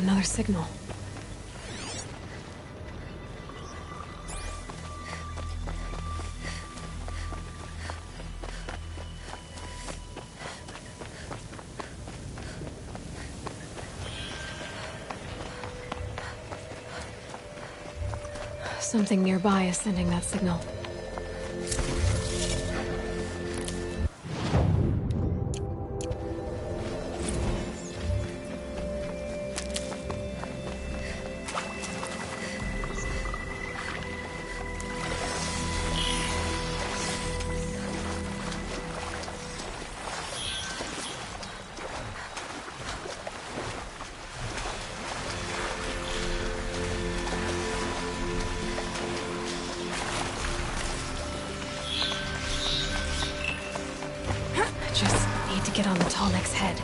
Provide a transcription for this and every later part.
Another signal. Something nearby is sending that signal. Get on the Tallneck's head.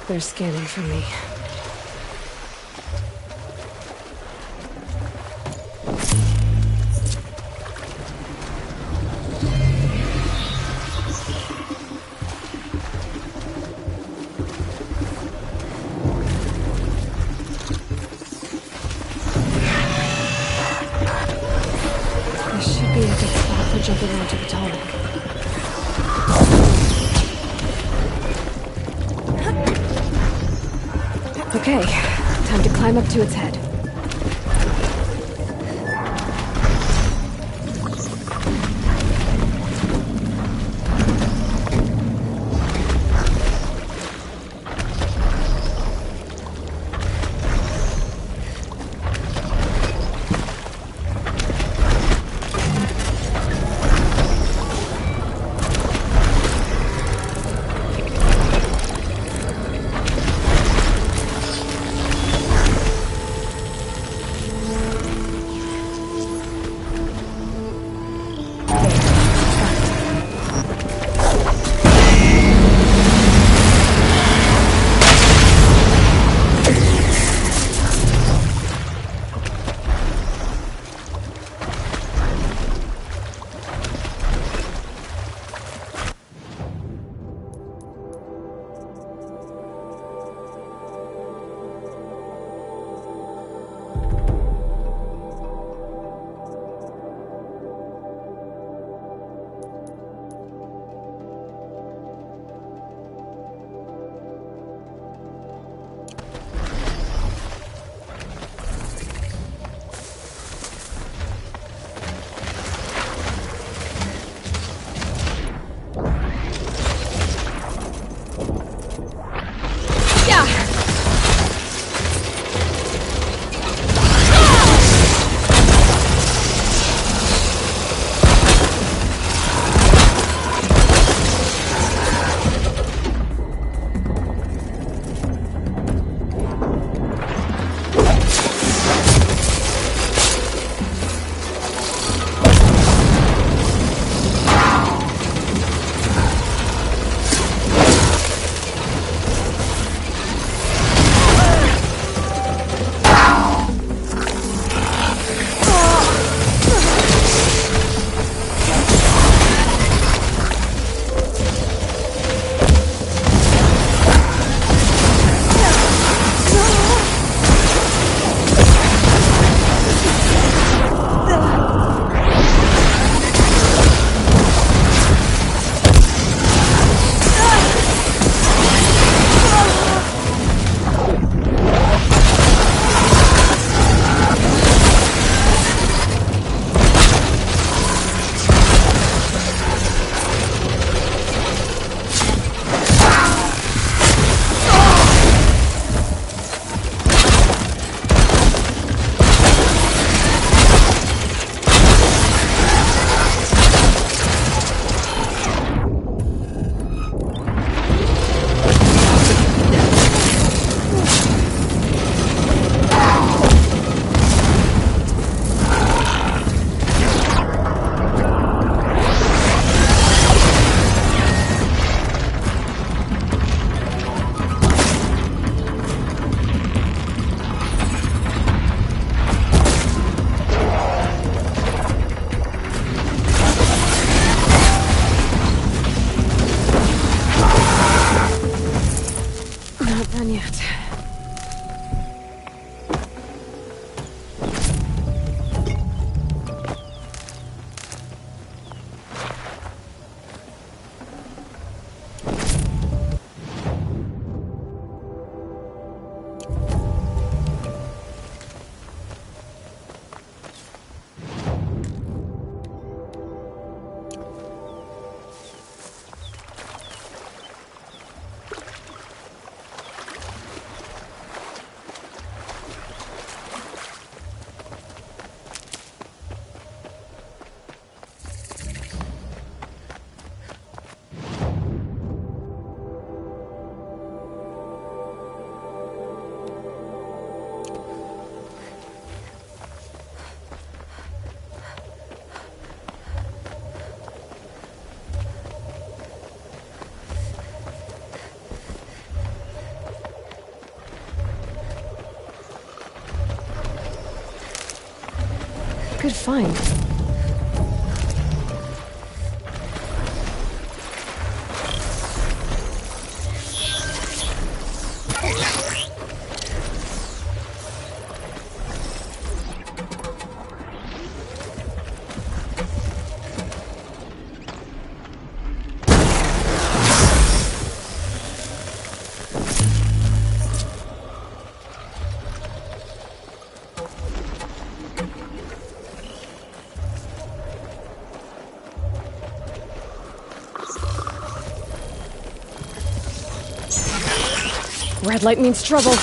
They're scanning for me. make it around to the tall neck. Okay, time to climb up to its head. Good find. Red light means trouble.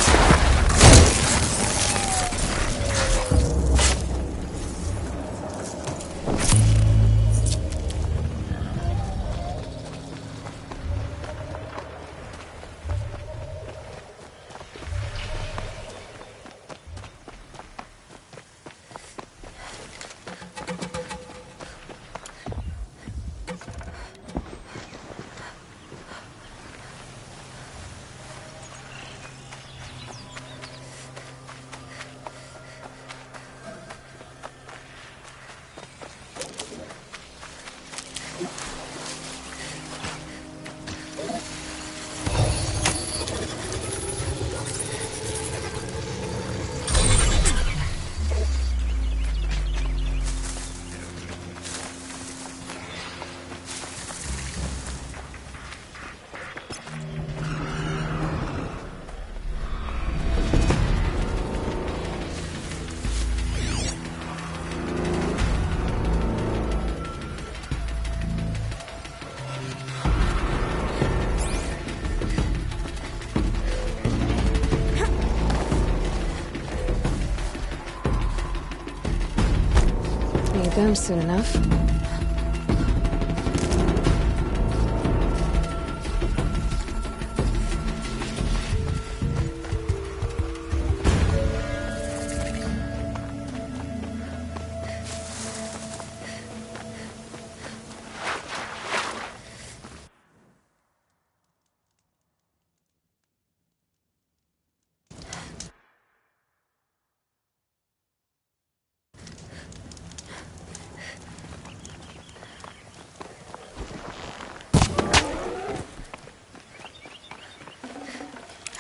Them soon enough.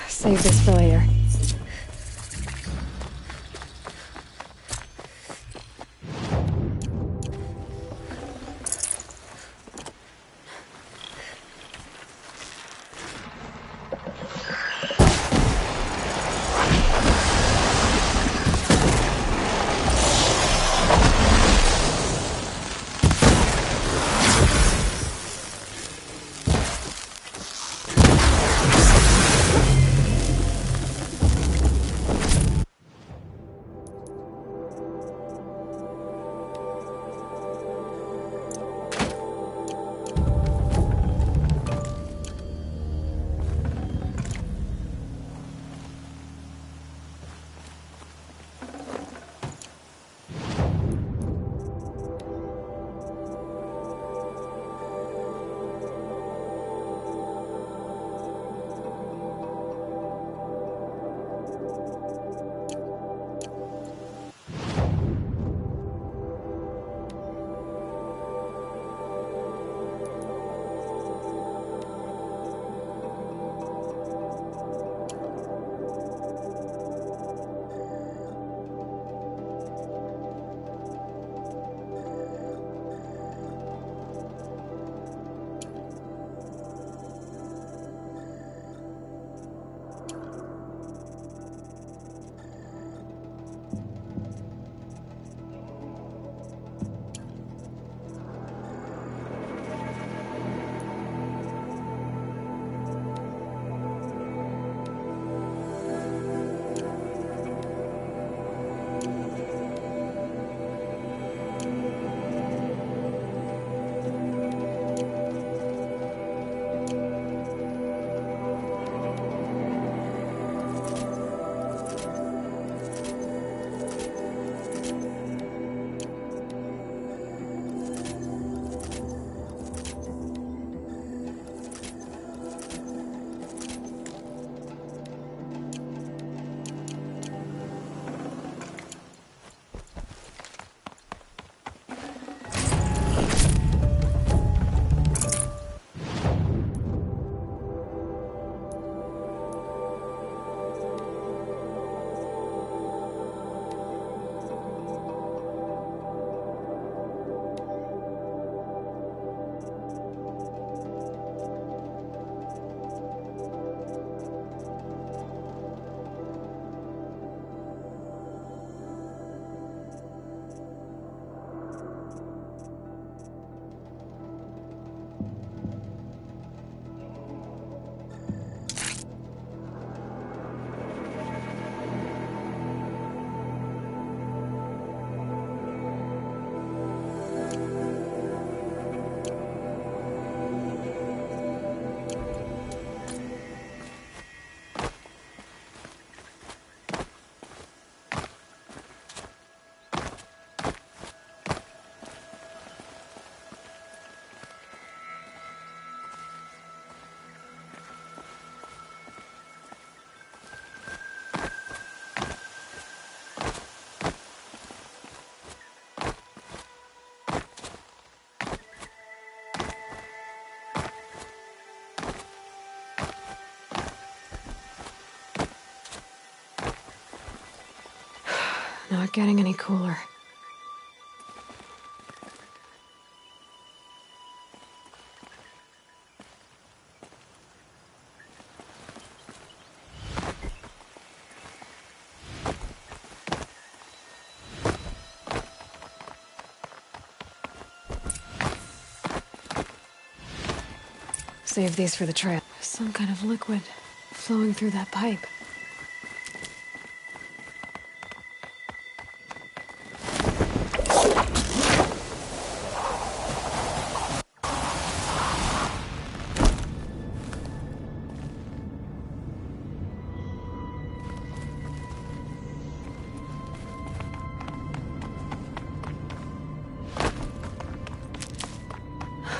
Save this for later. Not getting any cooler. Save these for the trail. Some kind of liquid flowing through that pipe.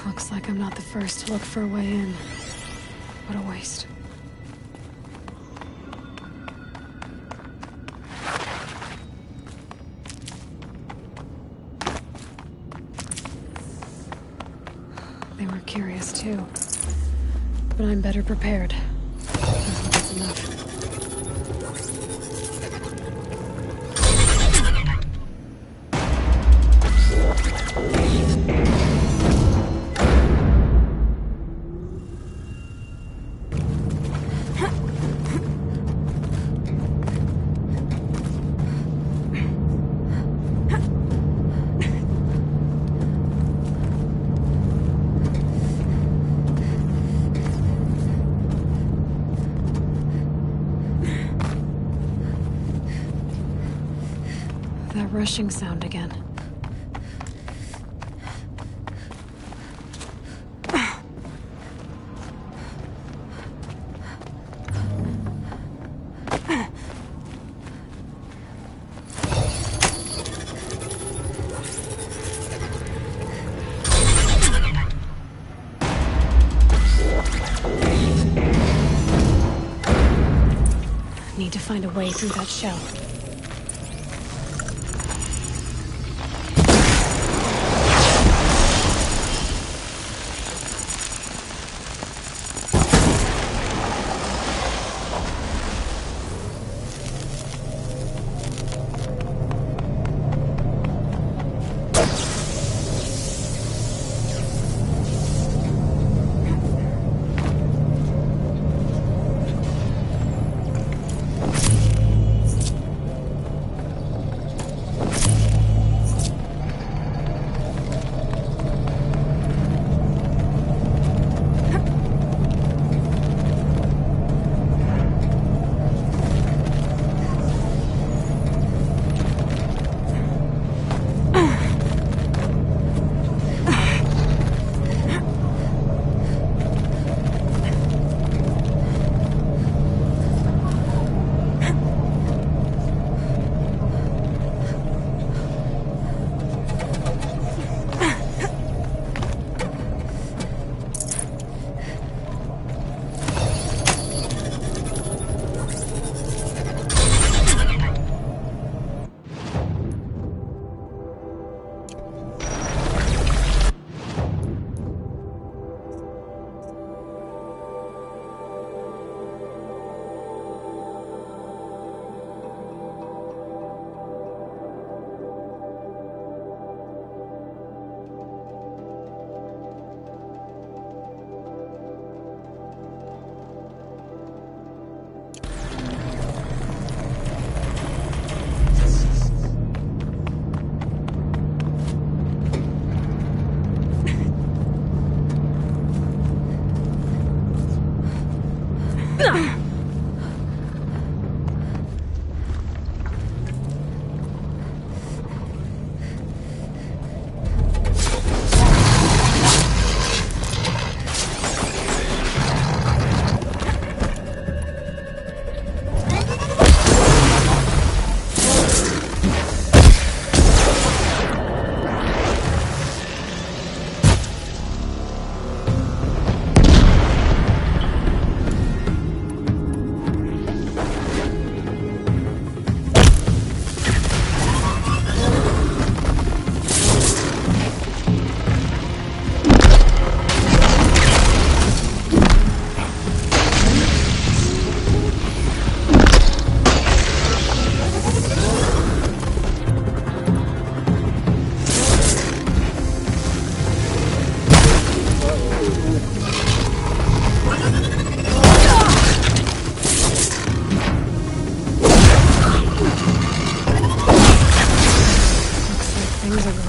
Looks like I'm not the first to look for a way in. What a waste. They were curious too, but I'm better prepared. I hope that's enough. That rushing sound again. Need to find a way through that shell.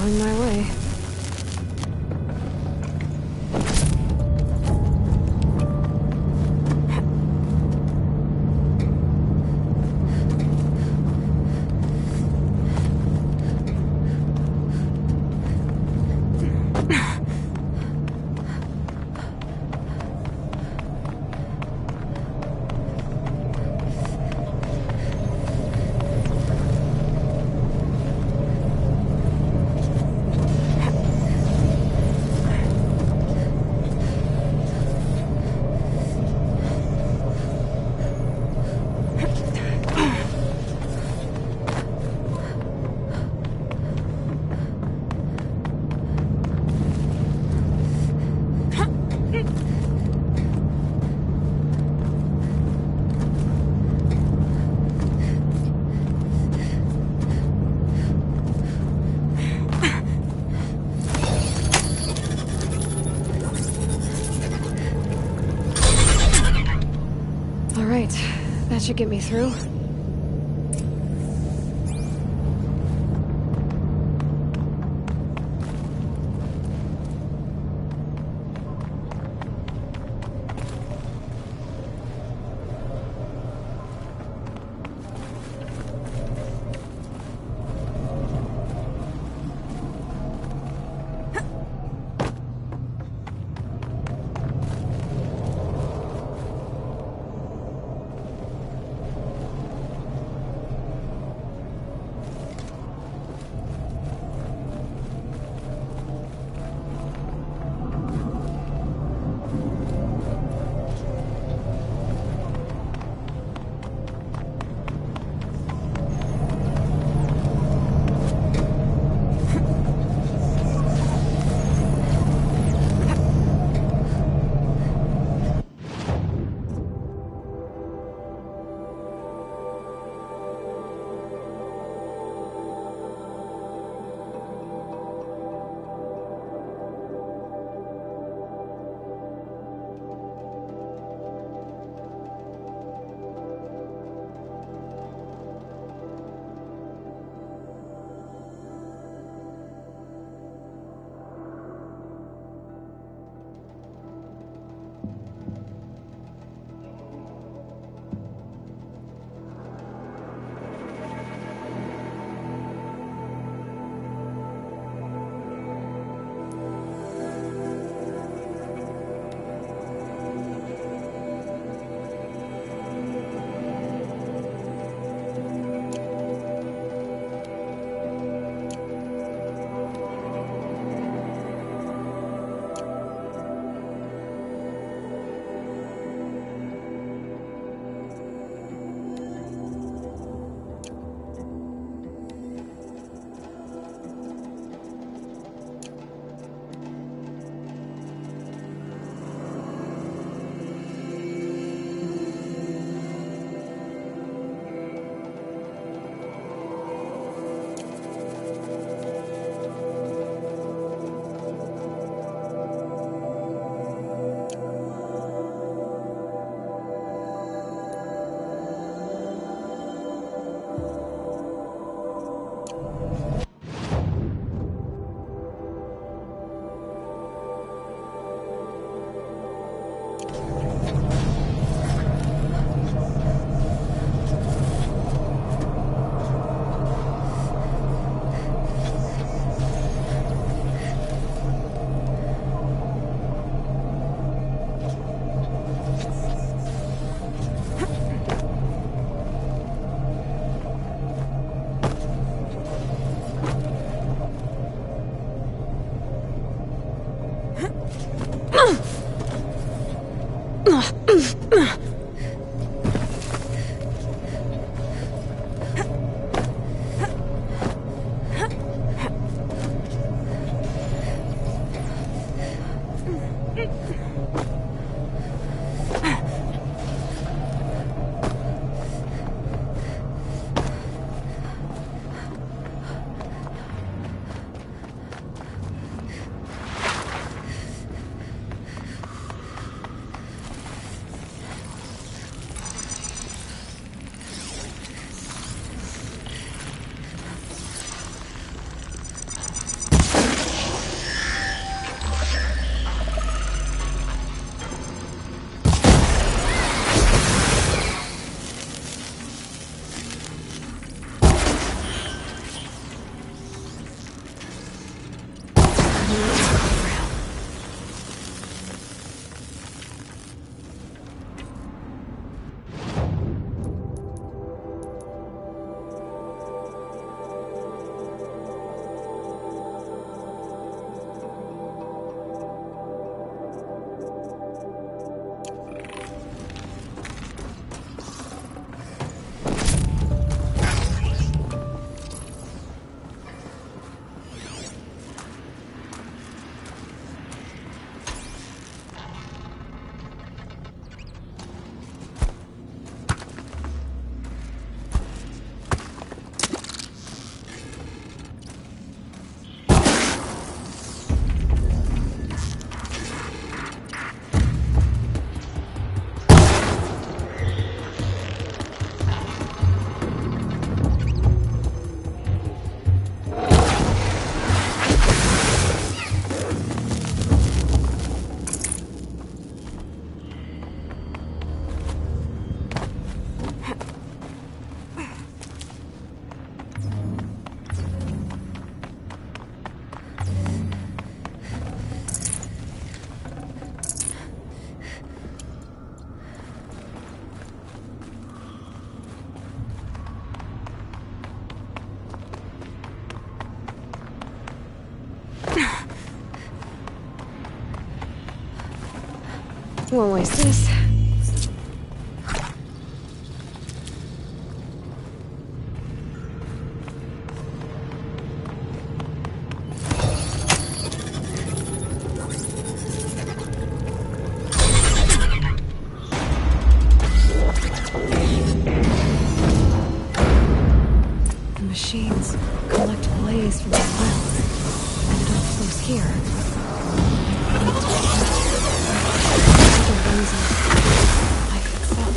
On my way. That should get me through. Won't waste this. The machines collect blaze from the well, and it all flows here. The reason life itself.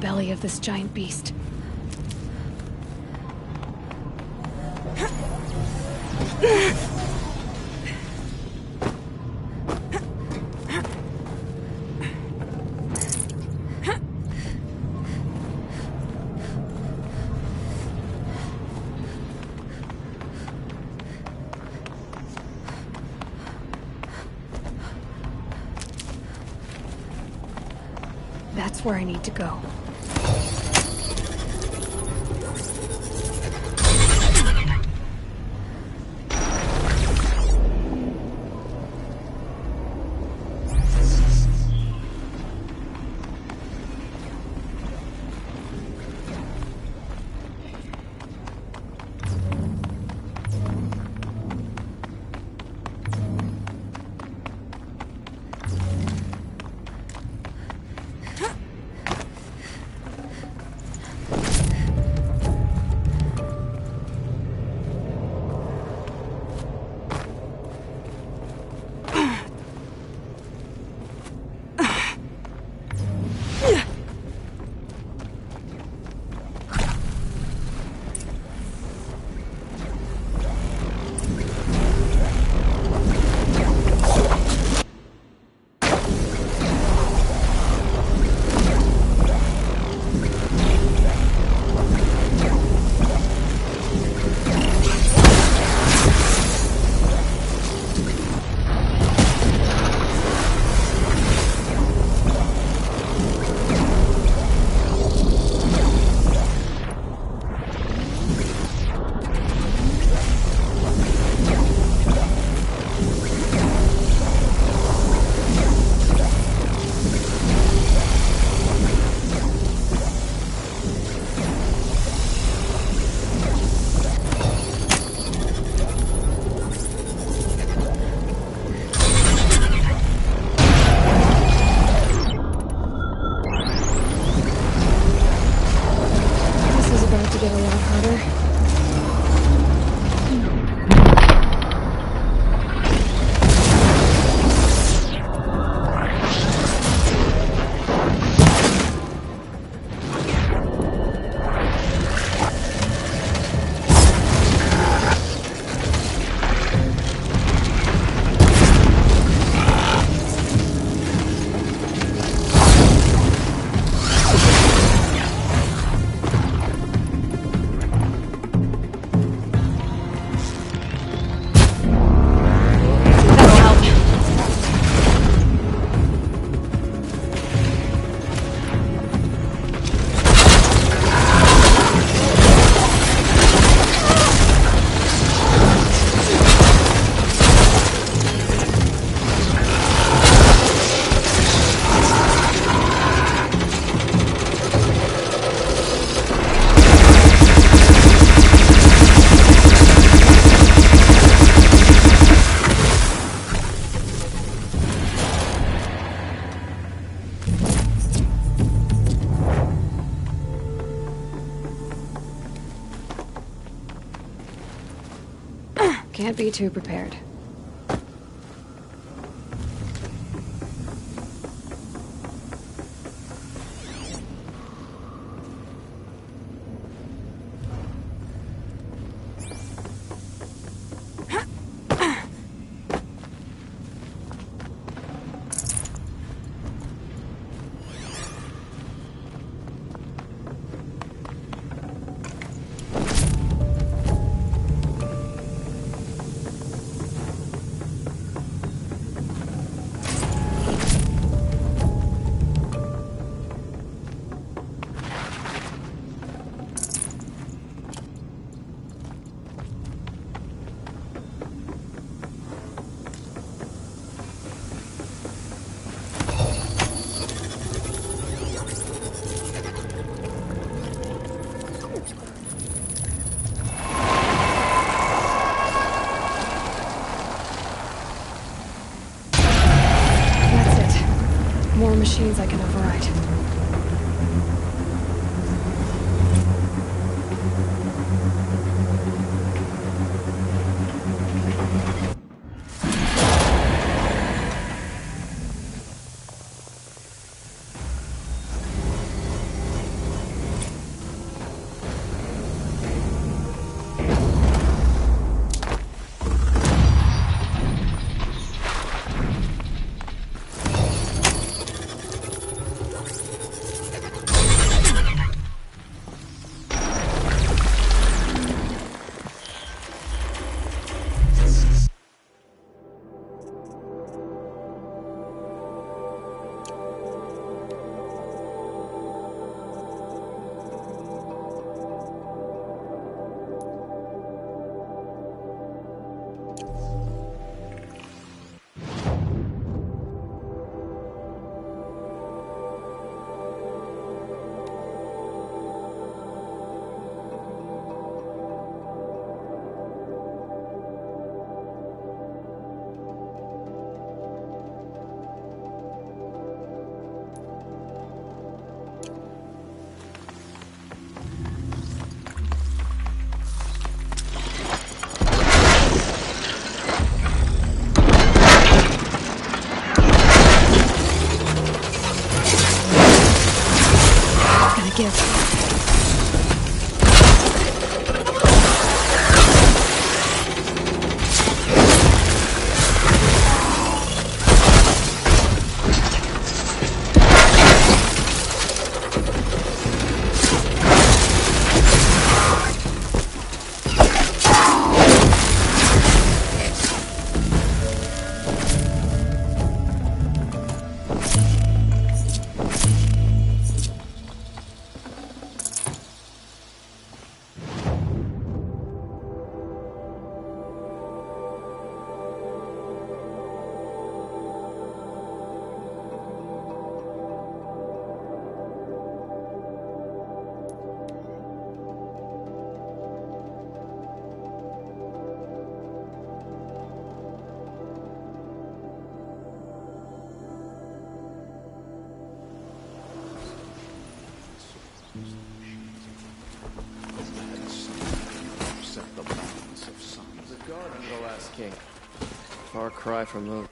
belly of this giant beast. That's where I need to go. Can't be too prepared. King. Far cry from those.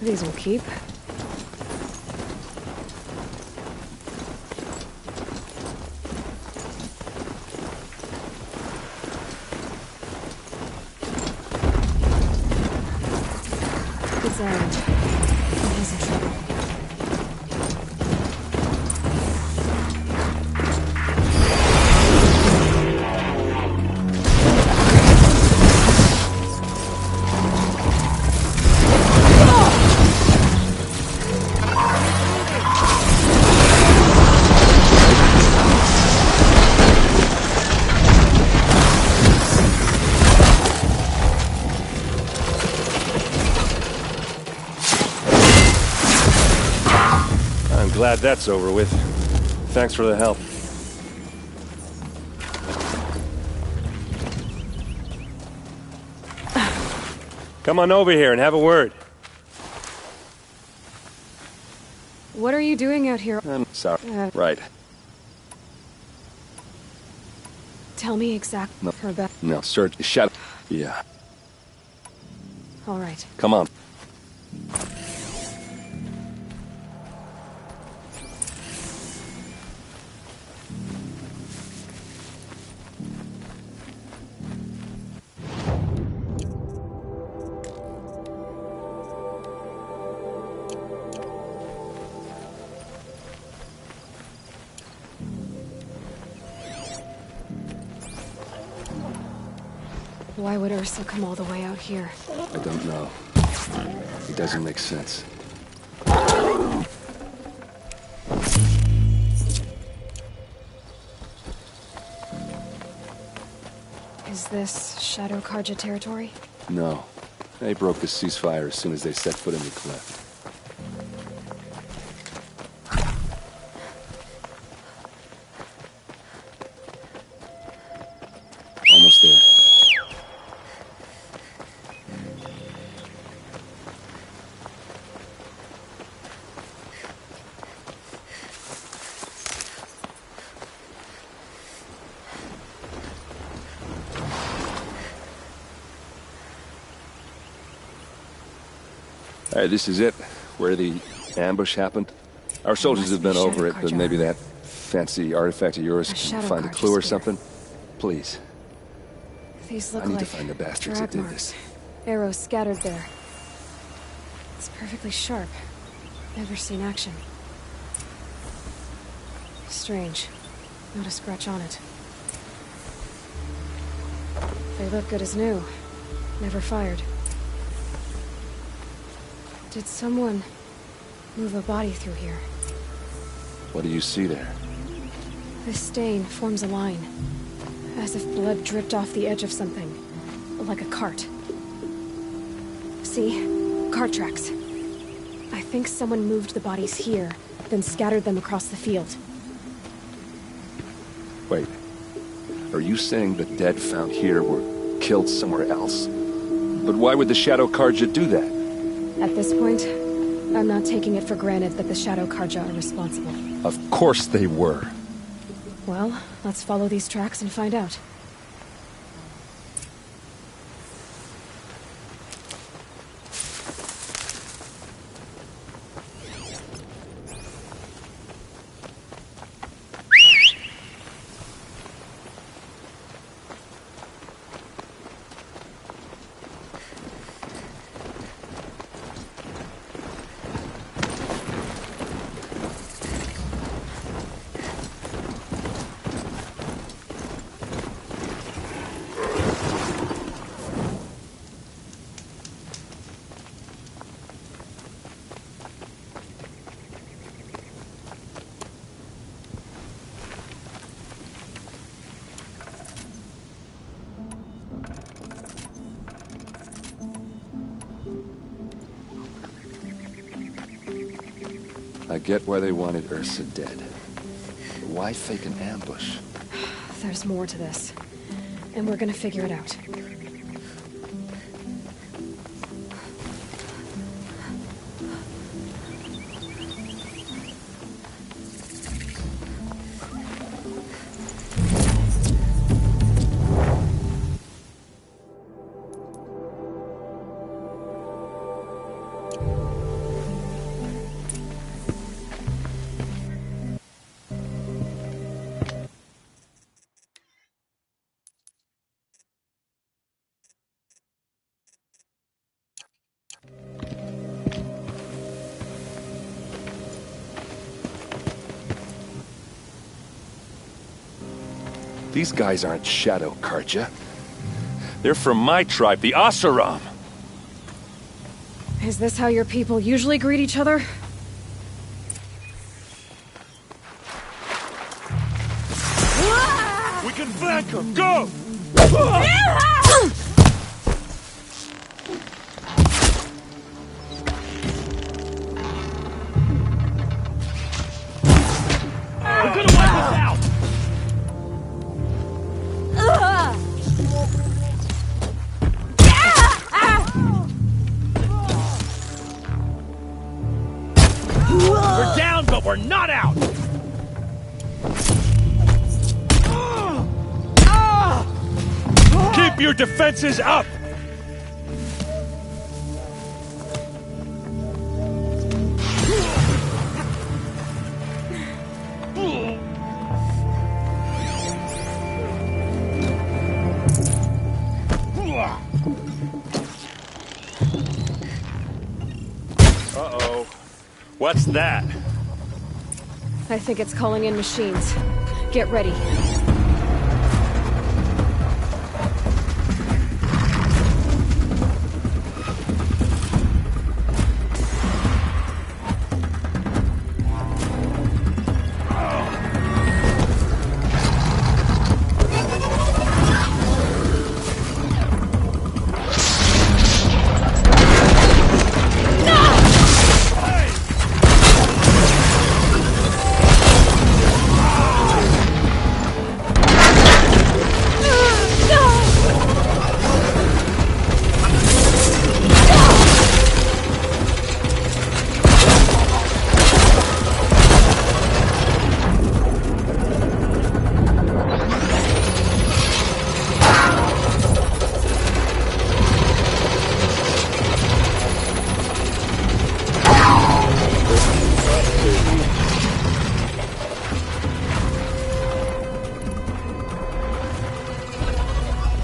These will keep. It's Errant. He's in trouble. Glad that's over with. Thanks for the help. Come on over here and have a word. What are you doing out here? I'm sorry. Right. Tell me exactly her back. No, search. Shut up. Yeah. All right. Come on. Why would Ursa come all the way out here? I don't know. It doesn't make sense. Is this Shadow Karja territory? No. They broke the ceasefire as soon as they set foot in the cleft. Almost there. All right, this is it, where the ambush happened. Our soldiers have been over it, but maybe that fancy artifact of yours can find a clue or something. Please. These look I need like to find the bastards that drag did marks. this. Arrows scattered there. It's perfectly sharp. Never seen action. Strange. Not a scratch on it. They look good as new. Never fired. Did someone move a body through here? What do you see there? This stain forms a line. As if blood dripped off the edge of something. Like a cart. See? Cart tracks. I think someone moved the bodies here, then scattered them across the field. Wait. Are you saying the dead found here were killed somewhere else? But why would the Shadow Karja do that? At this point, I'm not taking it for granted that the Shadow Karja are responsible. Of course they were. Well, let's follow these tracks and find out. I get why they wanted Ursa dead. But why fake an ambush? There's more to this. And we're gonna figure it out. These guys aren't Shadow Karja. They're from my tribe, the Oseram. Is this how your people usually greet each other? We can flank them! Go! We're gonna wipe this out! We're down, but we're not out! Keep your defenses up! Uh-oh. What's that? I think it's calling in machines. Get ready.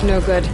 No good.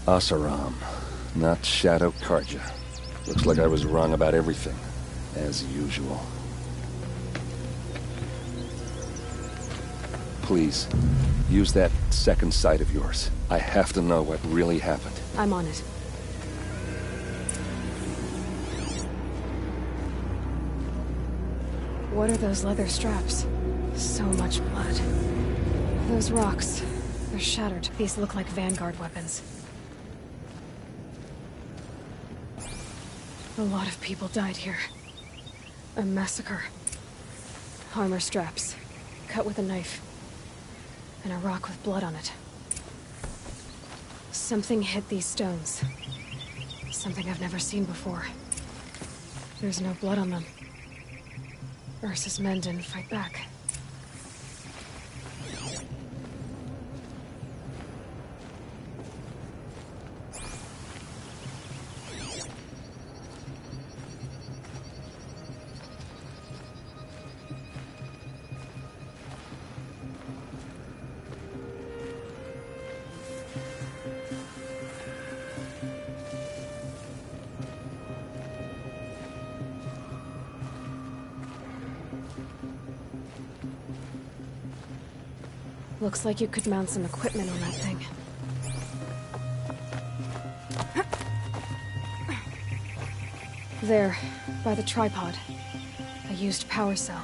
Oseram, not Shadow Karja. Looks like I was wrong about everything, as usual. Please, use that second sight of yours. I have to know what really happened. I'm on it. What are those leather straps? So much blood. Those rocks, they're shattered. These look like Vanguard weapons. A lot of people died here. A massacre. Armor straps, cut with a knife. And a rock with blood on it. Something hit these stones. Something I've never seen before. There's no blood on them. Ursa's men didn't fight back. Looks like you could mount some equipment on that thing. There, by the tripod. A used power cell.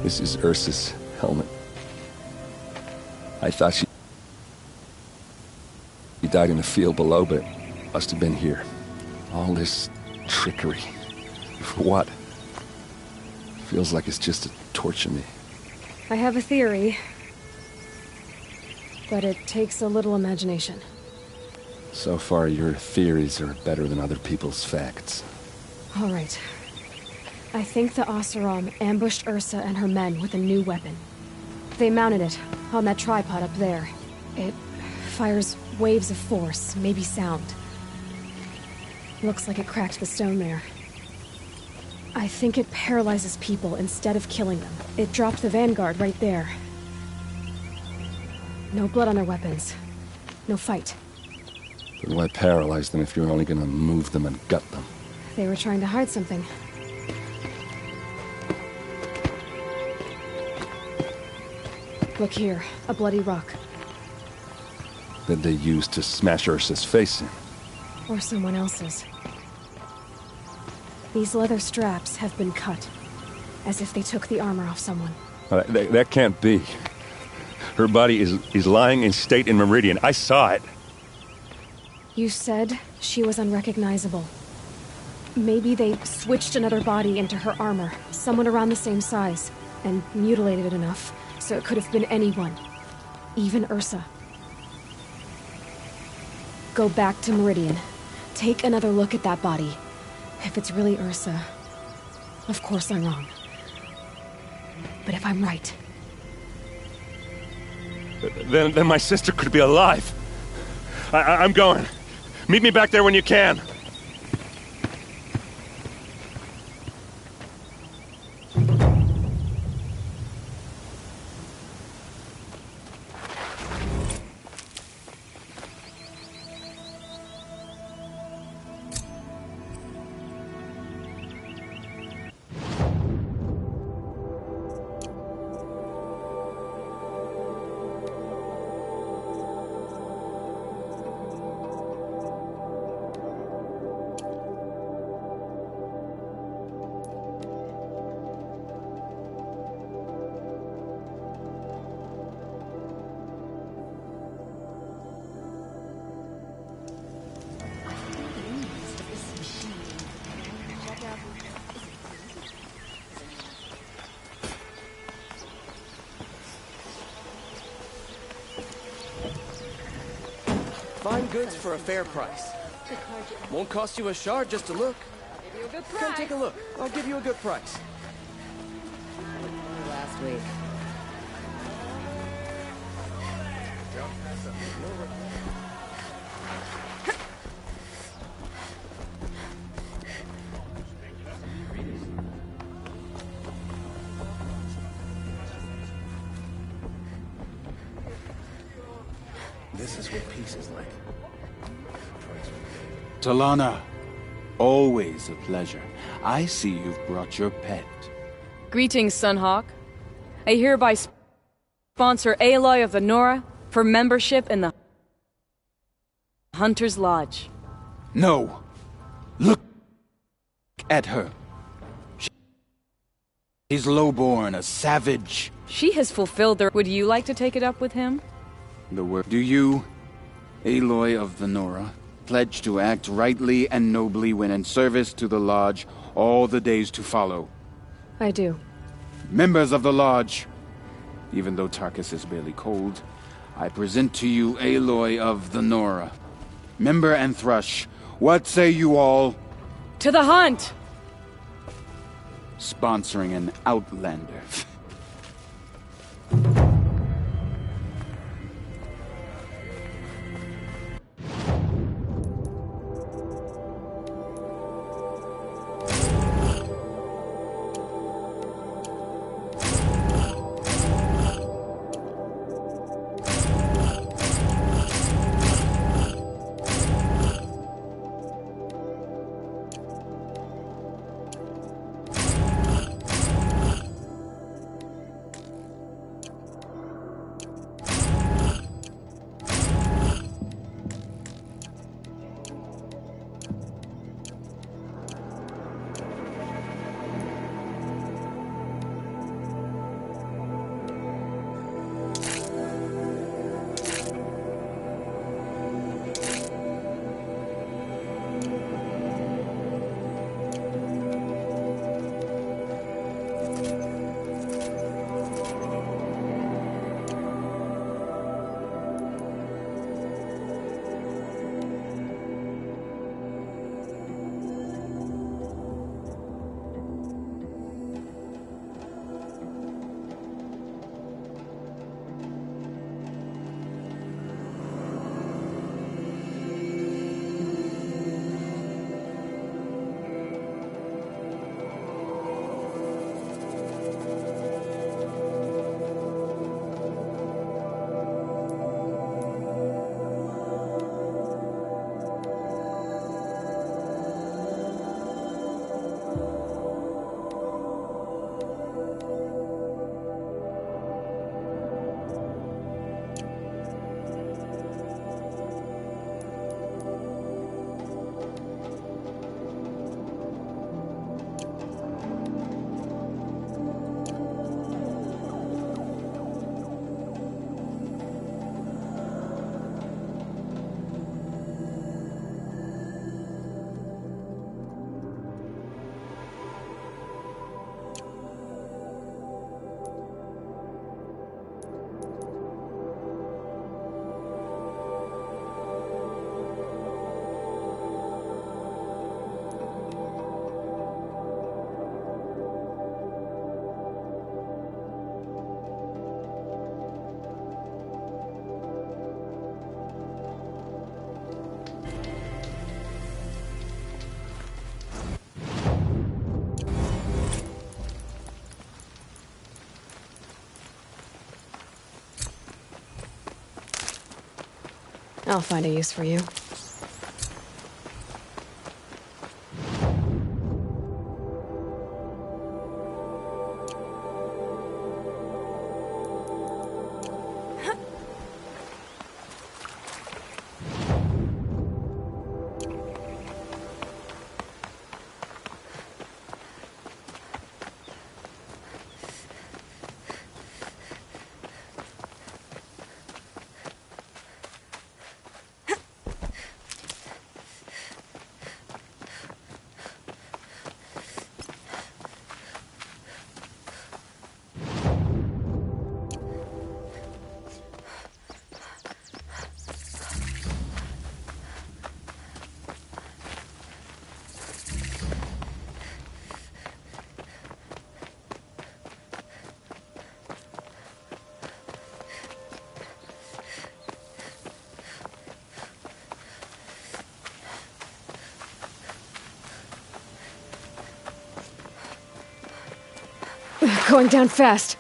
This is Ursa's helmet. I thought she died in the field below, but it must have been here. All this trickery. For what? Feels like it's just a torture me. I have a theory, but it takes a little imagination. So far, your theories are better than other people's facts. All right. I think the Oseram ambushed Ursa and her men with a new weapon. They mounted it on that tripod up there. It fires waves of force, maybe sound. Looks like it cracked the stone there. I think it paralyzes people instead of killing them. It dropped the vanguard right there. No blood on their weapons. No fight. But why paralyze them if you're only gonna move them and gut them? They were trying to hide something. Look here, a bloody rock. That they used to smash Ursa's face in. Or someone else's. These leather straps have been cut, as if they took the armor off someone. That can't be. Her body is lying in state in Meridian. I saw it. You said she was unrecognizable. Maybe they switched another body into her armor, someone around the same size, and mutilated it enough, so it could have been anyone. Even Ursa. Go back to Meridian. Take another look at that body. If it's really Ursa, of course I'm wrong. But if I'm right... Then my sister could be alive. I'm going. Meet me back there when you can. Fine goods for a fair price. Won't cost you a shard just to look. Come take a look. I'll give you a good price. Last week. This is what peace is like. Talana, always a pleasure. I see you've brought your pet. Greetings, Sunhawk. I hereby sponsor Aloy of the Nora for membership in the Hunter's Lodge. No! Look at her. She's lowborn, a savage. She has fulfilled their... Would you like to take it up with him? The word. Do you, Aloy of the Nora, pledge to act rightly and nobly when in service to the Lodge all the days to follow? I do. Members of the Lodge, even though Tarkus is barely cold, I present to you Aloy of the Nora. Member and Thrush, what say you all? To the hunt! Sponsoring an outlander. I'll find a use for you. Going down fast.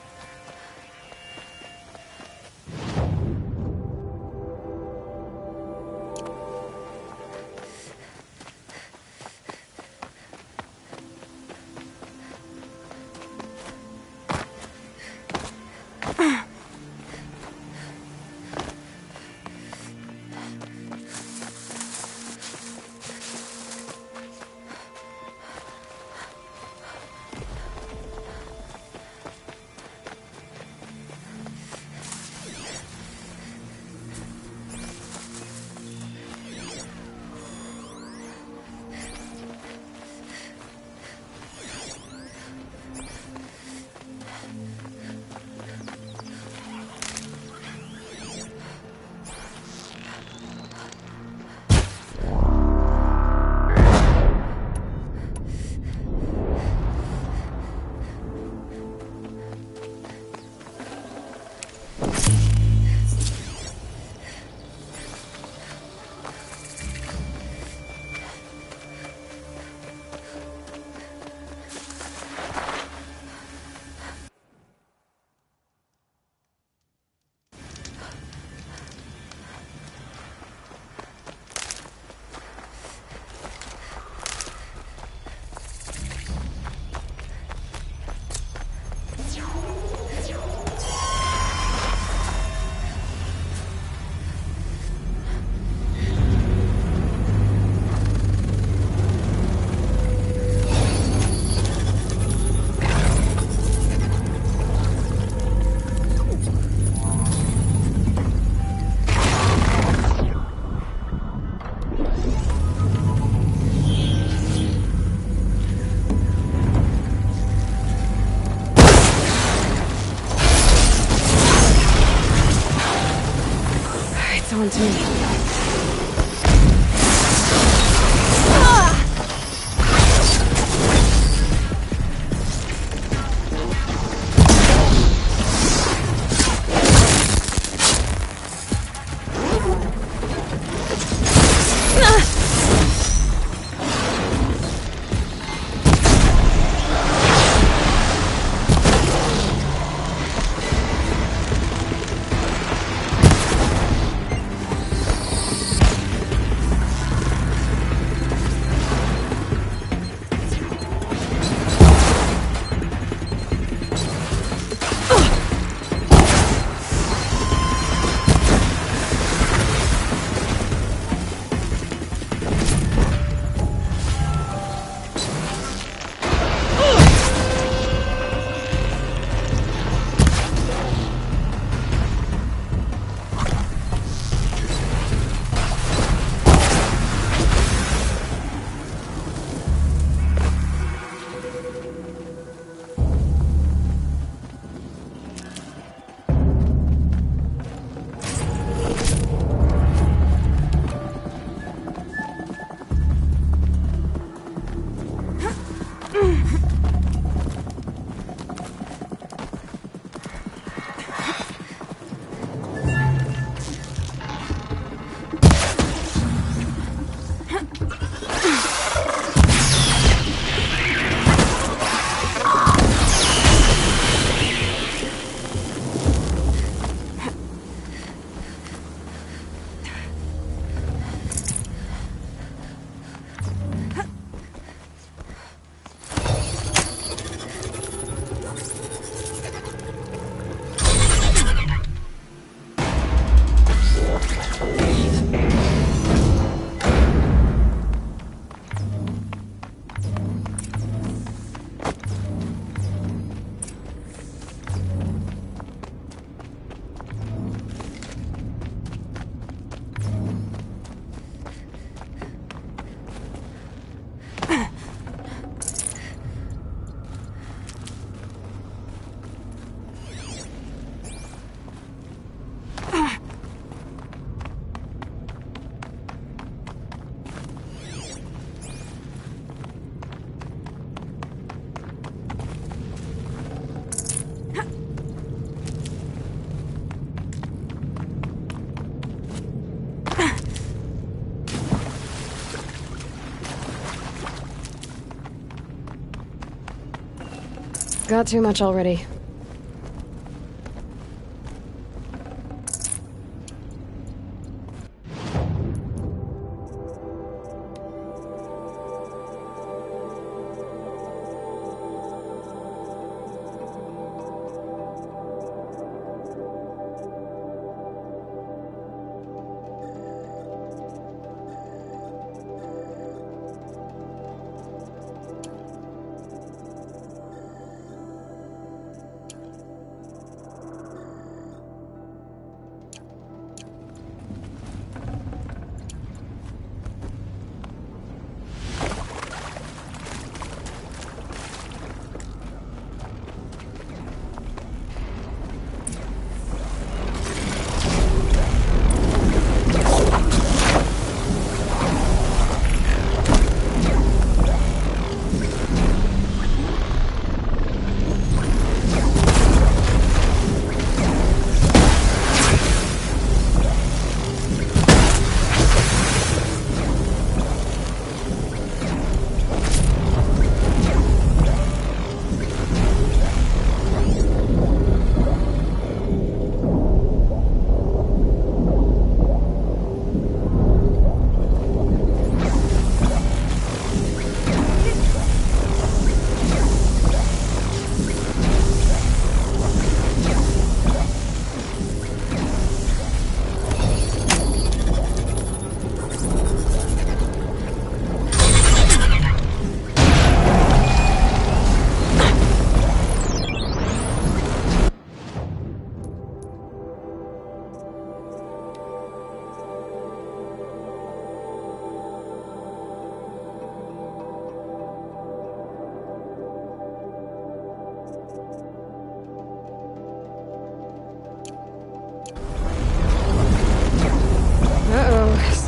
Got too much already.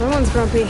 Someone's grumpy.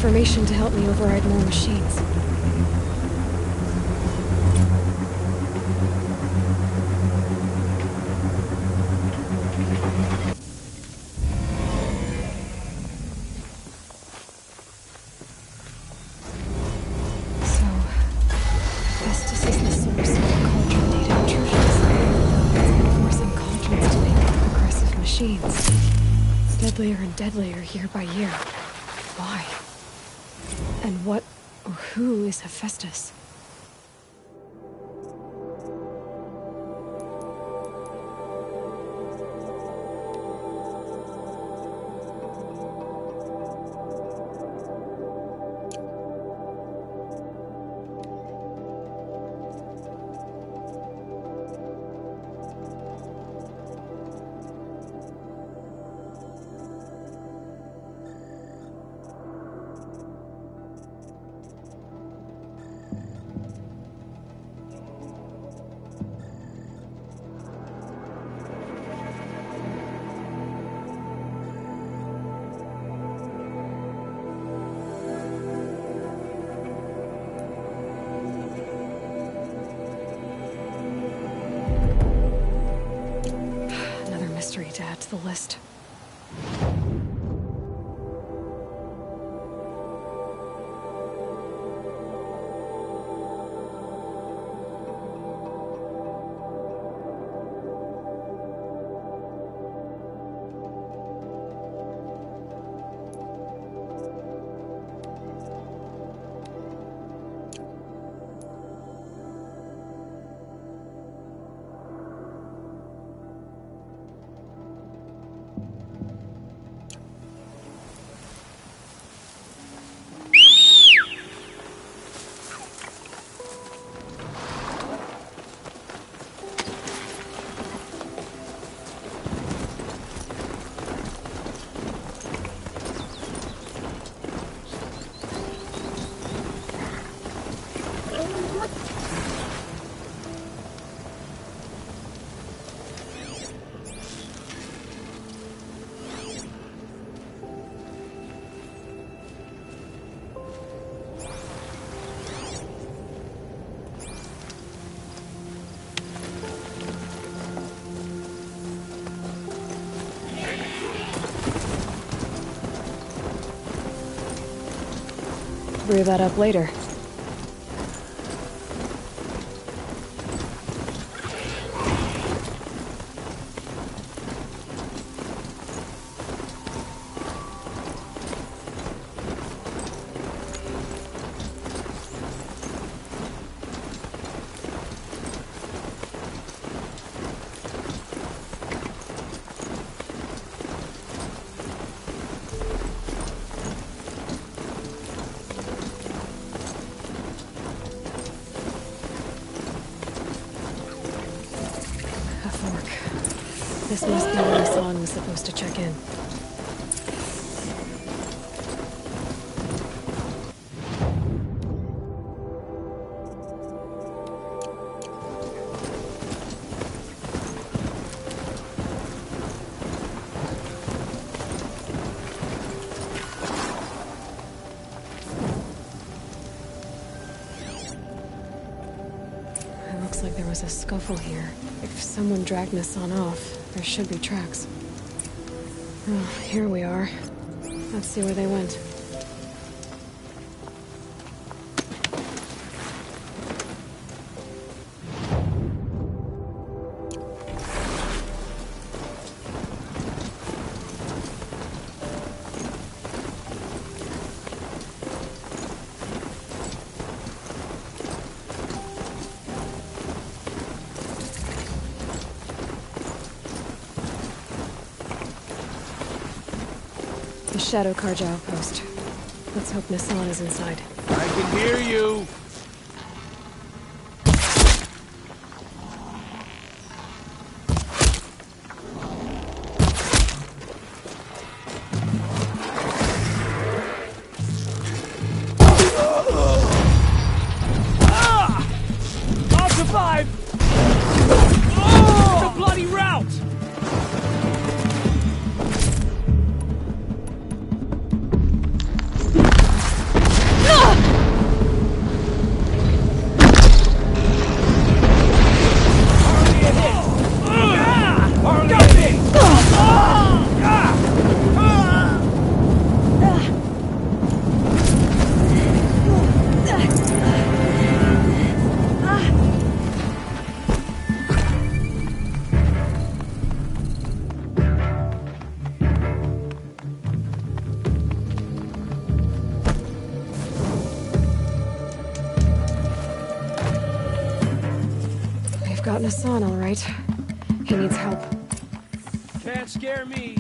information to help me override more machines. So, Hephaestus is the source of the Cauldron data intrusions. It's forcing Cauldrons to make aggressive machines. Deadlier and deadlier year by year. Why? And what or who is Hephaestus? To add to the list. Brew that up later. This must be where Hassan was supposed to check in. It looks like there was a scuffle here. If someone dragged Hassan off, there should be tracks. Oh, here we are. Let's see where they went. The Shadow Karja outpost. Let's hope Nassan is inside. I can hear you! I'll survive! Oh! The bloody rout! Nassan, all right. He needs help. Can't scare me.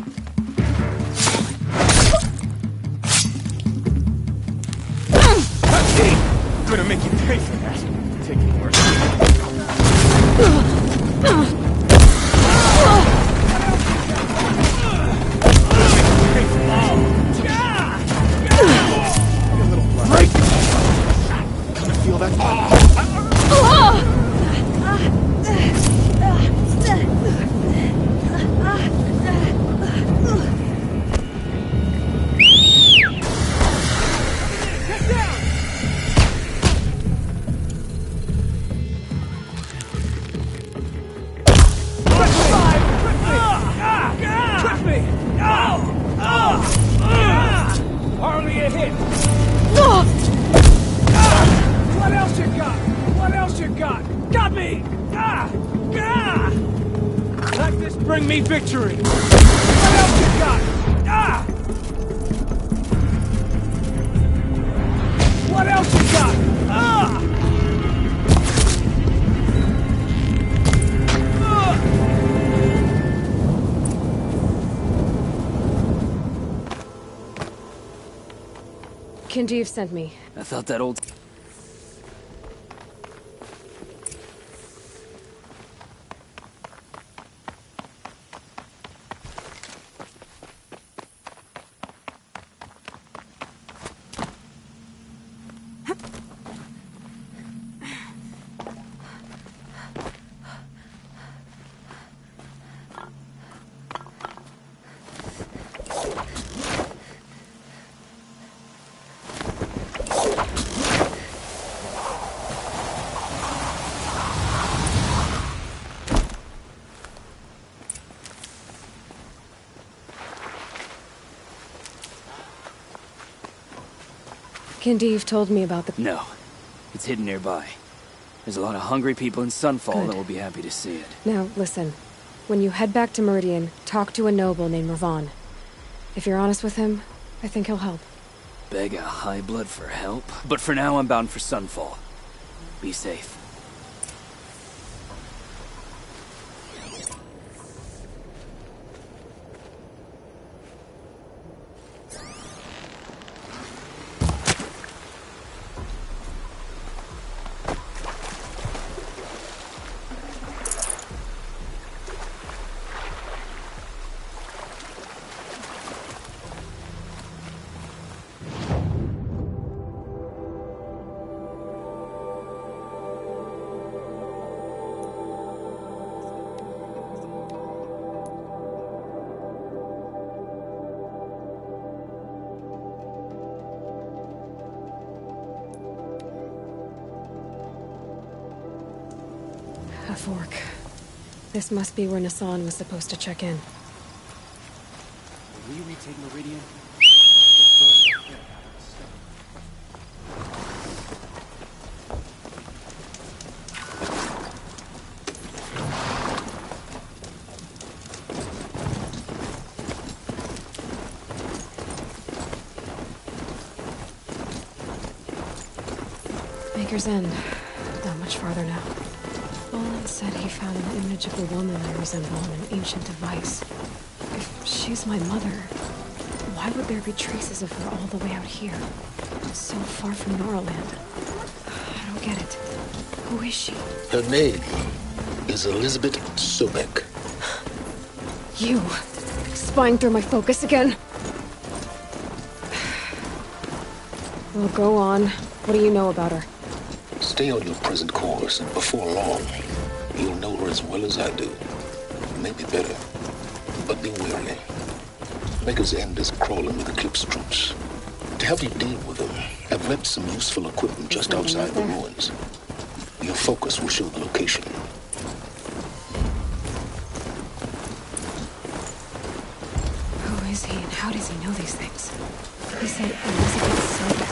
I'm gonna make you pay for that. Take it work. Gonna feel that? Hardly a hit. What else you got? What else you got? Got me! Let this bring me victory. What else you got? What else you got? Kindeev sent me. I thought that old... Kindeev told me about the... No. It's hidden nearby. There's a lot of hungry people in Sunfall Good. that will be happy to see it. Now, listen. When you head back to Meridian, talk to a noble named Ravon. If you're honest with him, I think he'll help. Beg a high blood for help. But for now, I'm bound for Sunfall. Be safe. A fork. This must be where Nassan was supposed to check in. Will we retake Meridian? Maker's End. Not much farther now. Olin said he found an image of the woman I resemble on an ancient device. If she's my mother, why would there be traces of her all the way out here? So far from Noraland. I don't get it. Who is she? Her name is Elizabeth Sobek. You! Spying through my focus again? Well, go on. What do you know about her? Stay on your present course, and before long, you'll know her as well as I do. Maybe better. But be wary. Maker's End is crawling with Eclipse troops. To help you deal with them, I've left some useful equipment just outside the ruins. Your focus will show the location. Who is he and how does he know these things? He said Elizabeth Sobek.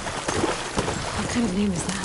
What kind of name is that?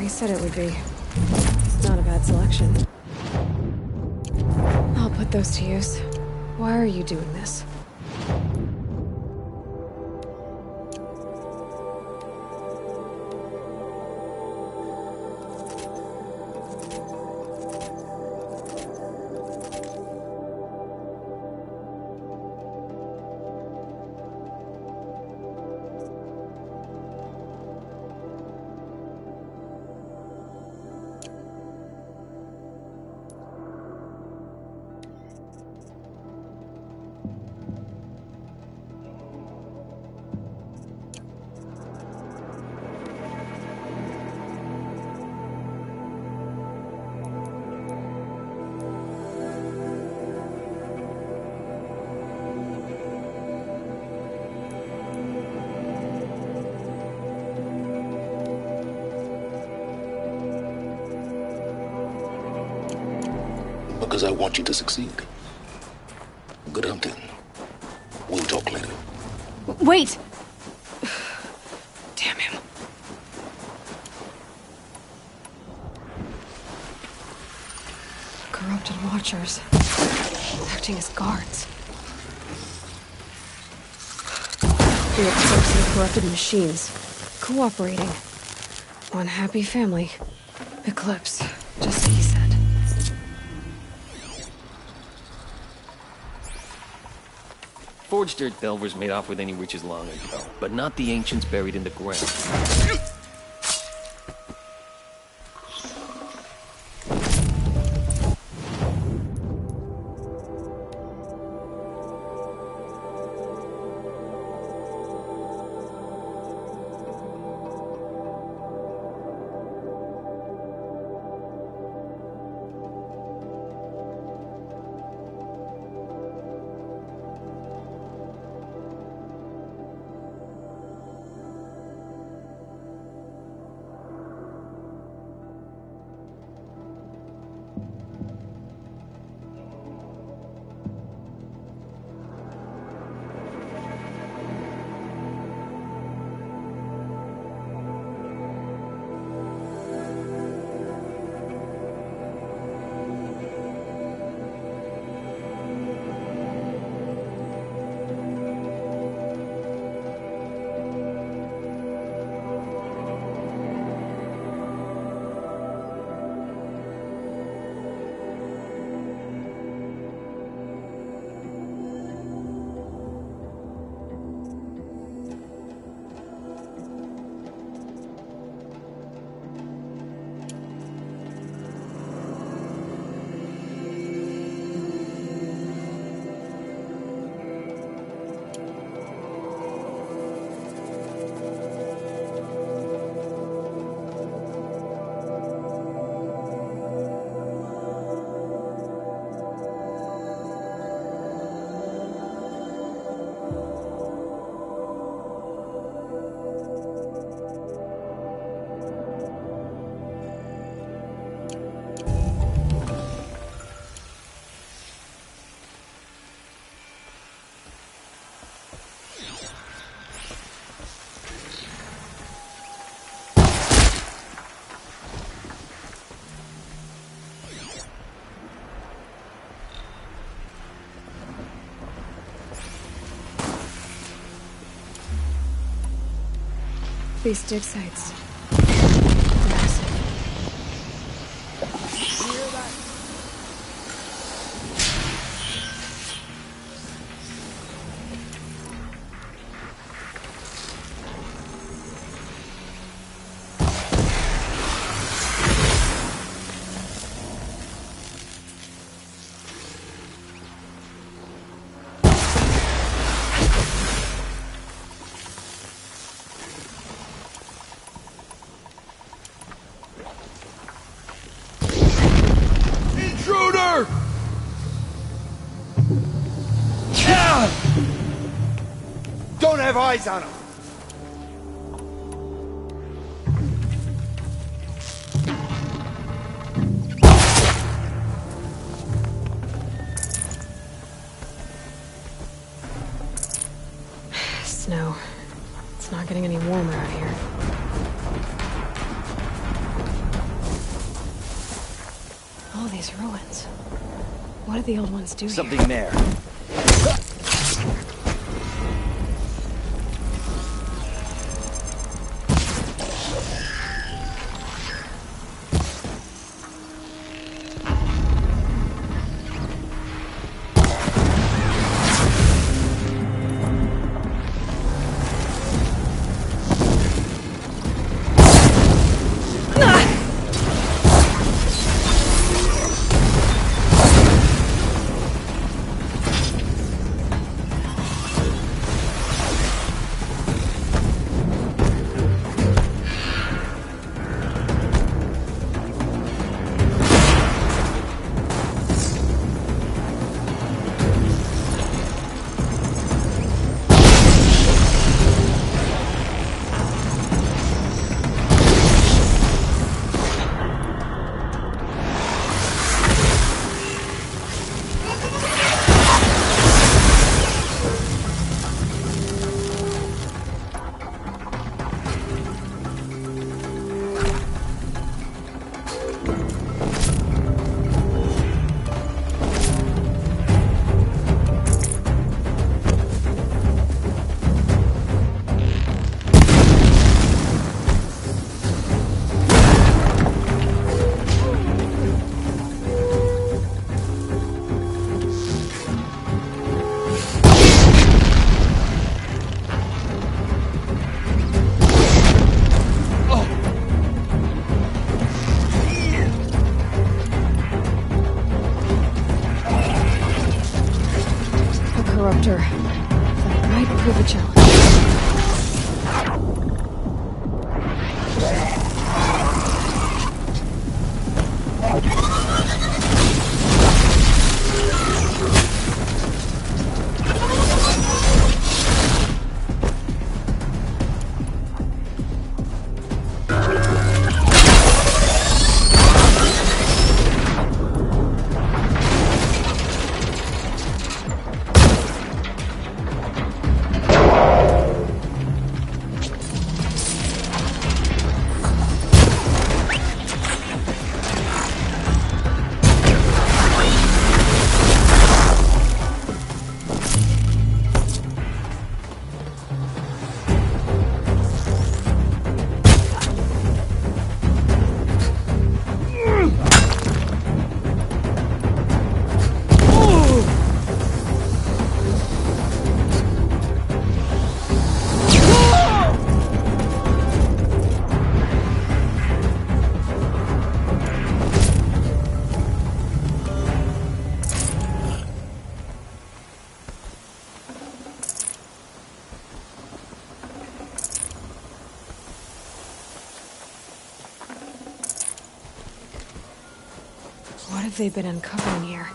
he said it would be. It's not a bad selection. I'll put those to use. Why are you doing this? Because I want you to succeed. Good hunting. We'll talk later. Wait! Damn him. Corrupted watchers. Acting as guards. The experts and corrupted machines. Cooperating. One happy family. Eclipse. Just like he said. Forged dirt delvers made off with any riches long ago, but not the ancients buried in the ground. These dig sites. Massive. Don't have eyes on him! Snow. It's not getting any warmer out here. these ruins. What did the old ones do here? Something there. Corruptor. That might prove a challenge. What have they been uncovering here?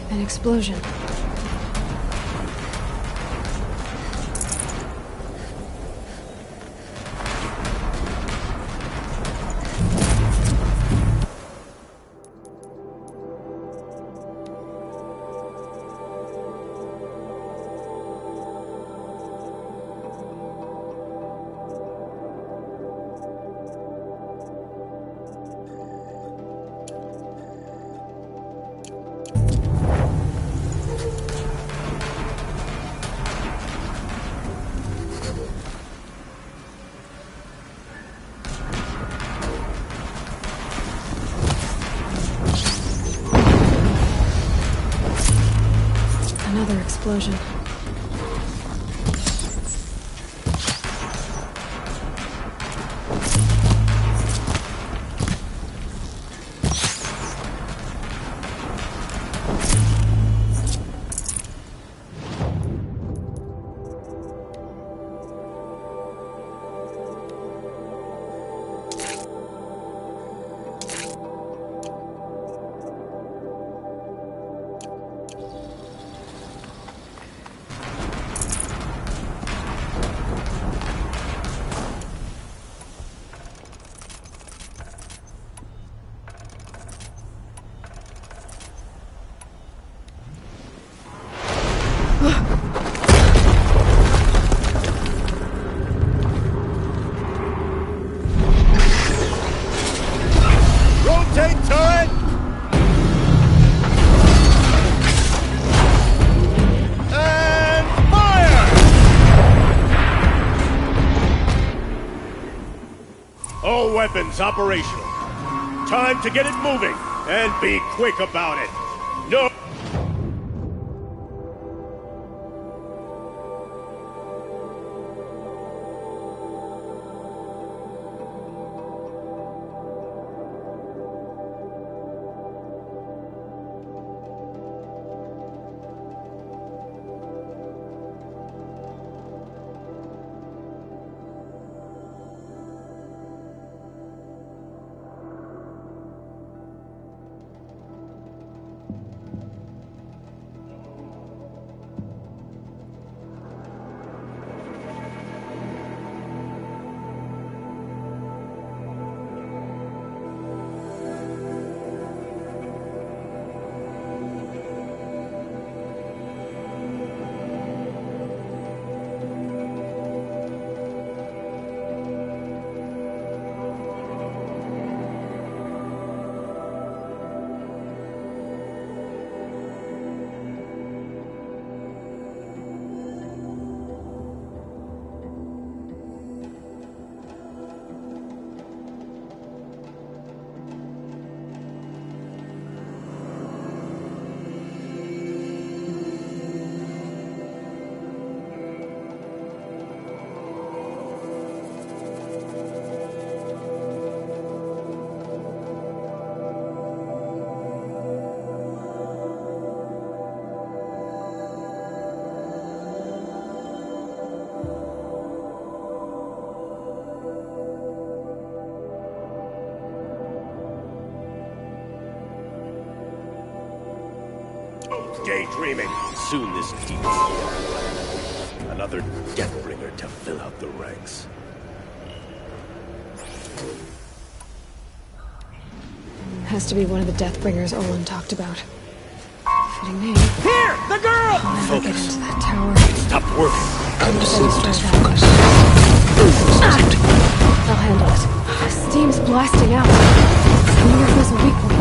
An explosion. Another explosion. All weapons operational. Time to get it moving, and be quick about it. No... Daydreaming. Soon this deep another Deathbringer to fill out the ranks. Has to be one of the Deathbringers Olin talked about. Fitting name. Here! The girl! I'll never get into that tower. Stop working. Concealed focus. I'll handle it. Steam's blasting out. I wonder if there's a weak points.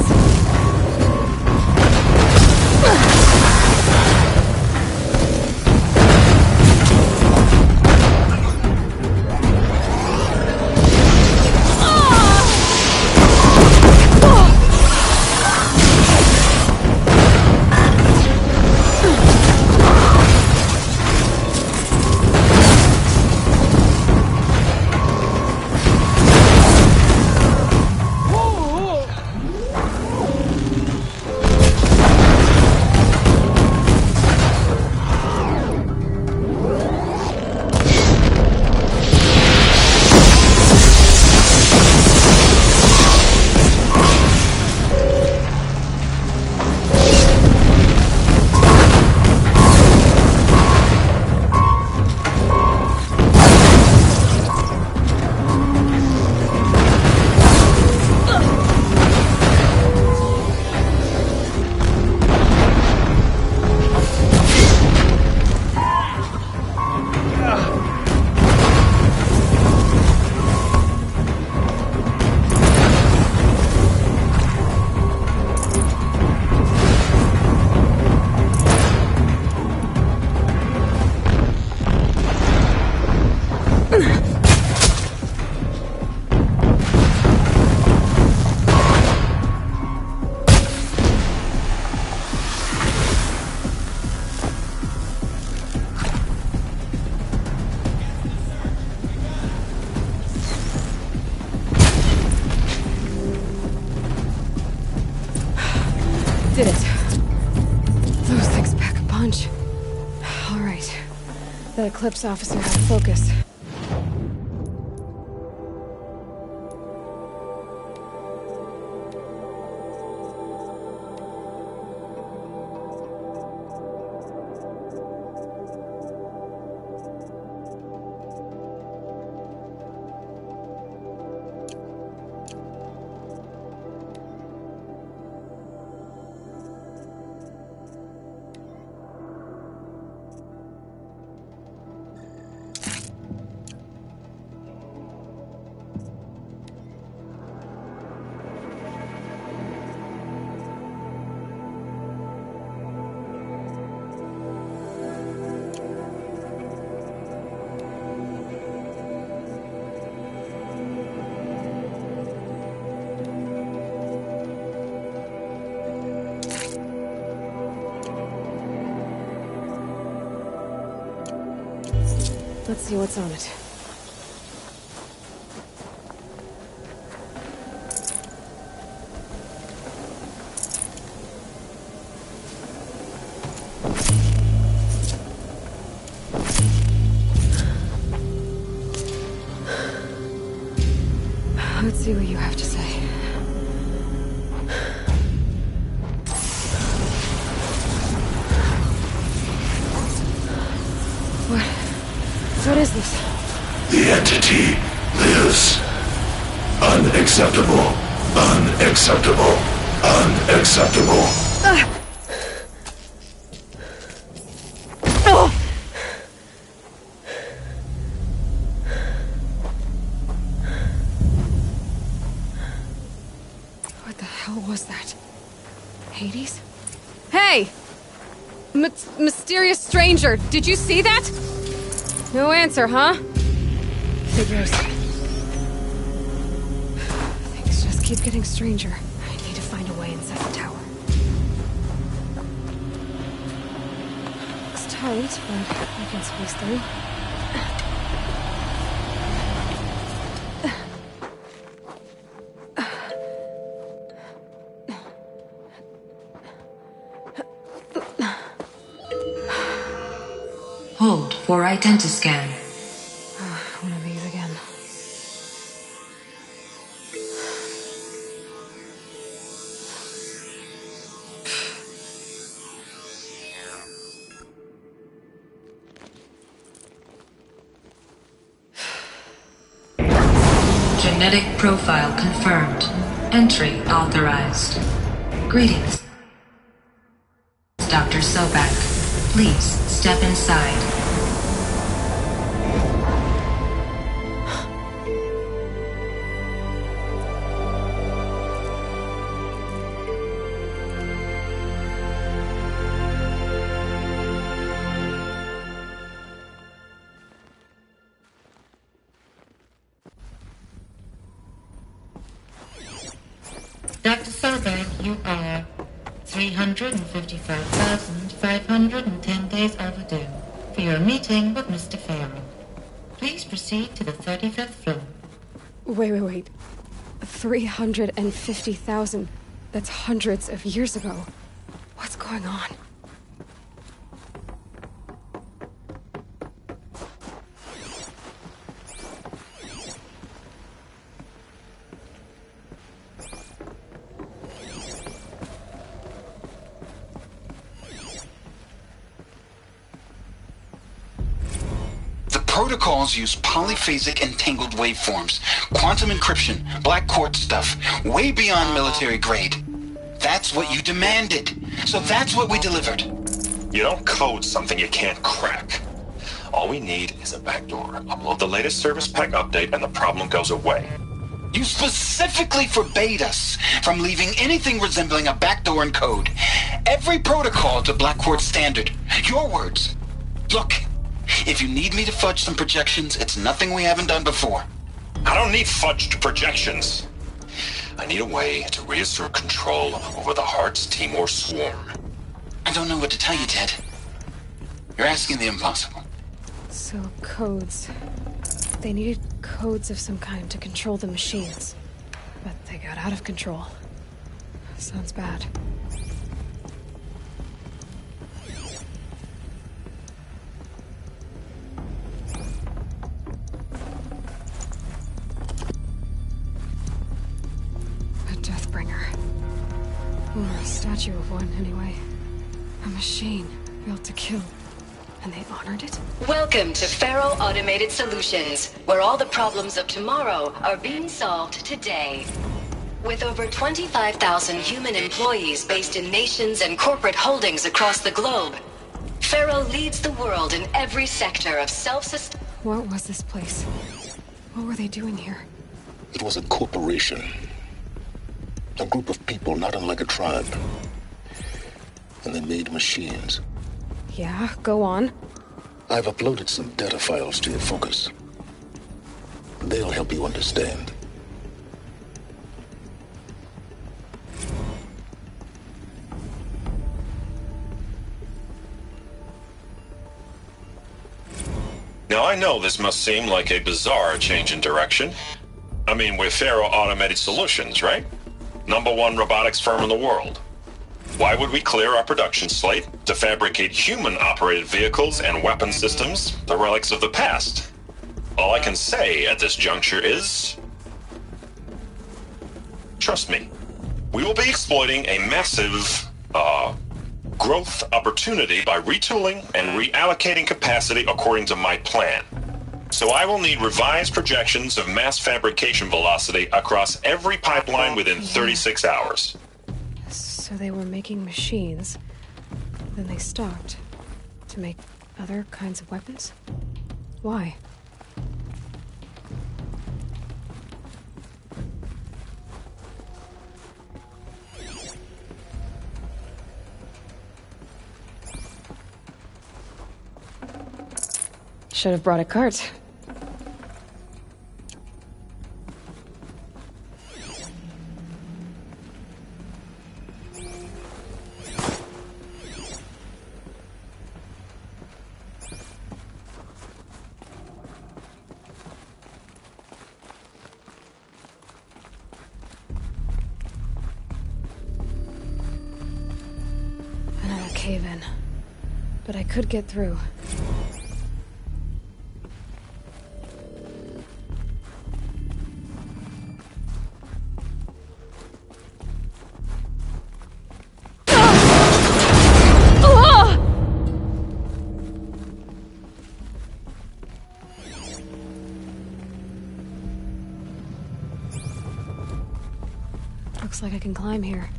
Did it. Those things pack a punch. All right. That Eclipse officer had focus. Let's see what's on it. Let's see what you have to say. What is this? The entity lives. Unacceptable. Unacceptable. Unacceptable. What the hell was that? Hades? Hey! Mysterious stranger, did you see that? No answer, huh? Figures. Things just keep getting stranger. I need to find a way inside the tower. Looks tight, but I can squeeze through. Hold for identiscan. One of these again. Genetic profile confirmed. Entry authorized. Greetings, Dr. Sobek. Please step inside. Dr. Sobek, you are 355,510 days overdue for your meeting with Mr. Farrell. Please proceed to the 35th floor. Wait. 350,000. That's hundreds of years ago. What's going on? Protocols use polyphasic entangled waveforms, quantum encryption, black quartz stuff, way beyond military grade. That's what you demanded. So that's what we delivered. You don't code something you can't crack. All we need is a backdoor. Upload the latest service pack update and the problem goes away. You specifically forbade us from leaving anything resembling a backdoor in code. Every protocol to black quartz standard. Your words. Look. If you need me to fudge some projections, it's nothing we haven't done before. I don't need fudged projections. I need a way to reassert control over the Heart's Timor swarm. I don't know what to tell you, Ted. You're asking the impossible. So, codes. They needed codes of some kind to control the machines. But they got out of control. Sounds bad. Or a statue of one, anyway. A machine built to kill. And they honored it? Welcome to Faro Automated Solutions, where all the problems of tomorrow are being solved today. With over 25,000 human employees based in nations and corporate holdings across the globe, Faro leads the world in every sector of self-sustain. What was this place? What were they doing here? It was a corporation. A group of people not unlike a tribe. And they made machines. Yeah, go on. I've uploaded some data files to your focus. They'll help you understand. Now I know this must seem like a bizarre change in direction. I mean, we're Faro Automated Solutions, right? #1 robotics firm in the world. Why would we clear our production slate to fabricate human-operated vehicles and weapon systems, the relics of the past? All I can say at this juncture is... trust me, we will be exploiting a massive, growth opportunity by retooling and reallocating capacity according to my plan. So I will need revised projections of mass fabrication velocity across every pipeline within 36 hours. So they were making machines, then they stopped to make other kinds of weapons? Why? Should have brought a cart. Another cave-in. But I could get through. Looks like I can climb here.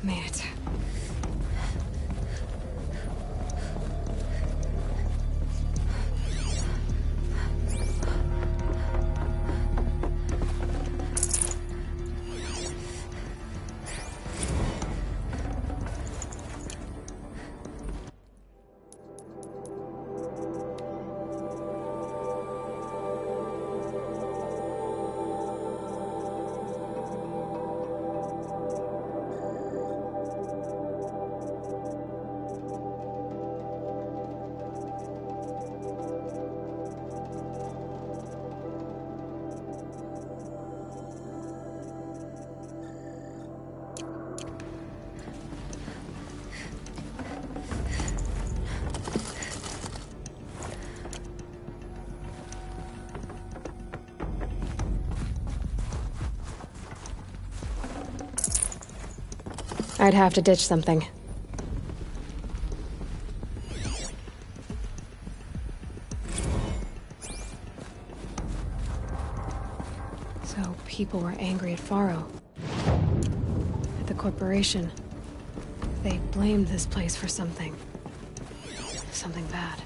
Made it. I'd have to ditch something. So people were angry at Faro. At the corporation. They blamed this place for something. Something bad.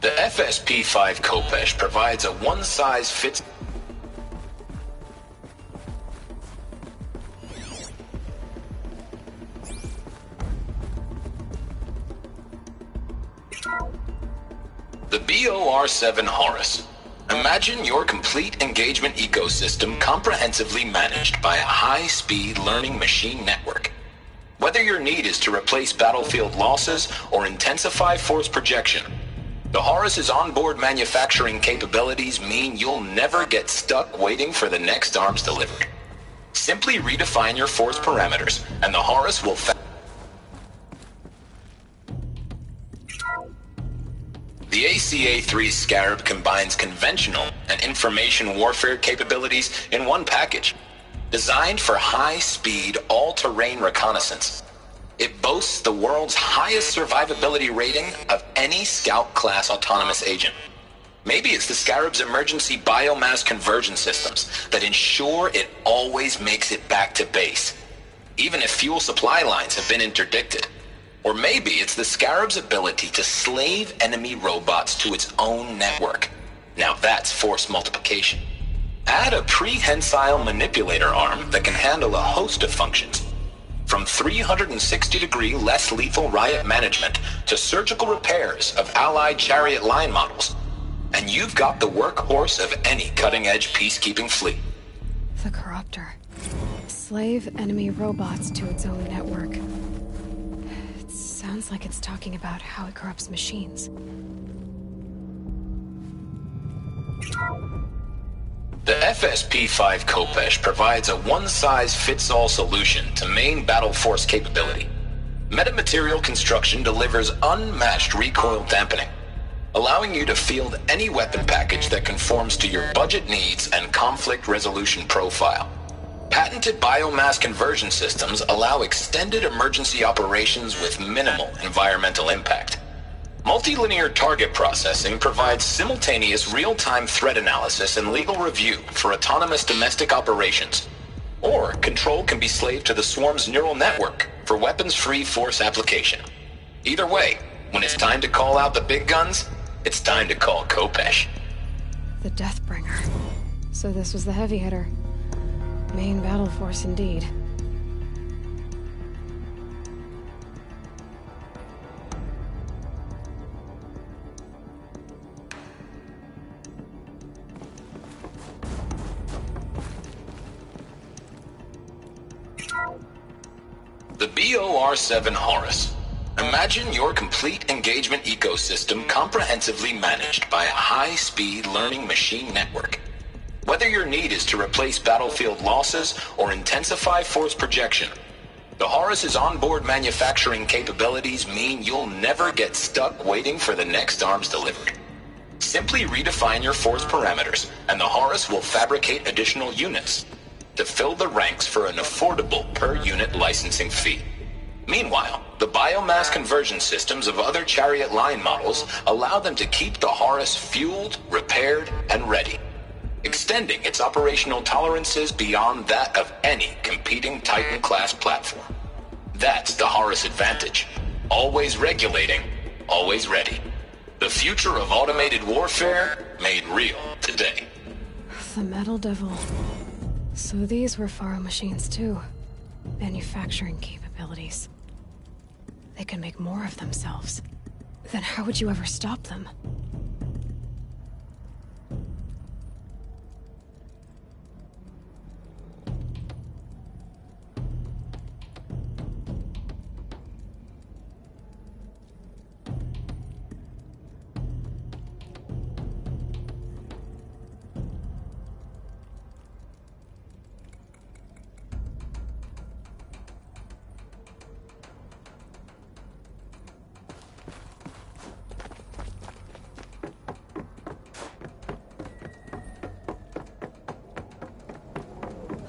The FSP-5 Kopesh provides a one-size-fits... The BOR-7 Horus. Imagine your complete engagement ecosystem comprehensively managed by a high-speed learning machine network. Whether your need is to replace battlefield losses or intensify force projection, the Horus's onboard manufacturing capabilities mean you'll never get stuck waiting for the next arms delivered. Simply redefine your force parameters, and the Horus will... The ACA-3 Scarab combines conventional and information warfare capabilities in one package, designed for high-speed, all-terrain reconnaissance. It boasts the world's highest survivability rating of any Scout-class autonomous agent. Maybe it's the Scarab's emergency biomass conversion systems that ensure it always makes it back to base, even if fuel supply lines have been interdicted. Or maybe it's the Scarab's ability to slave enemy robots to its own network. Now that's force multiplication. Add a prehensile manipulator arm that can handle a host of functions, from 360-degree less lethal riot management to surgical repairs of Allied chariot line models, and you've got the workhorse of any cutting-edge peacekeeping fleet. The Corruptor. Slave enemy robots to its own network. It sounds like it's talking about how it corrupts machines. The FSP-5 Khopesh provides a one-size-fits-all solution to main battle force capability. Metamaterial construction delivers unmatched recoil dampening, allowing you to field any weapon package that conforms to your budget needs and conflict resolution profile. Patented biomass conversion systems allow extended emergency operations with minimal environmental impact. Multilinear target processing provides simultaneous real-time threat analysis and legal review for autonomous domestic operations. Or control can be slaved to the swarm's neural network for weapons-free force application. Either way, when it's time to call out the big guns, it's time to call Khopesh. The Deathbringer. So this was the heavy hitter. Main battle force indeed. The BOR-7 Horus. Imagine your complete engagement ecosystem comprehensively managed by a high-speed learning machine network. Whether your need is to replace battlefield losses or intensify force projection, the Horus's onboard manufacturing capabilities mean you'll never get stuck waiting for the next arms delivery. Simply redefine your force parameters, and the Horus will fabricate additional units to fill the ranks for an affordable per-unit licensing fee. Meanwhile, the biomass conversion systems of other chariot line models allow them to keep the Horus fueled, repaired, and ready, extending its operational tolerances beyond that of any competing Titan-class platform. That's the Horus advantage. Always regulating, always ready. The future of automated warfare made real today. The Metal Devil. So these were Faro machines too. Manufacturing capabilities. They can make more of themselves. Then how would you ever stop them?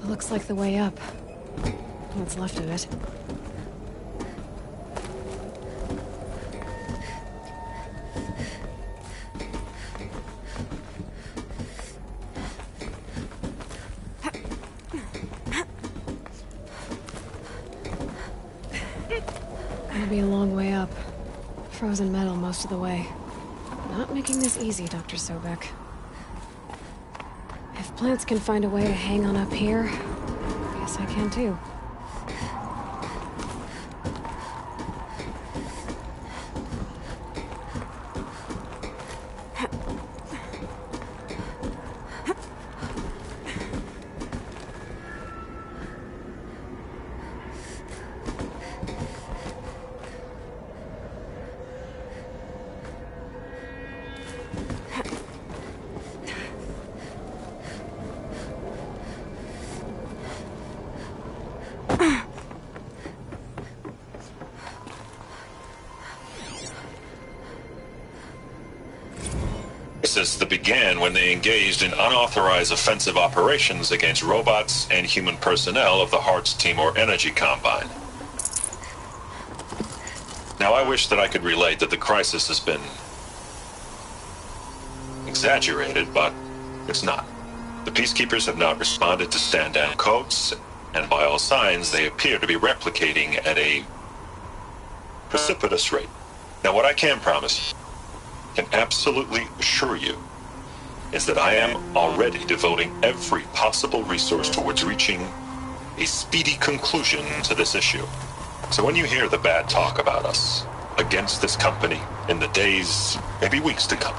Looks like the way up. What's left of it. Gonna be a long way up. Frozen metal most of the way. Not making this easy, Dr. Sobek. If plants can find a way to hang on up here, I guess I can too. That began when they engaged in unauthorized offensive operations against robots and human personnel of the Hearts Timor Energy Combine. Now, I wish that I could relate that the crisis has been exaggerated, but it's not. The Peacekeepers have not responded to stand-down codes, and by all signs, they appear to be replicating at a precipitous rate. Now, what I can promise, can absolutely assure you, is that I am already devoting every possible resource towards reaching a speedy conclusion to this issue. So when you hear the bad talk about us against this company in the days, maybe weeks to come,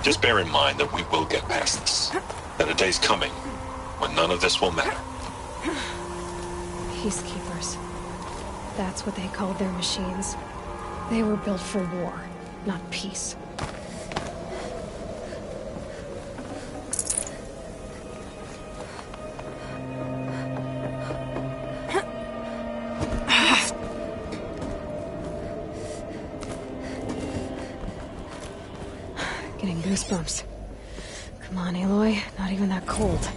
just bear in mind that we will get past this. That a day's coming when none of this will matter. Peacekeepers. That's what they called their machines. They were built for war, not peace. Getting goosebumps. Come on, Aloy. Not even that cold.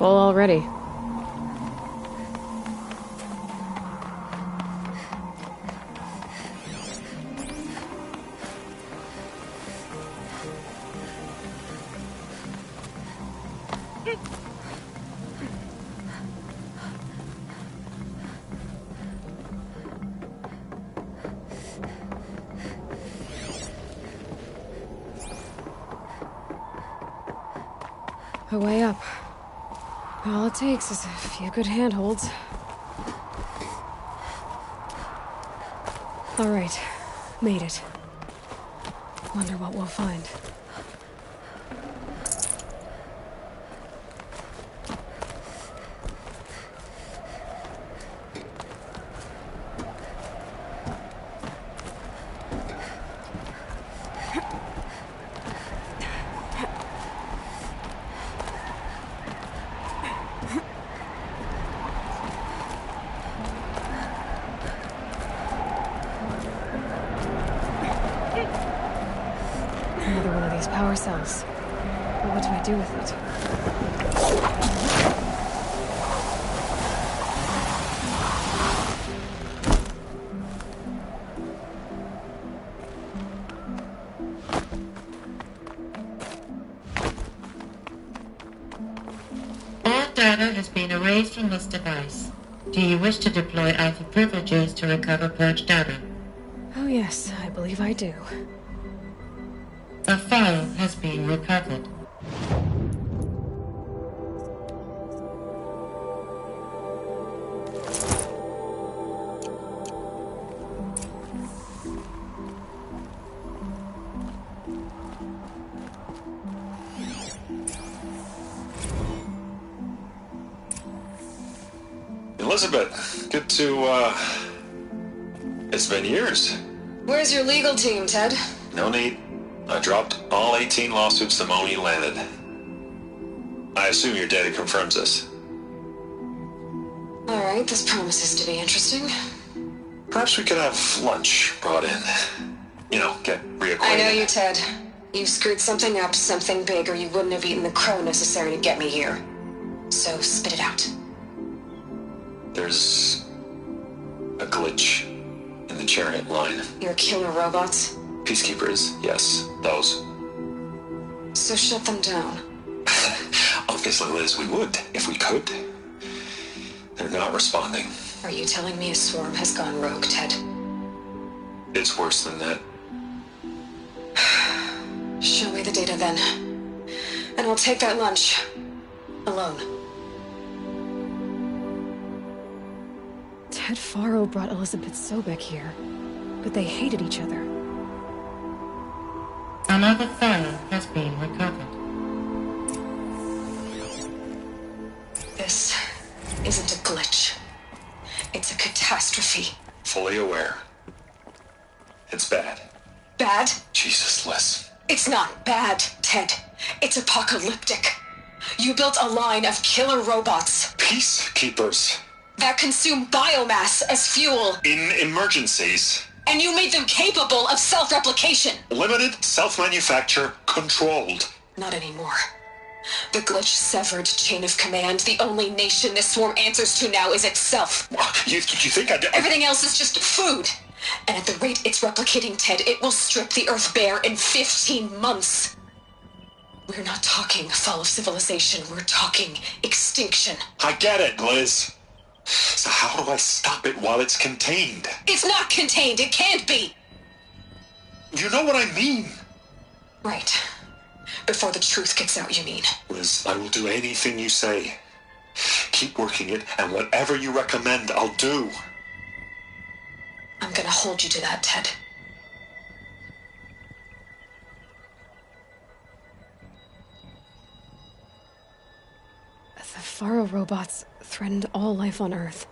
Full already. A way up. All it takes is a few good handholds. All right, made it. Wonder what we'll find. Another one of these power cells. But what do I do with it? All data has been erased from this device. Do you wish to deploy Alpha privileges to recover purged data? Oh yes, I believe I do. A file has been recovered. Elizabeth, good to, it's been years. Where's your legal team, Ted? No need. I dropped all 18 lawsuits the moment you landed. I assume your data confirms this. Alright, this promises to be interesting. Perhaps we could have lunch brought in. You know, get reacquainted. I know you, Ted. You screwed something up, something big, or you wouldn't have eaten the crow necessary to get me here. So, spit it out. There's a glitch in the chariot line. Your killer robots? Peacekeepers, yes, those. So shut them down. Obviously, Liz, we would, if we could. They're not responding. Are you telling me a swarm has gone rogue, Ted? It's worse than that. Show me the data then. And I'll take that lunch. Alone. Ted Faro brought Elizabeth Sobek here, but they hated each other. Another file has been recovered. This isn't a glitch. It's a catastrophe. Fully aware. It's bad. Bad? Jesus, Liz. It's not bad, Ted. It's apocalyptic. You built a line of killer robots. Peacekeepers. That consume biomass as fuel. In emergencies. And you made them capable of self-replication. Limited, self-manufacture, controlled. Not anymore. The glitch severed chain of command. The only nation this swarm answers to now is itself. You think Everything else is just food. And at the rate it's replicating, Ted, it will strip the Earth bare in 15 months. We're not talking fall of civilization. We're talking extinction. I get it, Liz. So how do I stop it while it's contained? It's not contained. It can't be. You know what I mean. Right. Before the truth gets out, you mean? Liz, I will do anything you say. Keep working it, and whatever you recommend, I'll do. I'm gonna hold you to that, Ted. The Faro robots threatened all life on Earth.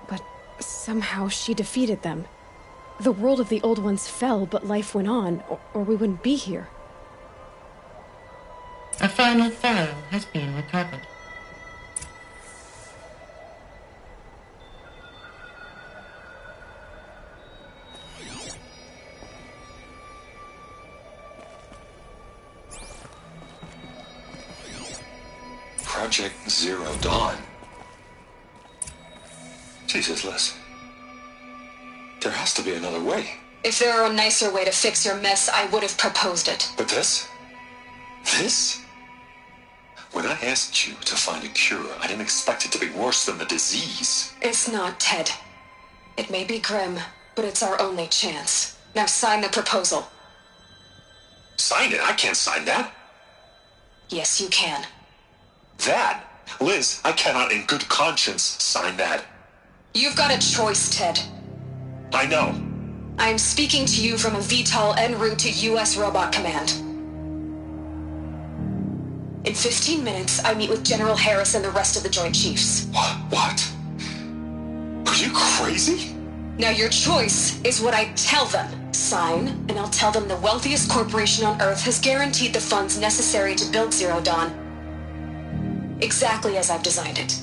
But somehow she defeated them. The world of the old ones fell, but life went on, or we wouldn't be here. A final file has been recovered. Project Zero Dawn. Jesus, Liz. There has to be another way. If there were a nicer way to fix your mess, I would have proposed it. But this? This? When I asked you to find a cure, I didn't expect it to be worse than the disease. It's not, Ted. It may be grim, but it's our only chance. Now sign the proposal. Sign it? I can't sign that. Yes, you can. That? Liz, I cannot in good conscience sign that. You've got a choice, Ted. I know. I'm speaking to you from a VTOL en route to U.S. Robot Command. In 15 minutes, I meet with General Harris and the rest of the Joint Chiefs. What? Are you crazy? Now your choice is what I tell them. Sign, and I'll tell them the wealthiest corporation on Earth has guaranteed the funds necessary to build Zero Dawn. Exactly as I've designed it.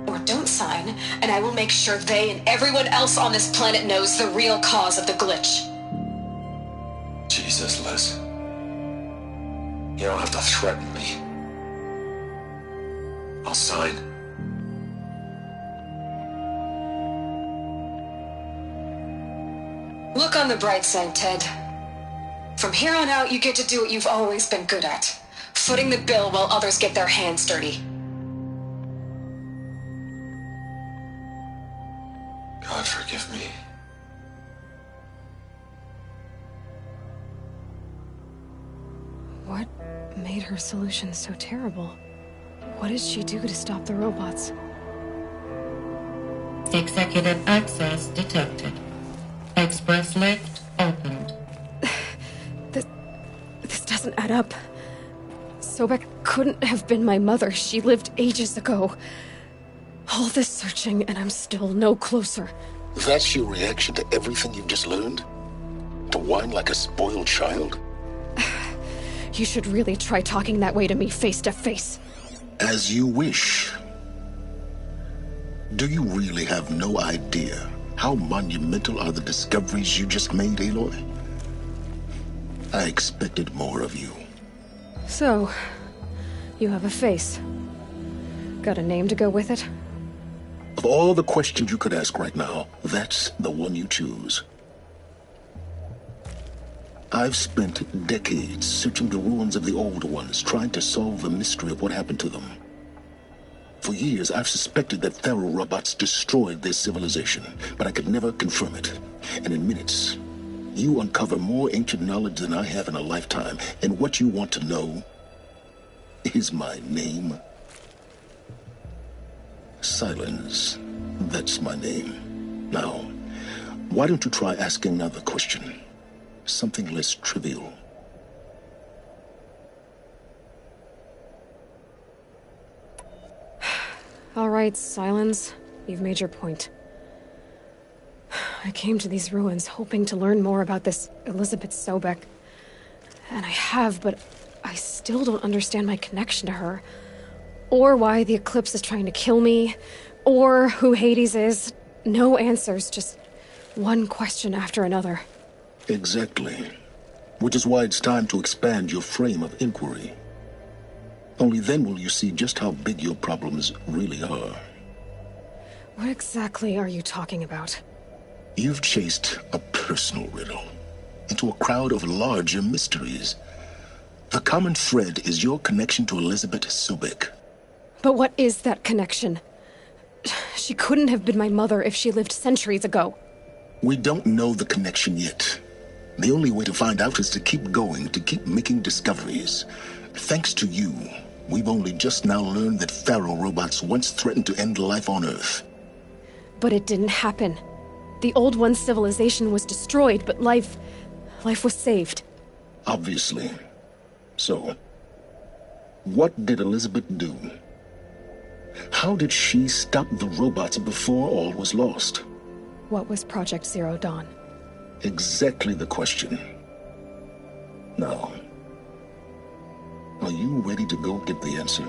Or don't sign, and I will make sure they and everyone else on this planet knows the real cause of the glitch. Jesus, Liz. You don't have to threaten me. I'll sign. Look on the bright side, Ted. From here on out, you get to do what you've always been good at. Footing the bill while others get their hands dirty. God forgive me. What made her solution so terrible? What did she do to stop the robots? Executive access detected. Express lift opened. This doesn't add up. Sobek couldn't have been my mother. She lived ages ago. All this searching, and I'm still no closer. That's your reaction to everything you've just learned? To whine like a spoiled child? You should really try talking that way to me face to face. As you wish. Do you really have no idea how monumental are the discoveries you just made, Aloy? I expected more of you. So, you have a face. Got a name to go with it? Of all the questions you could ask right now, that's the one you choose. I've spent decades searching the ruins of the old ones, trying to solve the mystery of what happened to them. For years, I've suspected that Faro robots destroyed their civilization, but I could never confirm it. And in minutes, you uncover more ancient knowledge than I have in a lifetime, and what you want to know is my name. Silence. That's my name. Now, why don't you try asking another question? Something less trivial. All right, Silence. You've made your point. I came to these ruins hoping to learn more about this Elizabeth Sobek. And I have, but I still don't understand my connection to her. Or why the Eclipse is trying to kill me. Or who Hades is. No answers, just one question after another. Exactly. Which is why it's time to expand your frame of inquiry. Only then will you see just how big your problems really are. What exactly are you talking about? You've chased a personal riddle into a crowd of larger mysteries. The common thread is your connection to Elizabeth Sobek. But what is that connection? She couldn't have been my mother if she lived centuries ago. We don't know the connection yet. The only way to find out is to keep going, to keep making discoveries. Thanks to you, we've only just now learned that Faro robots once threatened to end life on Earth. But it didn't happen. The Old One's civilization was destroyed, but life was saved. Obviously. So, what did Elizabeth do? How did she stop the robots before all was lost? What was Project Zero Dawn? Exactly the question. Now, are you ready to go get the answer?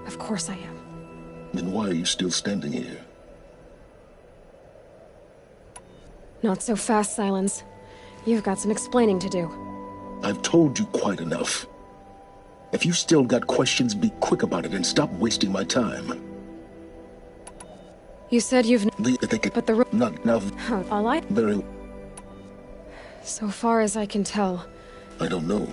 Of course I am. Then why are you still standing here? Not so fast, Silence. You've got some explaining to do. I've told you quite enough. If you still got questions, be quick about it and stop wasting my time. You said you've... But the... Not now... All I... Very... So far as I can tell... I don't know.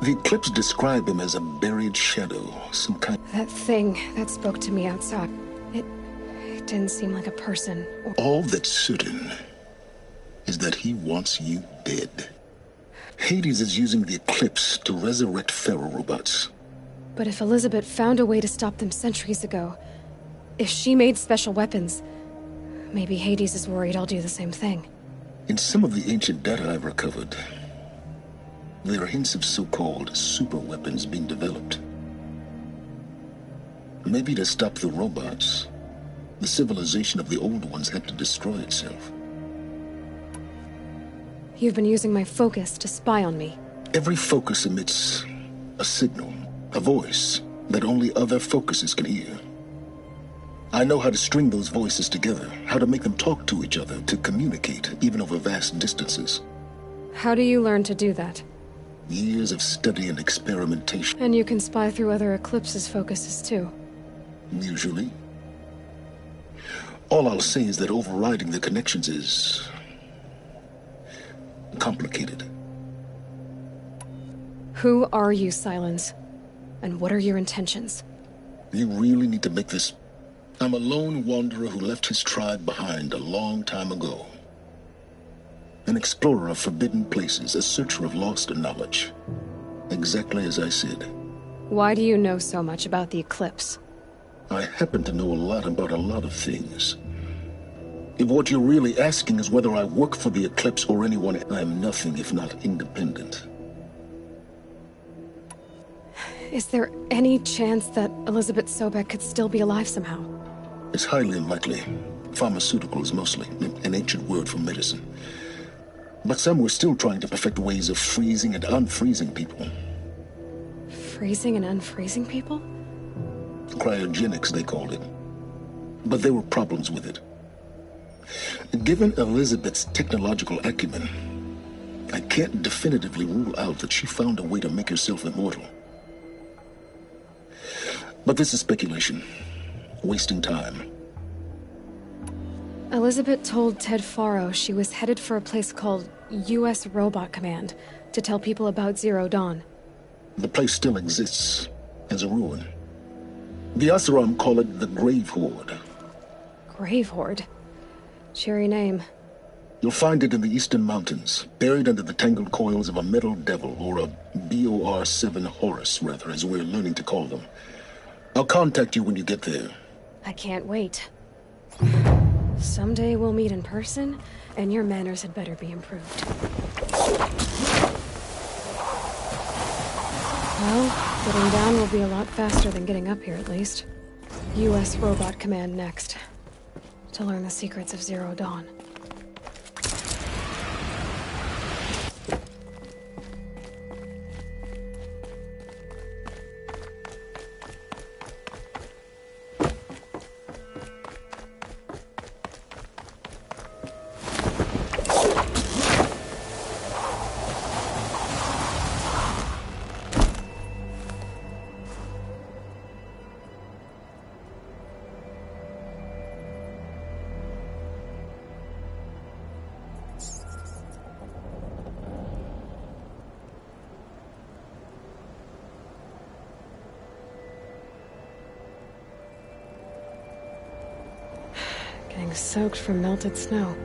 The Eclipse described him as a buried shadow, some kind... That thing that spoke to me outside. It didn't seem like a person. All that's certain is that he wants you dead. Hades is using the Eclipse to resurrect Faro robots. But if Elizabeth found a way to stop them centuries ago, if she made special weapons, maybe Hades is worried I'll do the same thing. In some of the ancient data I've recovered, there are hints of so-called super weapons being developed. Maybe to stop the robots, the civilization of the old ones had to destroy itself. You've been using my focus to spy on me. Every focus emits a signal, a voice that only other focuses can hear. I know how to string those voices together, how to make them talk to each other, to communicate, even over vast distances. How do you learn to do that? Years of study and experimentation. And you can spy through other Eclipse's focuses too. Usually. All I'll say is that overriding the connections is... complicated. Who are you, Silence? And what are your intentions? You really need to make this... I'm a lone wanderer who left his tribe behind a long time ago. An explorer of forbidden places, a searcher of lost knowledge. Exactly as I said. Why do you know so much about the eclipse? I happen to know a lot about a lot of things. If what you're really asking is whether I work for the eclipse or anyone, I am nothing if not independent. Is there any chance that Elizabeth Sobek could still be alive somehow? It's highly unlikely. Pharmaceuticals, mostly. An ancient word for medicine. But some were still trying to perfect ways of freezing and unfreezing people. Freezing and unfreezing people? Cryogenics, they called it. But there were problems with it. Given Elizabeth's technological acumen, I can't definitively rule out that she found a way to make herself immortal. But this is speculation. Wasting time. Elizabeth told Ted Faro she was headed for a place called U.S. Robot Command to tell people about Zero Dawn. The place still exists as a ruin. The Oseram call it the Grave Horde. Grave Horde? Cheery name. You'll find it in the Eastern Mountains, buried under the tangled coils of a metal devil, or a BOR-7 Horus, rather, as we're learning to call them. I'll contact you when you get there. I can't wait. Someday we'll meet in person, and your manners had better be improved. Well, getting down will be a lot faster than getting up here, at least. U.S. Robot Command next. To learn the secrets of Zero Dawn. Getting soaked from melted snow.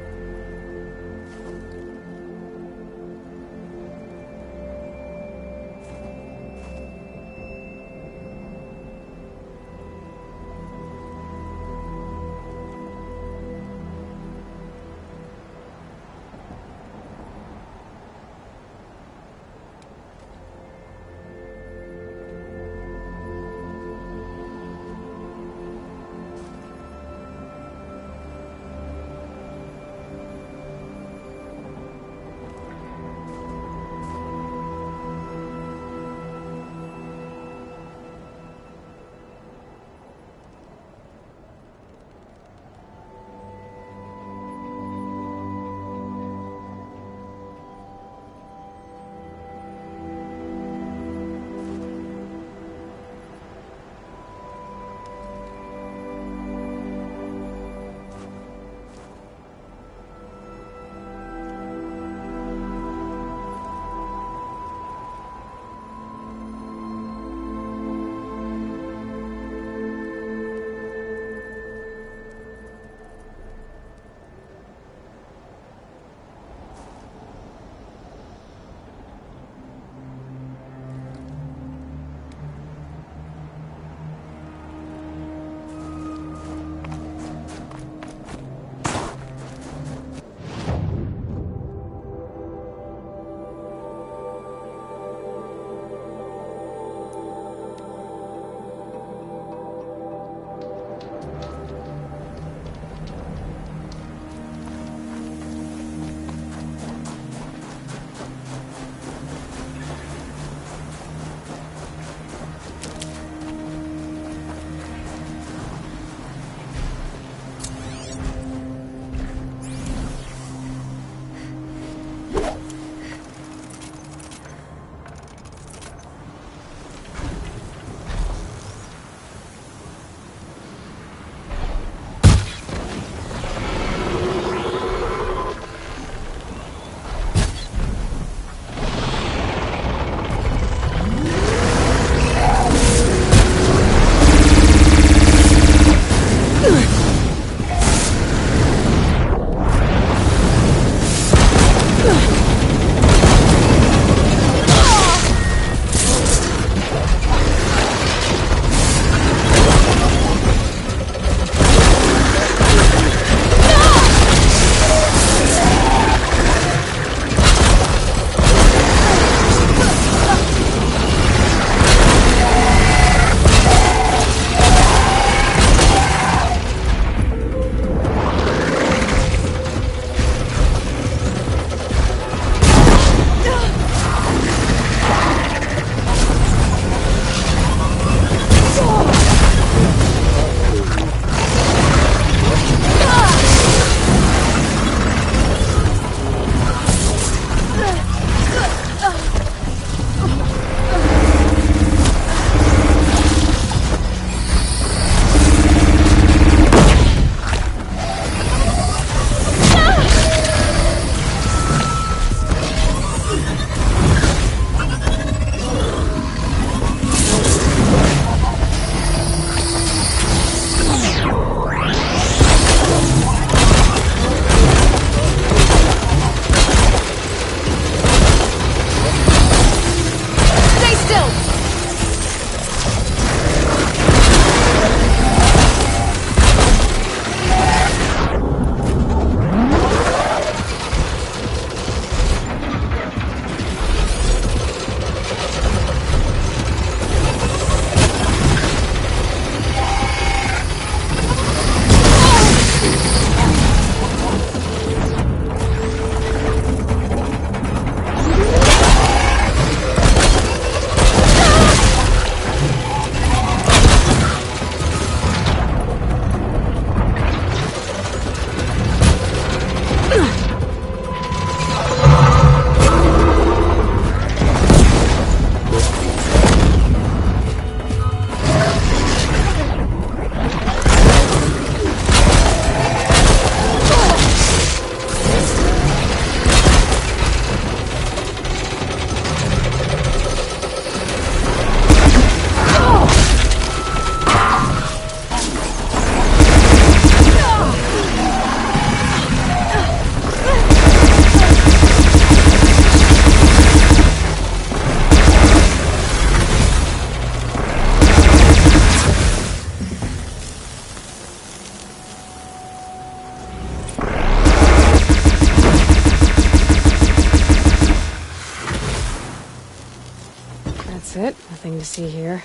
Nothing to see here.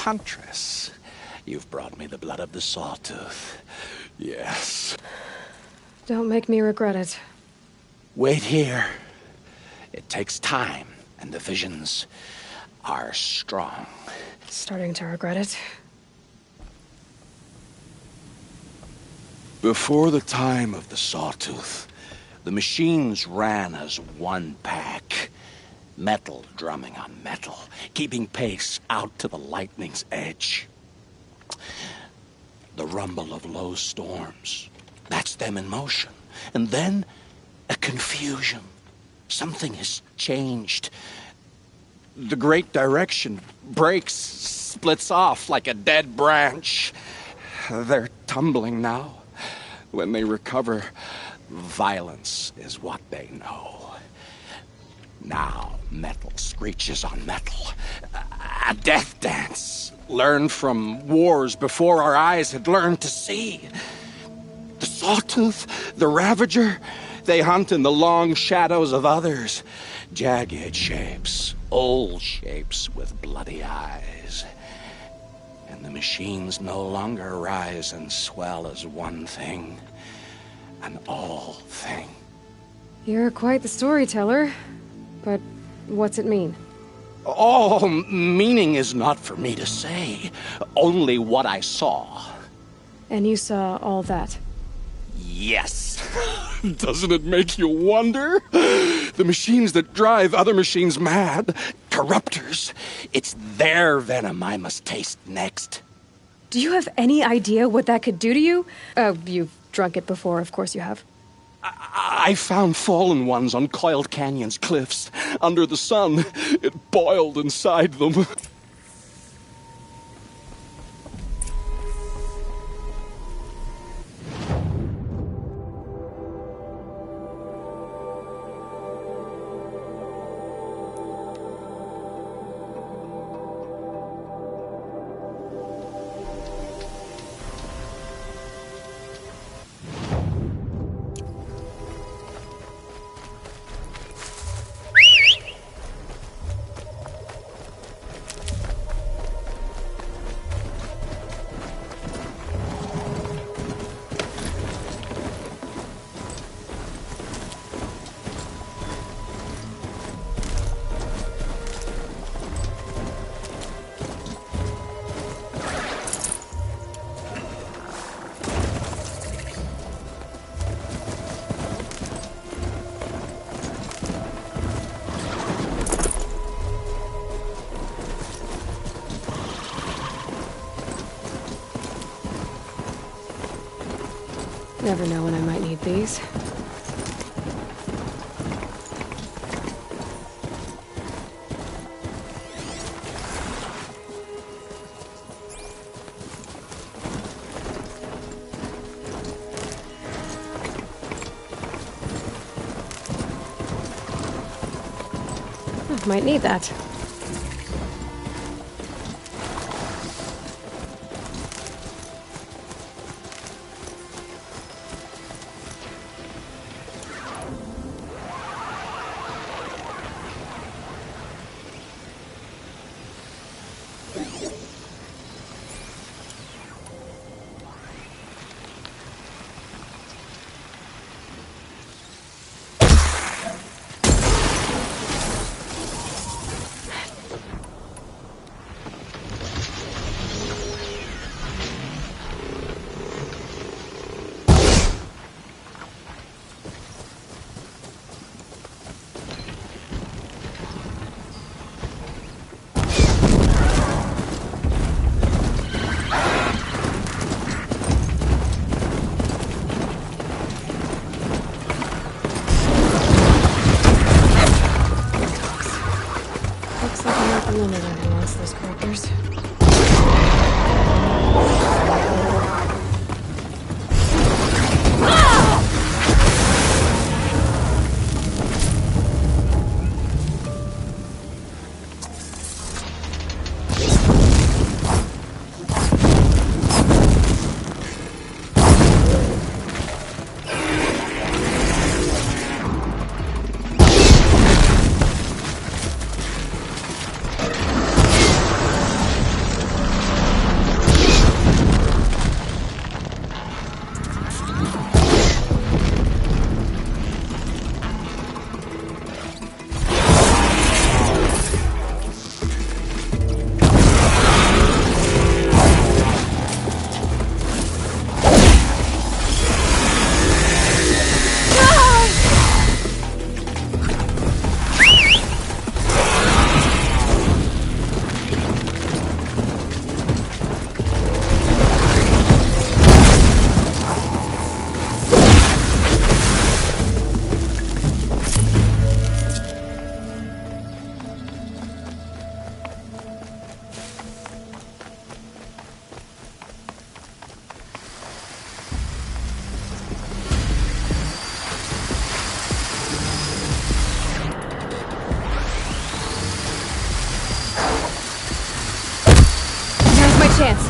Huntress, you've brought me the blood of the Sawtooth. Yes. Don't make me regret it. Wait here. It takes time, and the visions are strong. Starting to regret it. Before the time of the Sawtooth, the machines ran as one pack. Metal drumming on metal, keeping pace out to the lightning's edge. The rumble of low storms, that's them in motion. And then, a confusion. Something has changed. The great direction breaks, splits off like a dead branch. They're tumbling now. When they recover, violence is what they know. Now, metal screeches on metal. A death dance, learned from wars before our eyes had learned to see. The Sawtooth, the Ravager, they hunt in the long shadows of others. Jagged shapes, old shapes with bloody eyes. And the machines no longer rise and swell as one thing, an all thing. You're quite the storyteller. But what's it mean? Oh, meaning is not for me to say. Only what I saw. And you saw all that? Yes. Doesn't it make you wonder? The machines that drive other machines mad. Corruptors. It's their venom I must taste next. Do you have any idea what that could do to you? You've drunk it before, of course you have. I found fallen ones on Coiled Canyon's cliffs. Under the sun, it boiled inside them. Never know when I might need these. Might need that. Those crackers. Chance.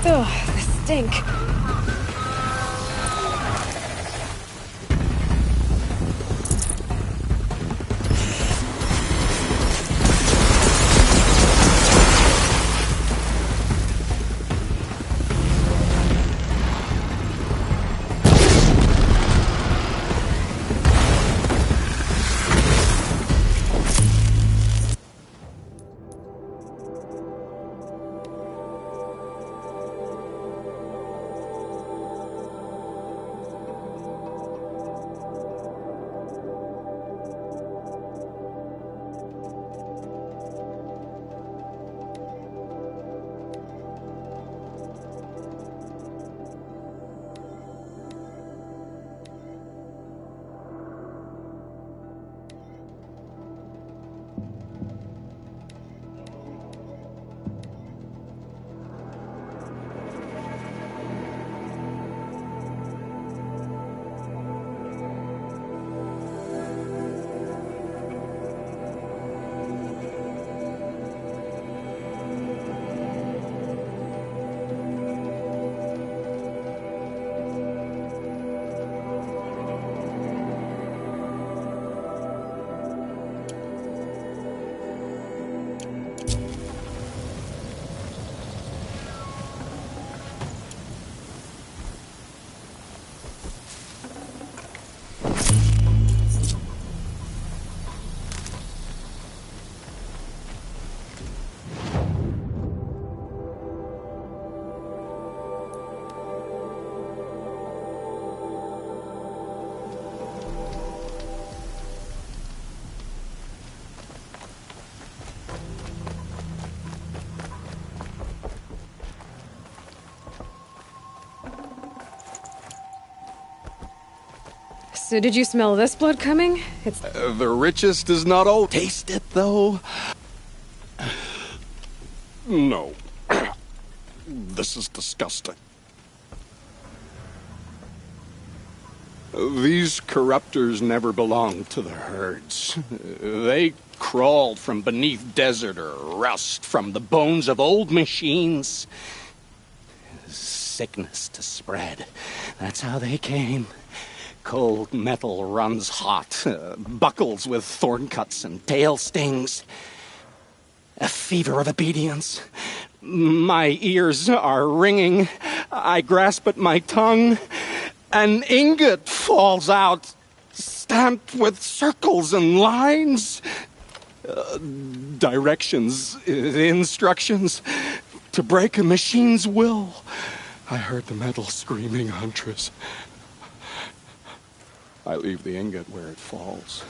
Ugh, the stink. So did you smell this blood coming? It's... The richest is not old. Taste it, though? No. This is disgusting. These corruptors never belonged to the herds. They crawled from beneath desert or rust, from the bones of old machines. Sickness to spread. That's how they came. Cold metal runs hot, buckles with thorn cuts and tail stings. A fever of obedience. My ears are ringing. I grasp at my tongue. An ingot falls out, stamped with circles and lines. Directions, instructions to break a machine's will. I heard the metal screaming, Huntress. I leave the ingot where it falls.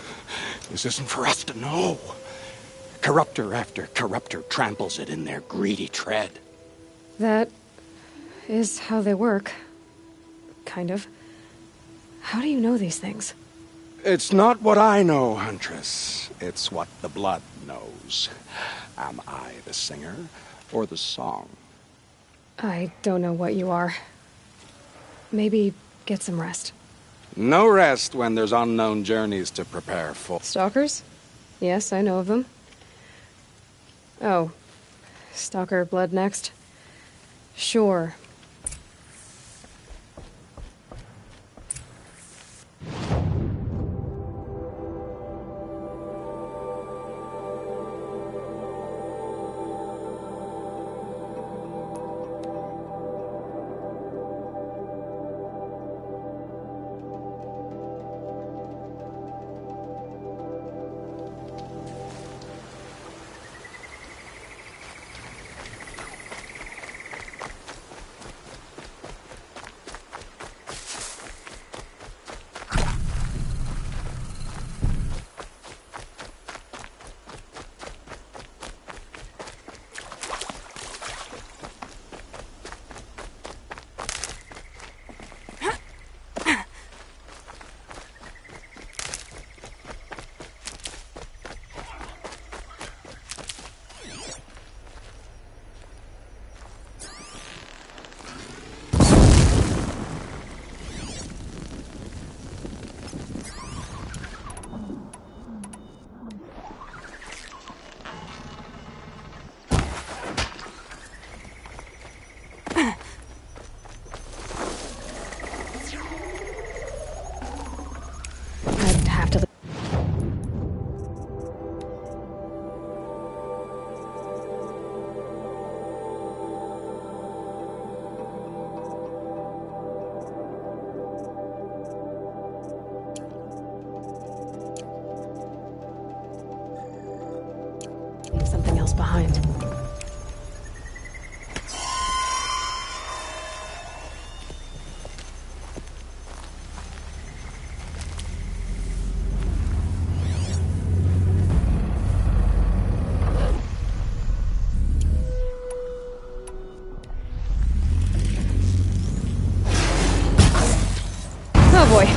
This isn't for us to know. Corruptor after corruptor tramples it in their greedy tread. That is how they work. Kind of. How do you know these things? It's not what I know, Huntress. It's what the blood knows. Am I the singer or the song? I don't know what you are. Maybe get some rest. No rest when there's unknown journeys to prepare for. Stalkers? Yes, I know of them. Oh. Stalker blood next? Sure. Something else behind. Oh boy.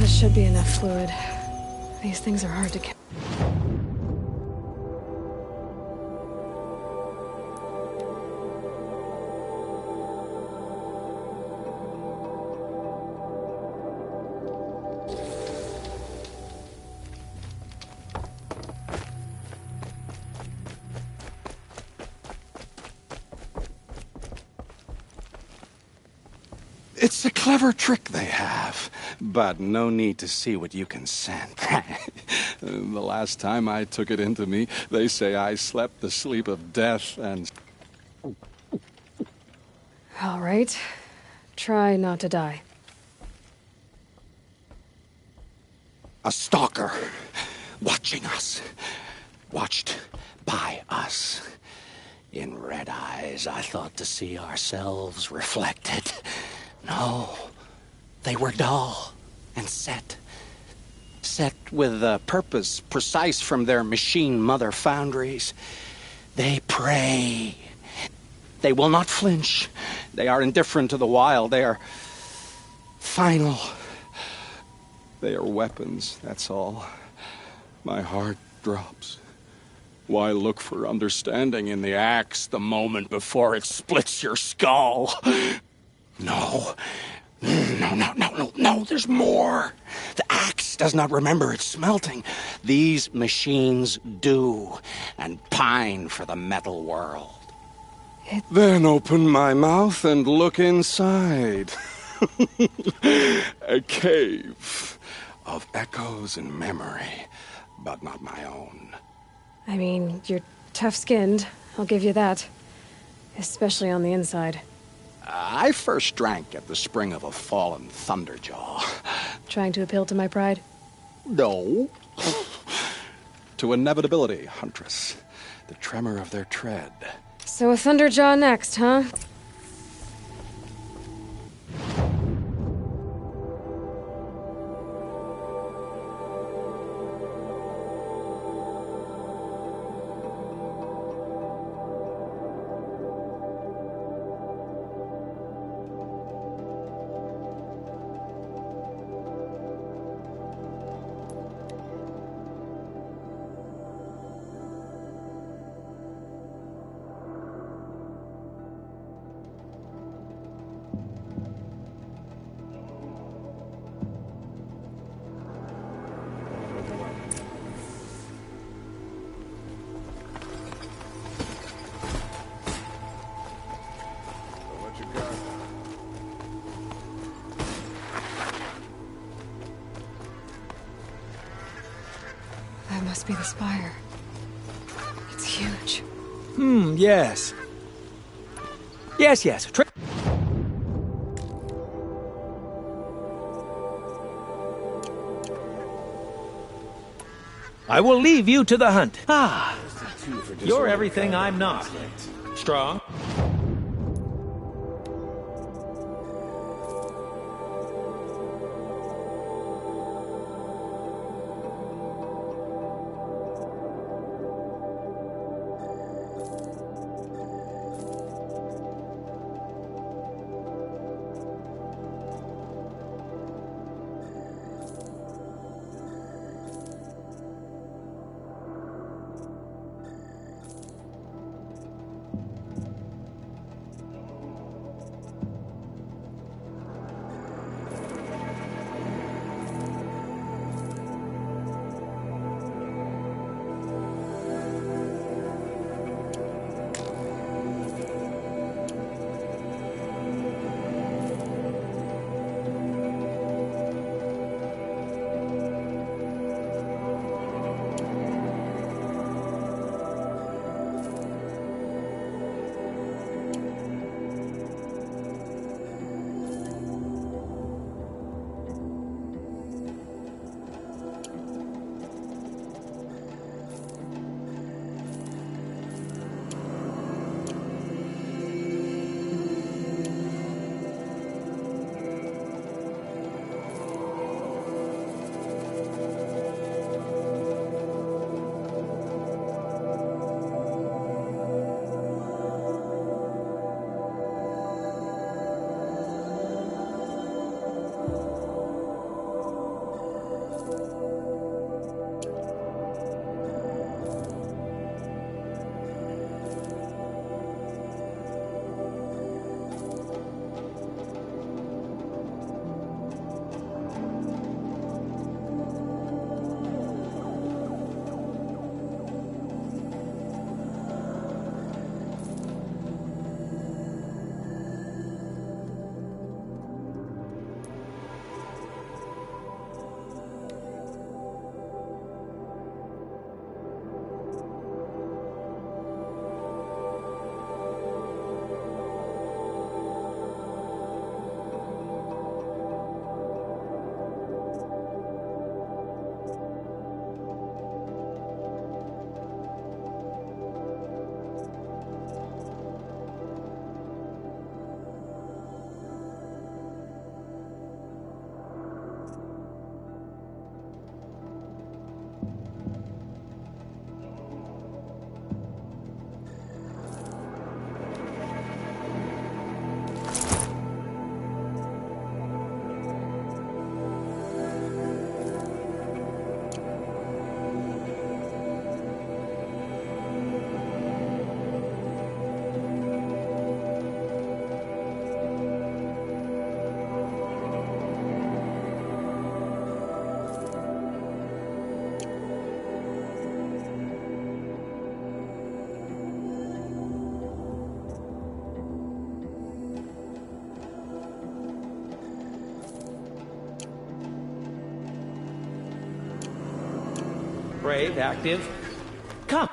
Should be enough fluid. These things are hard to carry. It's a clever trick they have, but no need to see what you can send. The last time I took it into me, they say I slept the sleep of death and... All right. Try not to die. A stalker. Watching us. Watched by us. In red eyes, I thought to see ourselves reflected. No. They were dull and set. Set with a purpose precise from their machine mother foundries. They prey. They will not flinch. They are indifferent to the wild. They are final. They are weapons, that's all. My heart drops. Why look for understanding in the axe the moment before it splits your skull? No. No, there's more. The axe does not remember its smelting. These machines do, and pine for the metal world. Then open my mouth and look inside. A cave of echoes and memory, but not my own. I mean, you're tough-skinned, I'll give you that. Especially on the inside. I first drank at the spring of a fallen thunderjaw. Trying to appeal to my pride? No. To inevitability, Huntress. The tremor of their tread. So a thunderjaw next, huh? That must be the spire. It's huge. Yes. Yes. I will leave you to the hunt. You're everything I'm not. Strong? brave, active. Come.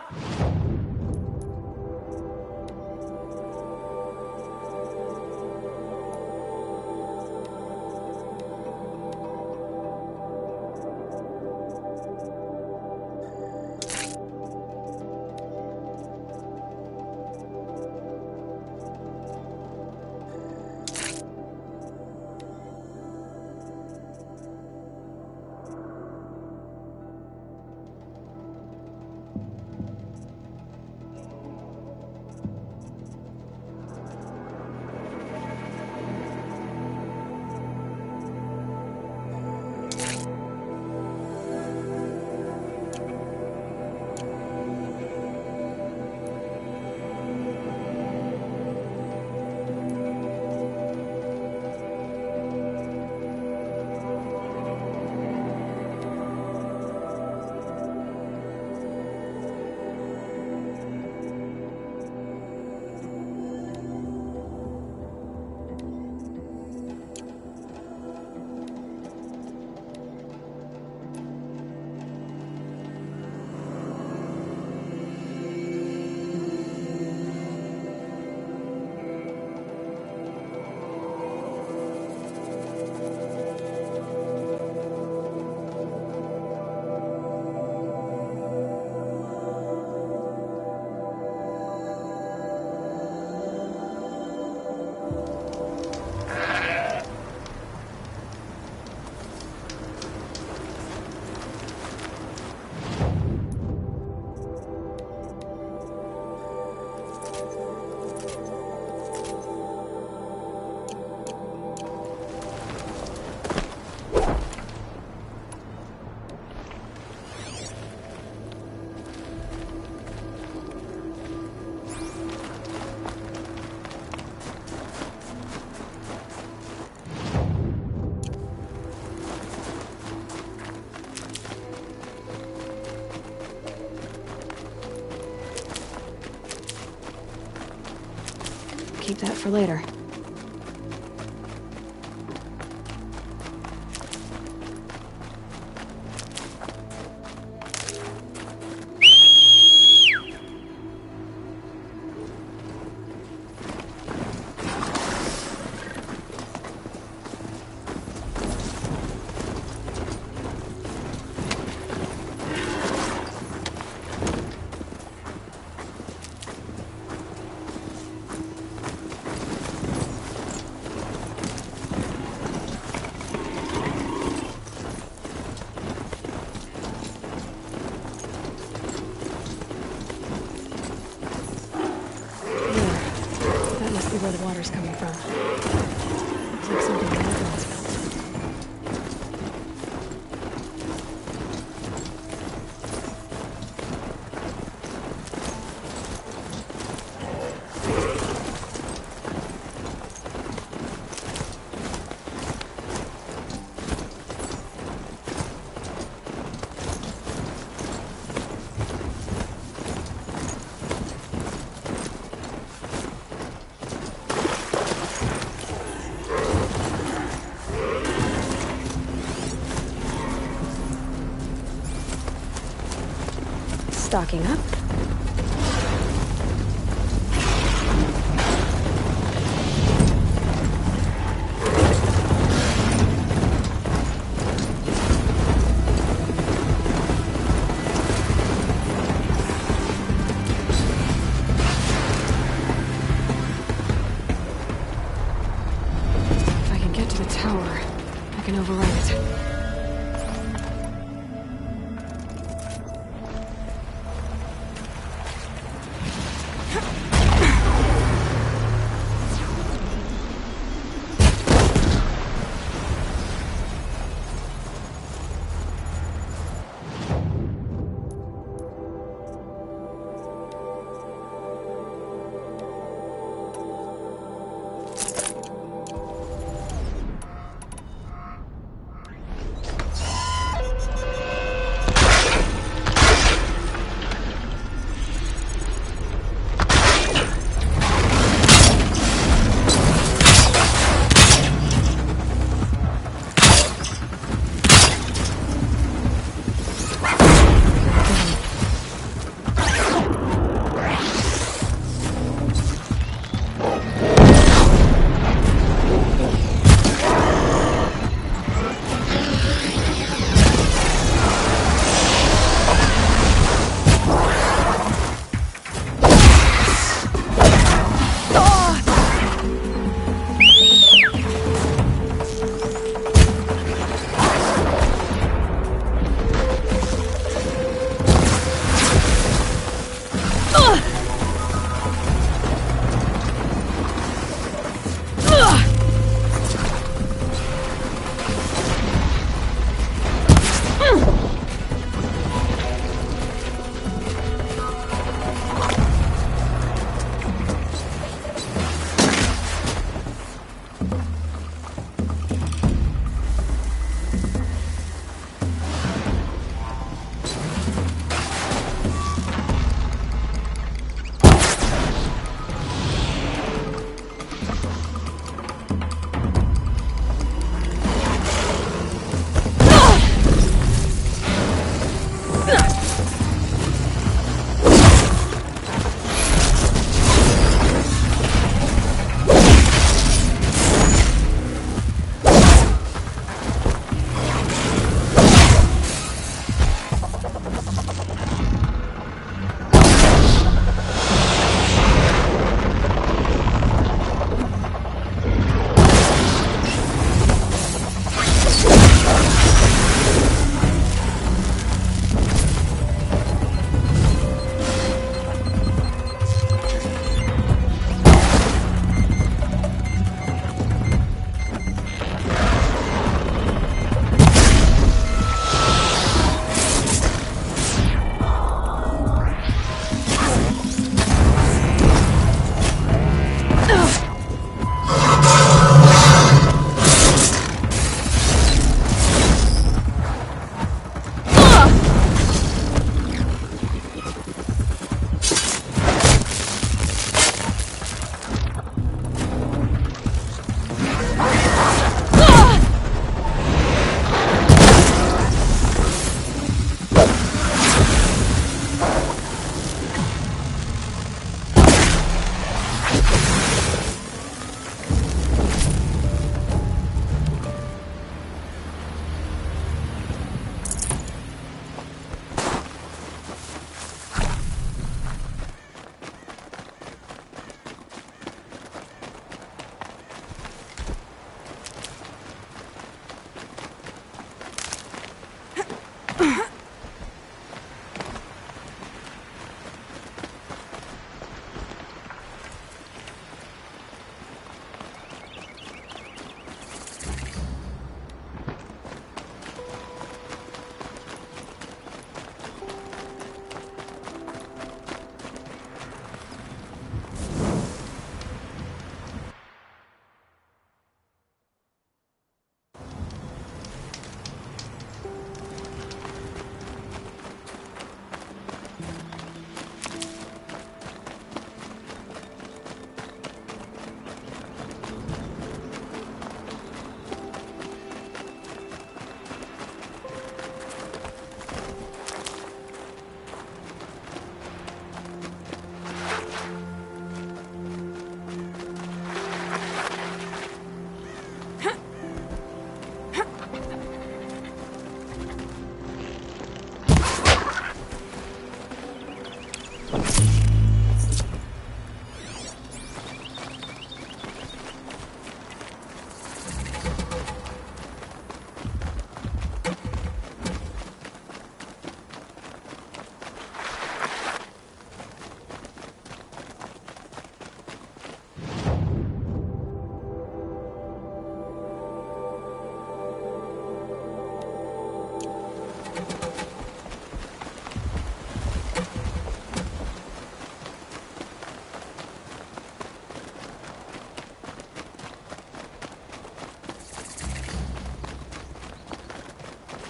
Keep that for later. Where the water's coming from. Looks like something the other one's built. Stocking up. If I can get to the tower, I can override it.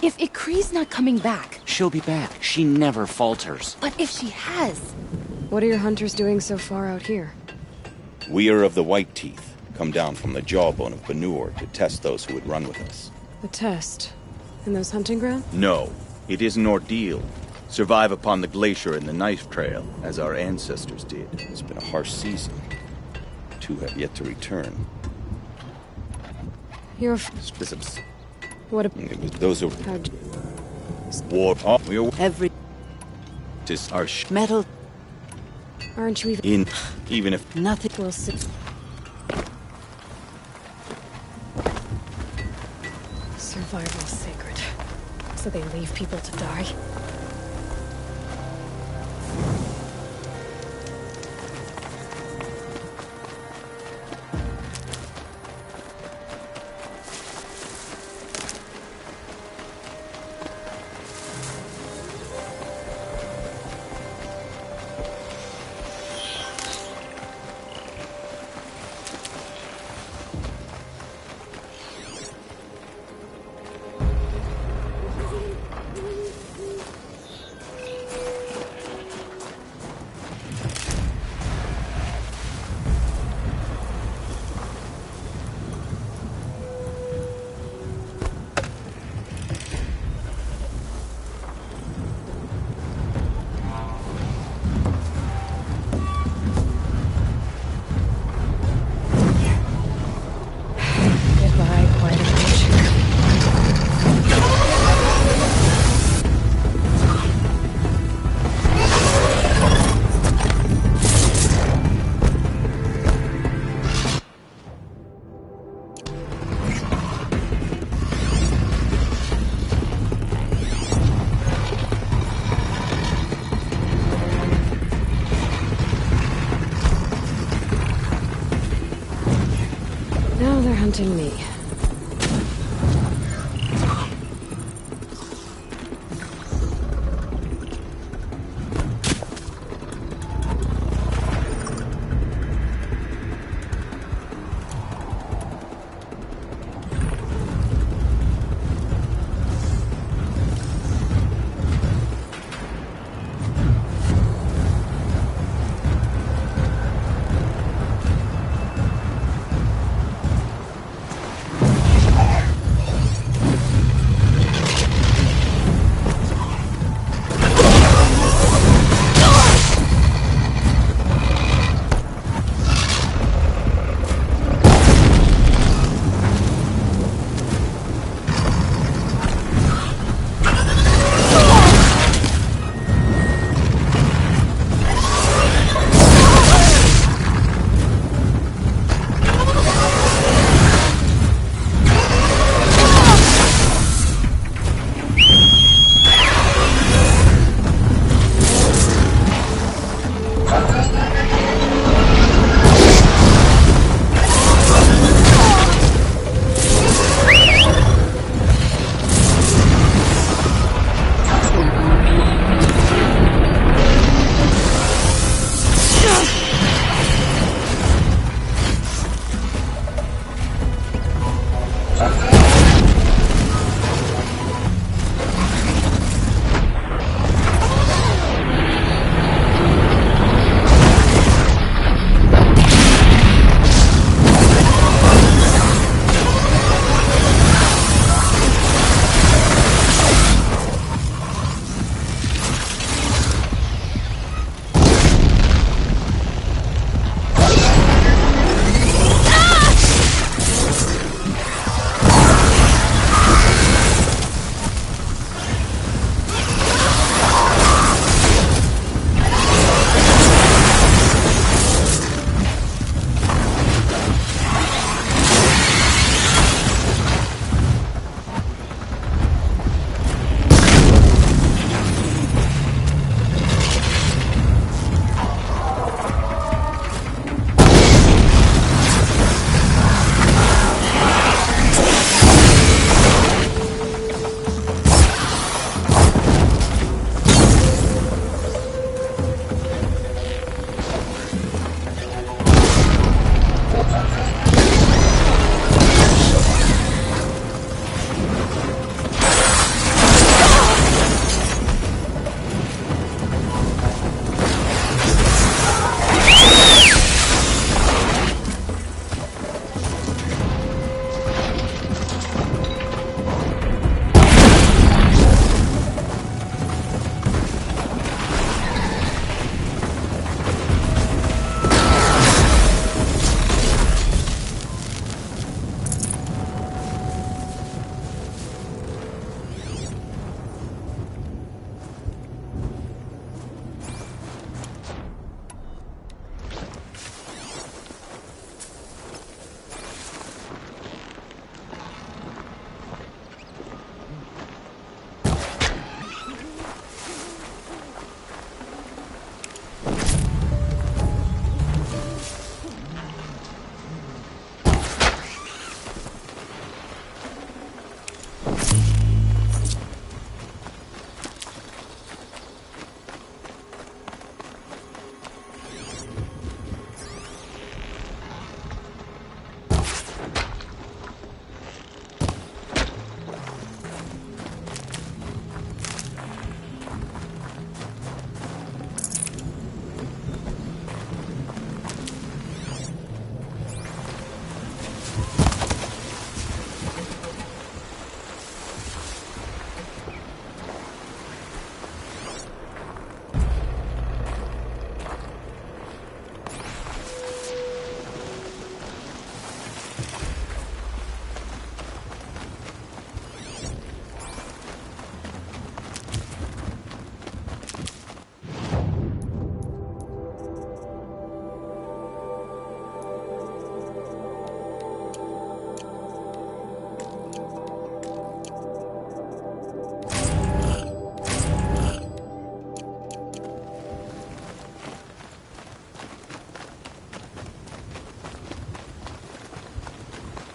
If Ikri's not coming back... She'll be back. She never falters. But if she has... What are your hunters doing so far out here? We are of the White Teeth, come down from the jawbone of Banur to test those who would run with us. A test? In those hunting grounds? No, it is an ordeal. Survive upon the glacier and the knife trail, as our ancestors did. It's been a harsh season. Two have yet to return. You're... What a... It was those who... How'd... War... We are... Every... Just our metal... Aren't you even... Even if... Nothing will sit... Survival is sacred. So they leave people to die? hunting me.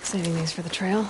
Saving these for the trail.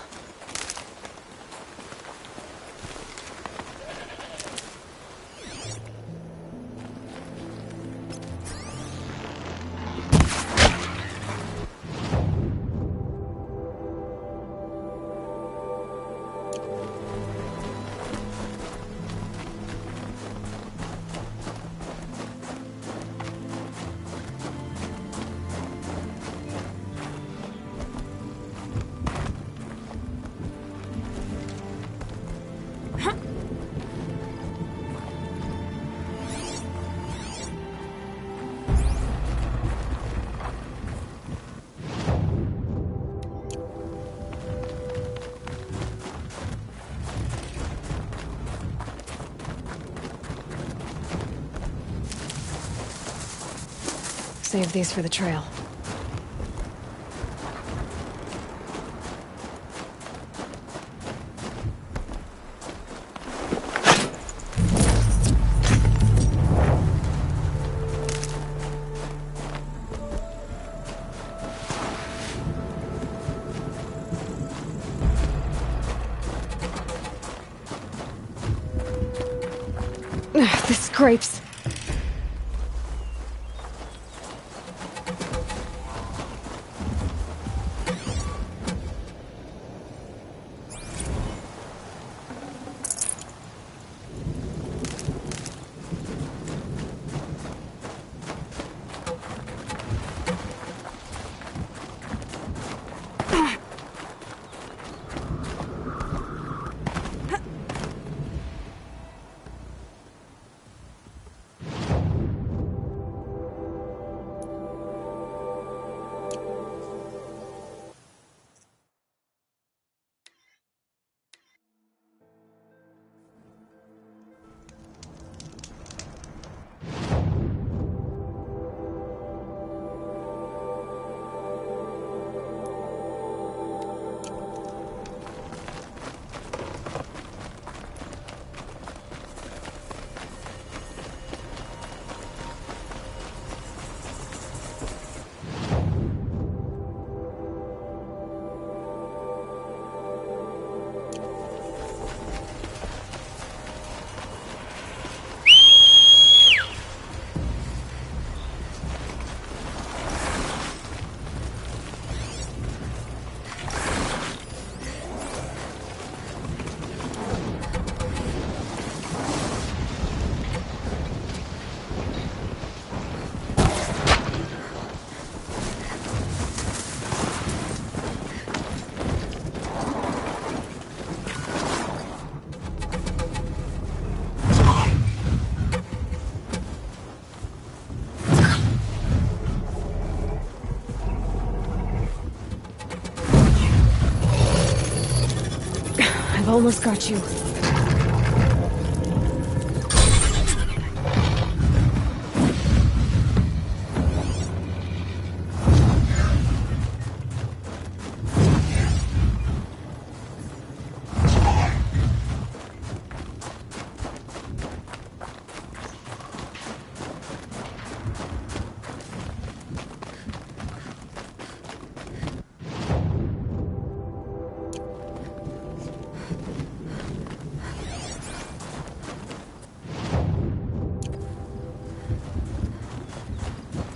Save these for the trail. This scrapes. Almost got you.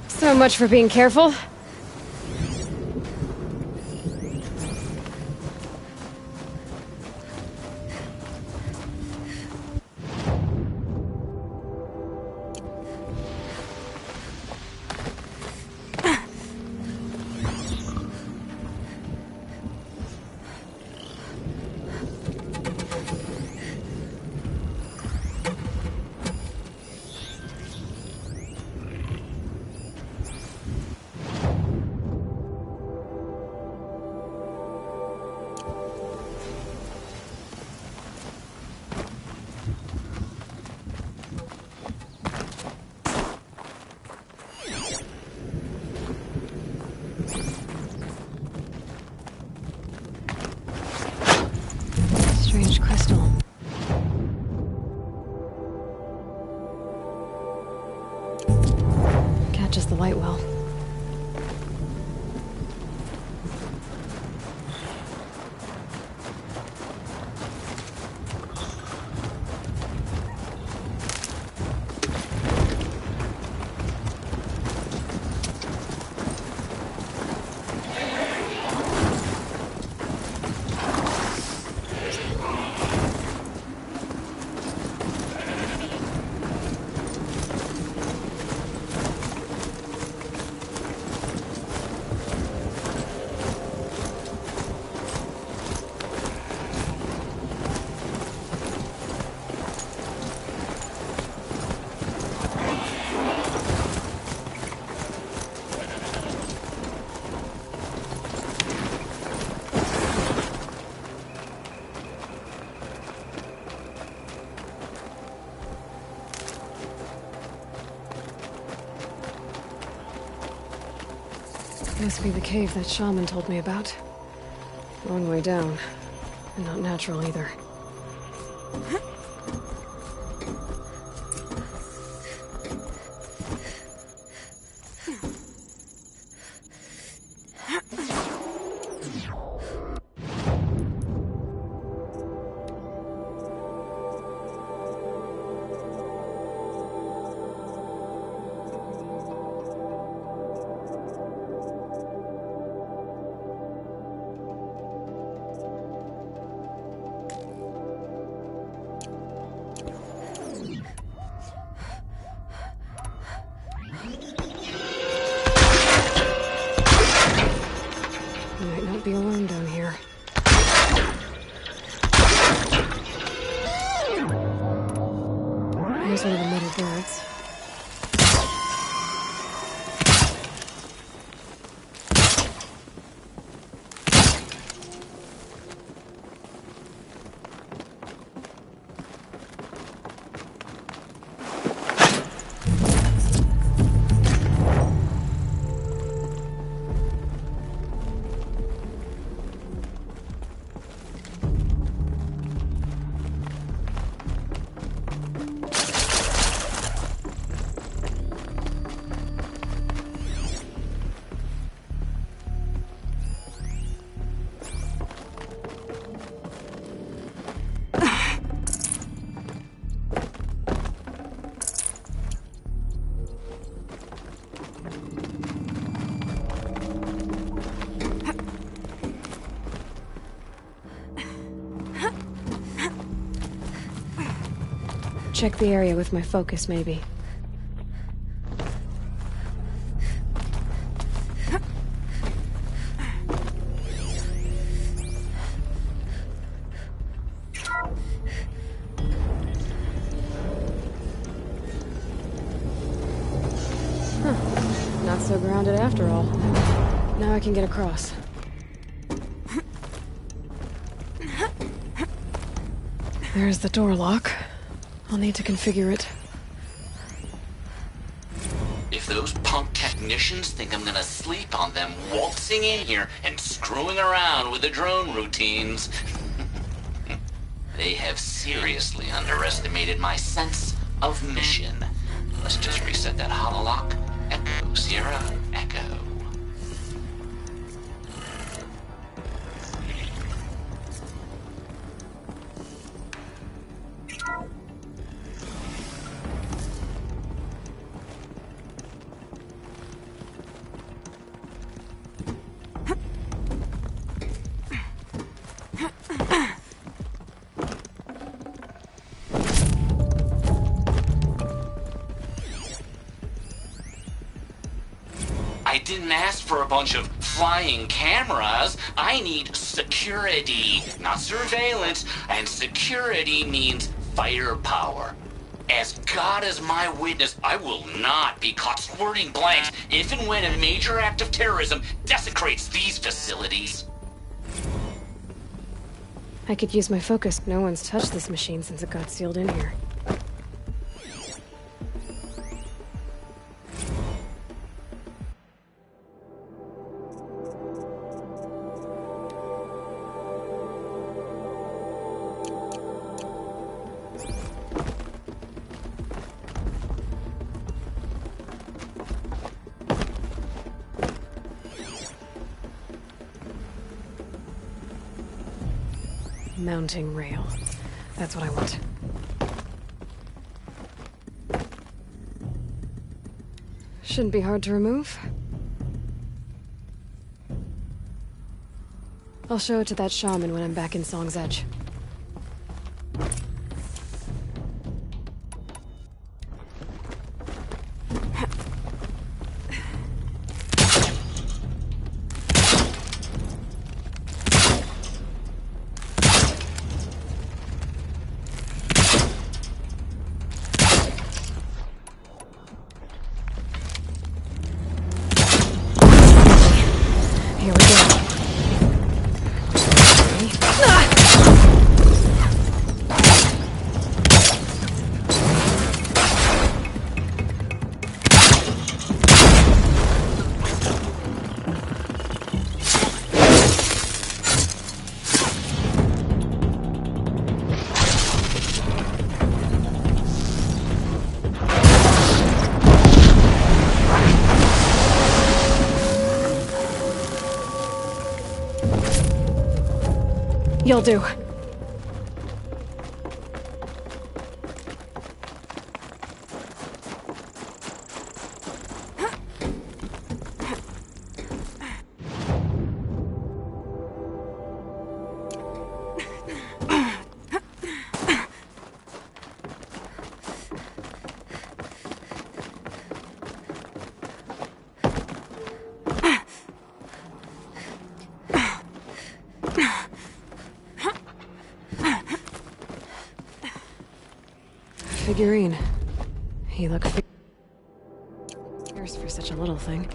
So much for being careful. Strange crystal. The light well. Must be the cave that shaman told me about. Long way down. And not natural either. Might not be alone down here. Here's one of the metal birds. Check the area with my focus, maybe. Not so grounded after all. Now I can get across. There's the door lock. I'll need to configure it. If those punk technicians think I'm gonna sleep on them waltzing in here and screwing around with the drone routines, they have seriously underestimated my sense of mission. Let's just reset that hololock. Echo, Sierra, Echo. I didn't ask for a bunch of flying cameras. I need security, not surveillance. And security means firepower. As God is my witness, I will not be caught squirting blanks if and when a major act of terrorism desecrates these facilities. I could use my focus. No one's touched this machine since it got sealed in here. Mounting rail. That's what I want. Shouldn't be hard to remove. I'll show it to that shaman when I'm back in Song's Edge. Here we go. You'll do. Figurine. He looked fierce for such a little thing.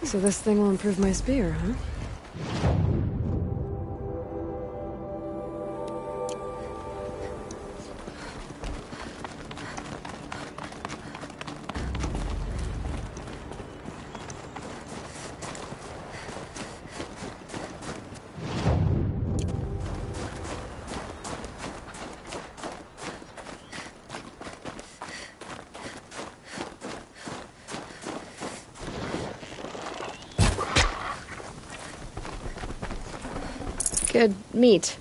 So this thing will improve my spear, huh? Good meat.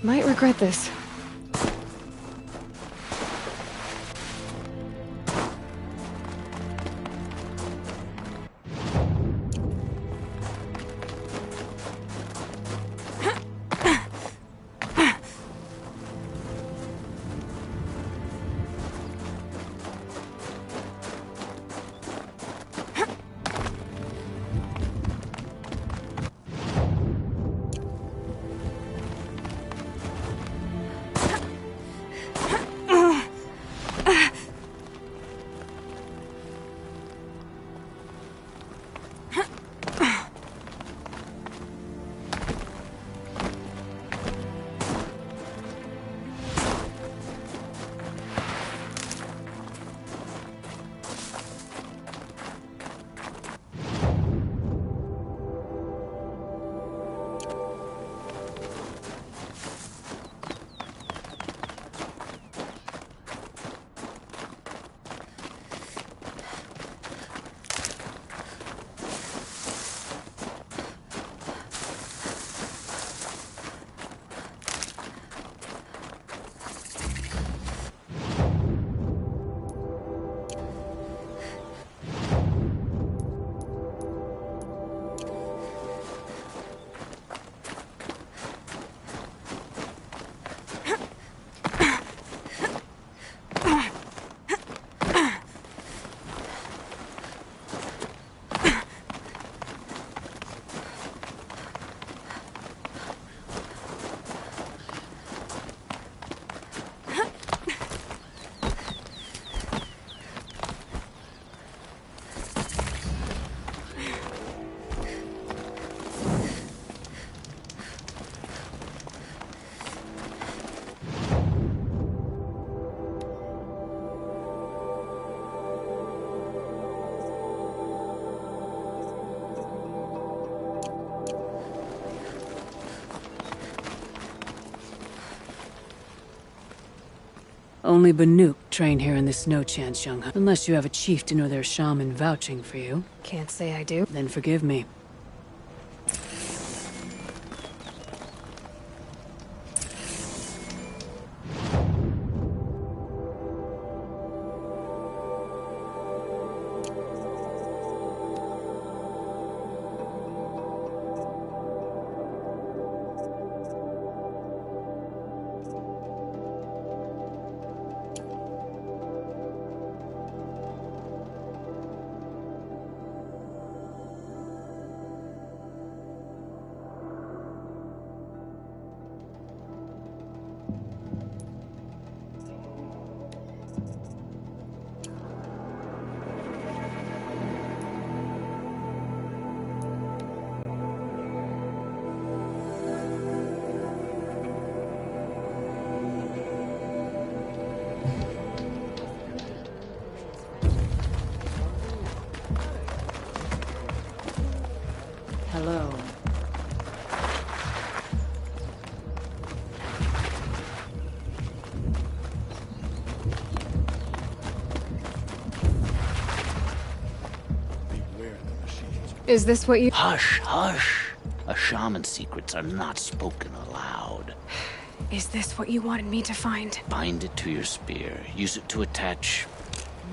Might regret this. Only Banuk train here in this no chance, young hun. Unless you have a chieftain or their shaman vouching for you. Can't say I do. Then forgive me. Hello. Is this what you— Hush, hush. A shaman's secrets are not spoken aloud. Is this what you wanted me to find? Bind it to your spear. Use it to attach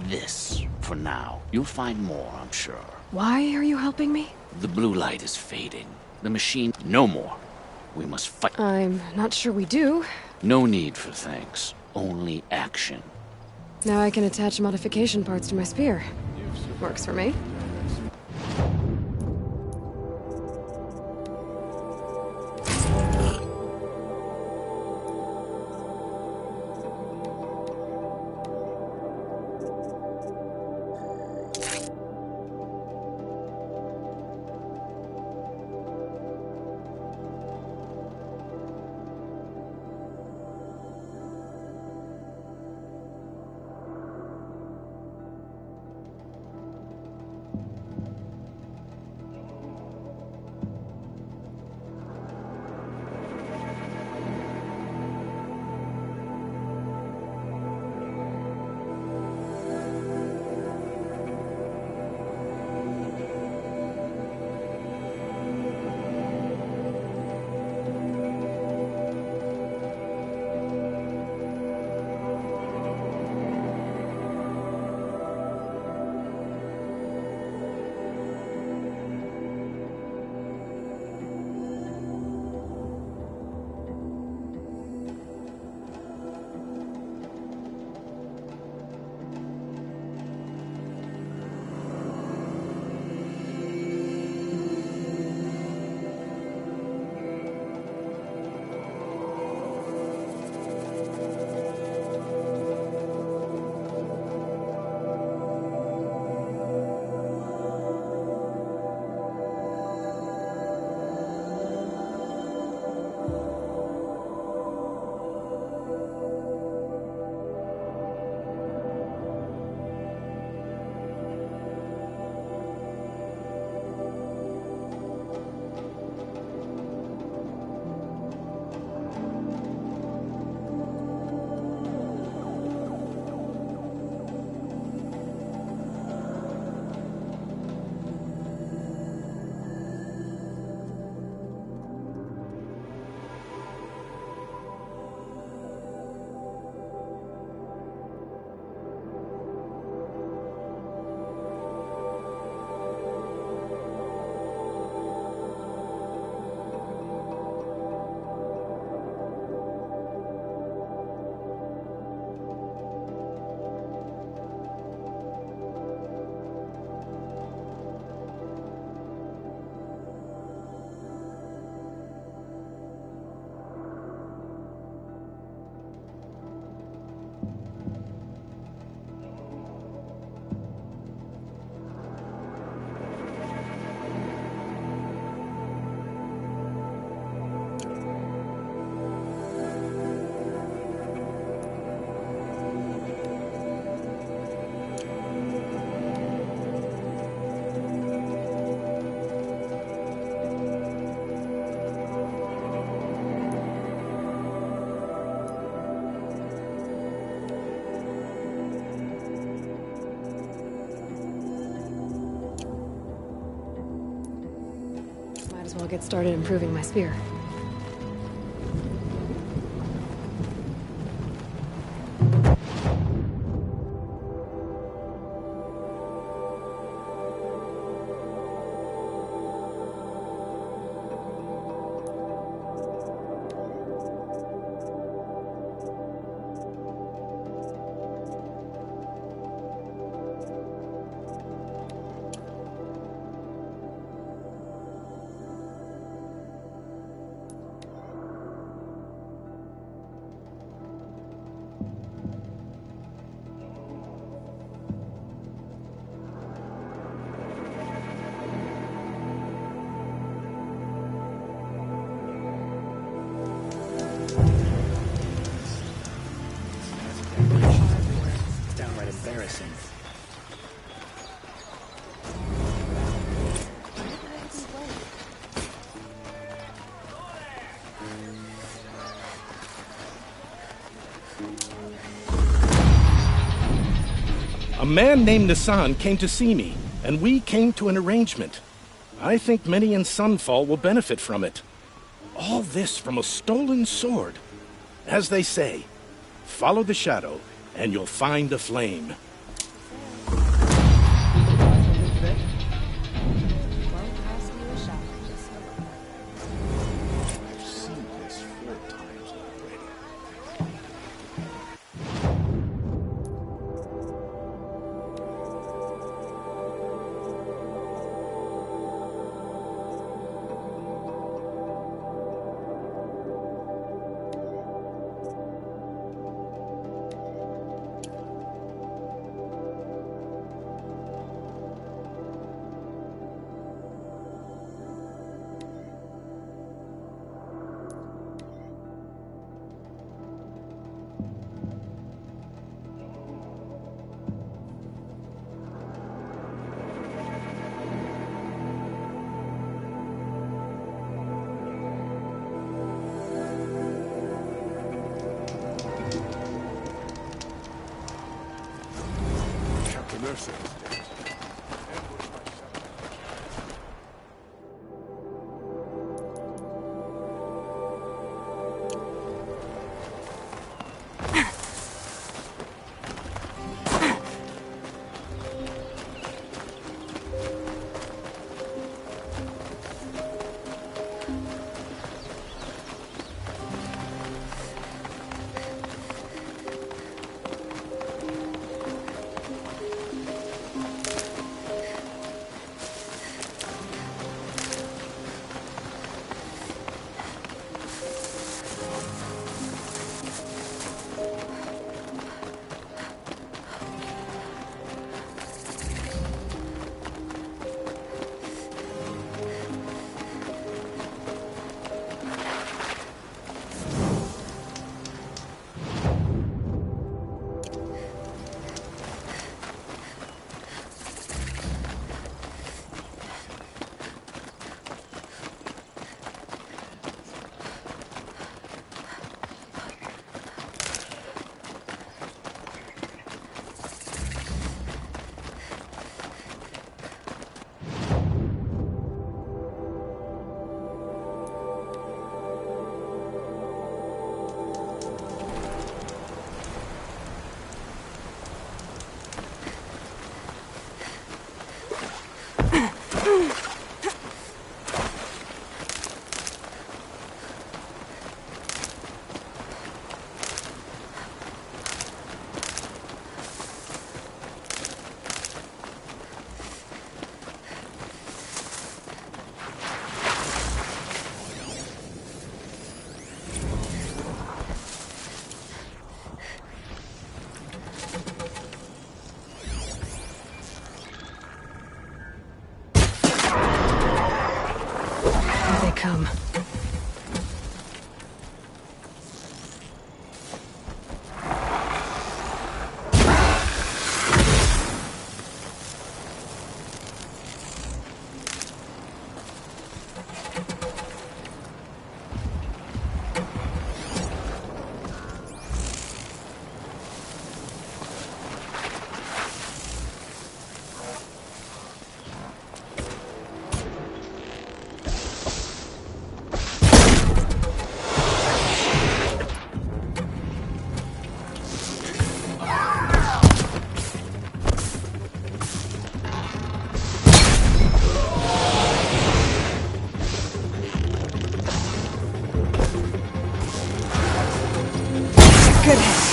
this for now. You'll find more, I'm sure. Why are you helping me? The blue light is fading. The machine, no more. We must fight. I'm not sure we do. No need for thanks. Only action. Now I can attach modification parts to my spear. Works for me. I'll get started improving my spear. Embarrassing. A man named Nissan came to see me, and we came to an arrangement. I think many in Sunfall will benefit from it. All this from a stolen sword. As they say, follow the shadow, and you'll find a flame. Good hit.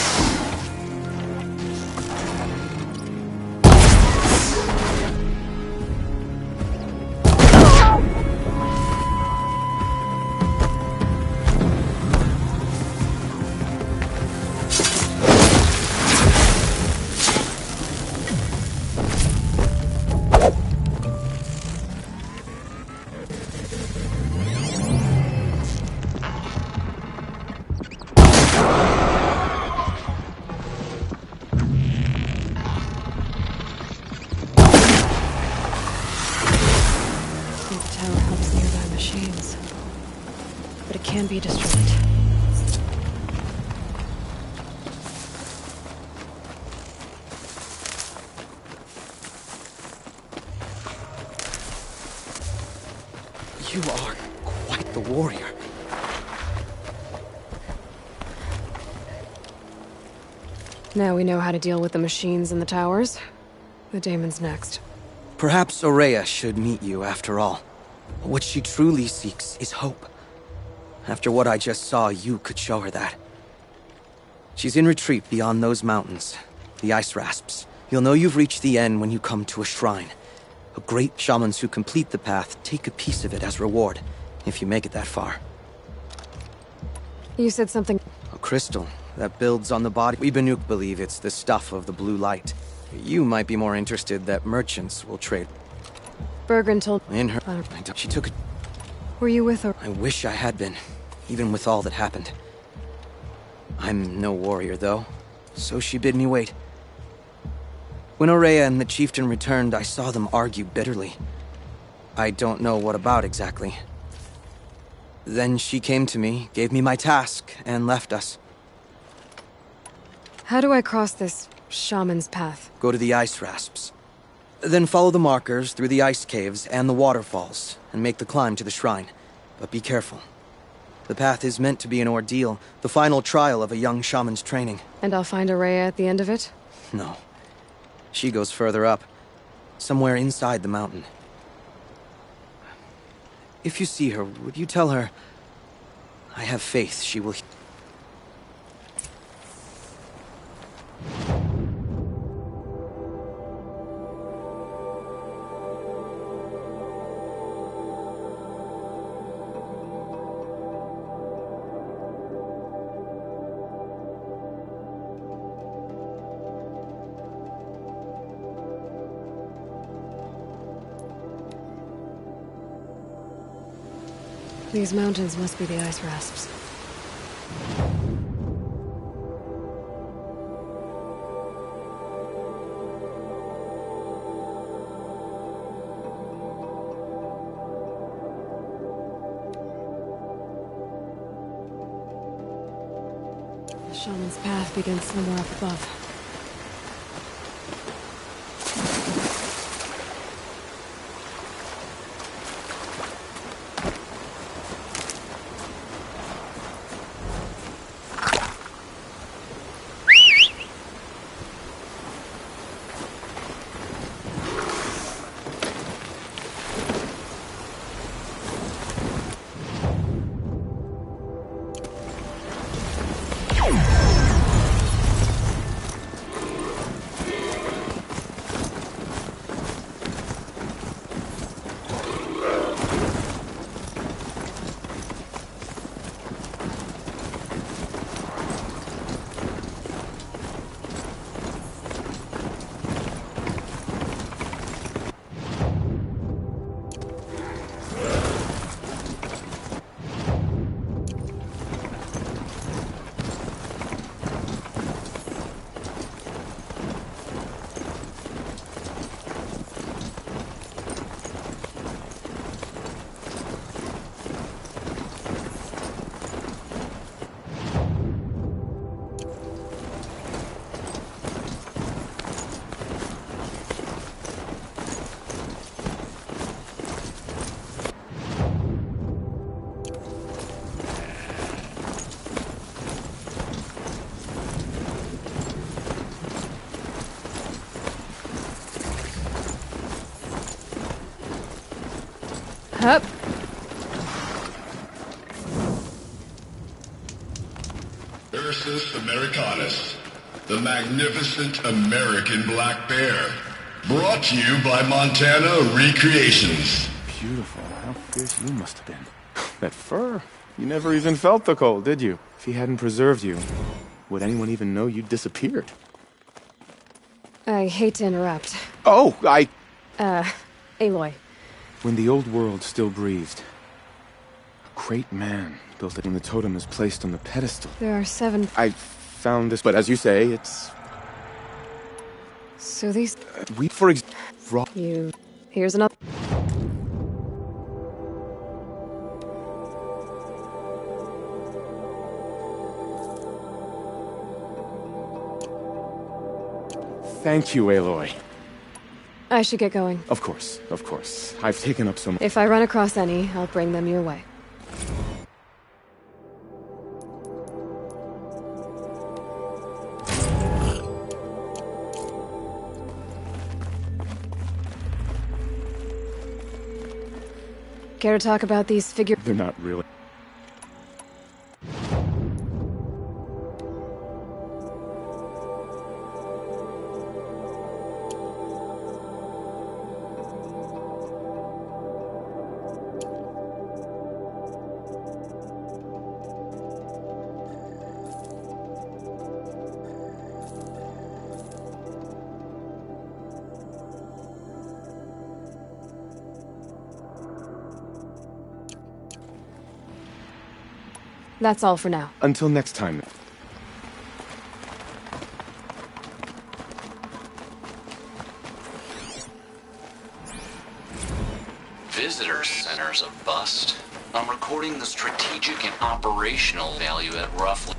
Can be destroyed. You are quite the warrior. Now we know how to deal with the machines in the towers. The daemon's next. Perhaps Aurea should meet you after all. What she truly seeks is hope. After what I just saw, you could show her that. She's in retreat beyond those mountains, the ice rasps. You'll know you've reached the end when you come to a shrine. A great shamans who complete the path take a piece of it as reward, if you make it that far. You said something... A crystal that builds on the body. We Banuk believe it's the stuff of the blue light. You might be more interested that merchants will trade. Bergren told... In her... She took it. Were you with her? I wish I had been, even with all that happened. I'm no warrior, though, so she bid me wait. When Aurea and the chieftain returned, I saw them argue bitterly. I don't know what about exactly. Then she came to me, gave me my task, and left us. How do I cross this shaman's path? Go to the ice rasps. Then follow the markers through the ice caves and the waterfalls, and make the climb to the shrine. But be careful. The path is meant to be an ordeal, the final trial of a young shaman's training. And I'll find Aurea at the end of it? No. She goes further up, somewhere inside the mountain. If you see her, would you tell her... I have faith she will... These mountains must be the ice rasps. The shaman's path begins somewhere up above. Up. Ursus Americanus, the magnificent American black bear. Brought to you by Montana Recreations. Beautiful. How fierce you must have been. That fur. You never even felt the cold, did you? If he hadn't preserved you, would anyone even know you disappeared? I hate to interrupt. Oh, Aloy. When the old world still breathed, a great man built it when the totem is placed on the pedestal. There are 7... I found this, but as you say, it's... So these... we, for Here's another... Thank you, Aloy. I should get going. Of course, of course. I've taken up so much. If I run across any, I'll bring them your way. Care to talk about these figures? They're not really. That's all for now. Until next time. Visitor center's a bust. I'm recording the strategic and operational value at roughly...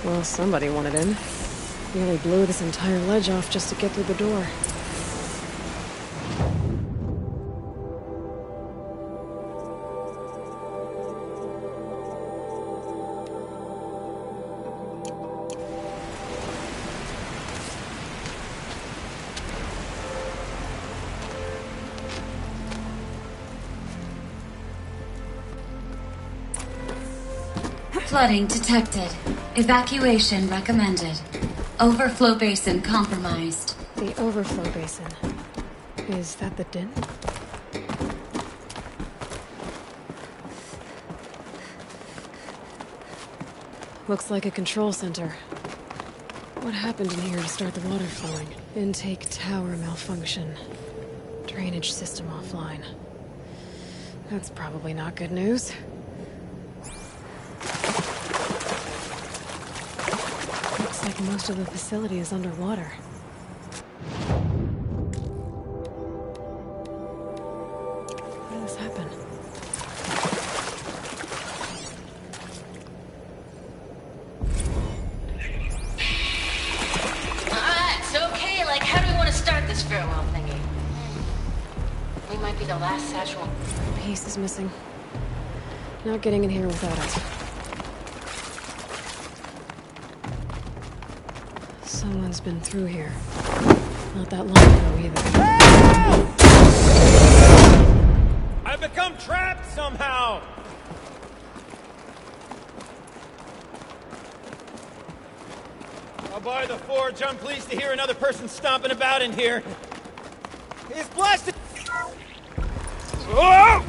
Well, somebody wanted in. Nearly blew this entire ledge off just to get through the door. Flooding detected. Evacuation recommended. Overflow basin compromised. The overflow basin. Is that the din? Looks like a control center. What happened in here to start the water flowing? Intake tower malfunction. Drainage system offline. That's probably not good news. Looks like most of the facility is underwater. How did this happen? It's okay. Like, how do we want to start this farewell thingy? We might be the last satchel. A piece is missing. Not getting in here without it. Someone's been through here. Not that long ago either. I've become trapped somehow! I'll bar the forge. I'm pleased to hear another person stomping about in here. He's blasted! Oh!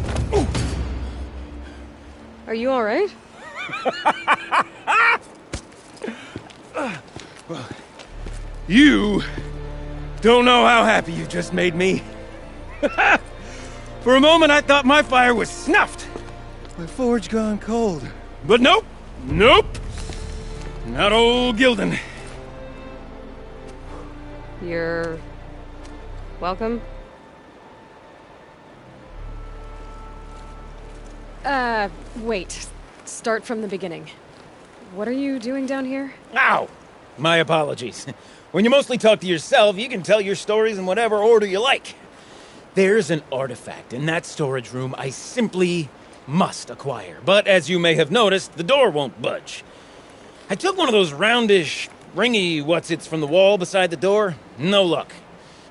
Are you alright? Well, you don't know how happy you just made me. For a moment, I thought my fire was snuffed. My forge gone cold. But nope. Nope. Not old Gildan. You're... welcome? Wait. Start from the beginning. What are you doing down here? Ow! My apologies. When you mostly talk to yourself, you can tell your stories in whatever order you like. There's an artifact in that storage room I simply must acquire. But as you may have noticed, the door won't budge. I took one of those roundish, ringy what's-its from the wall beside the door. No luck.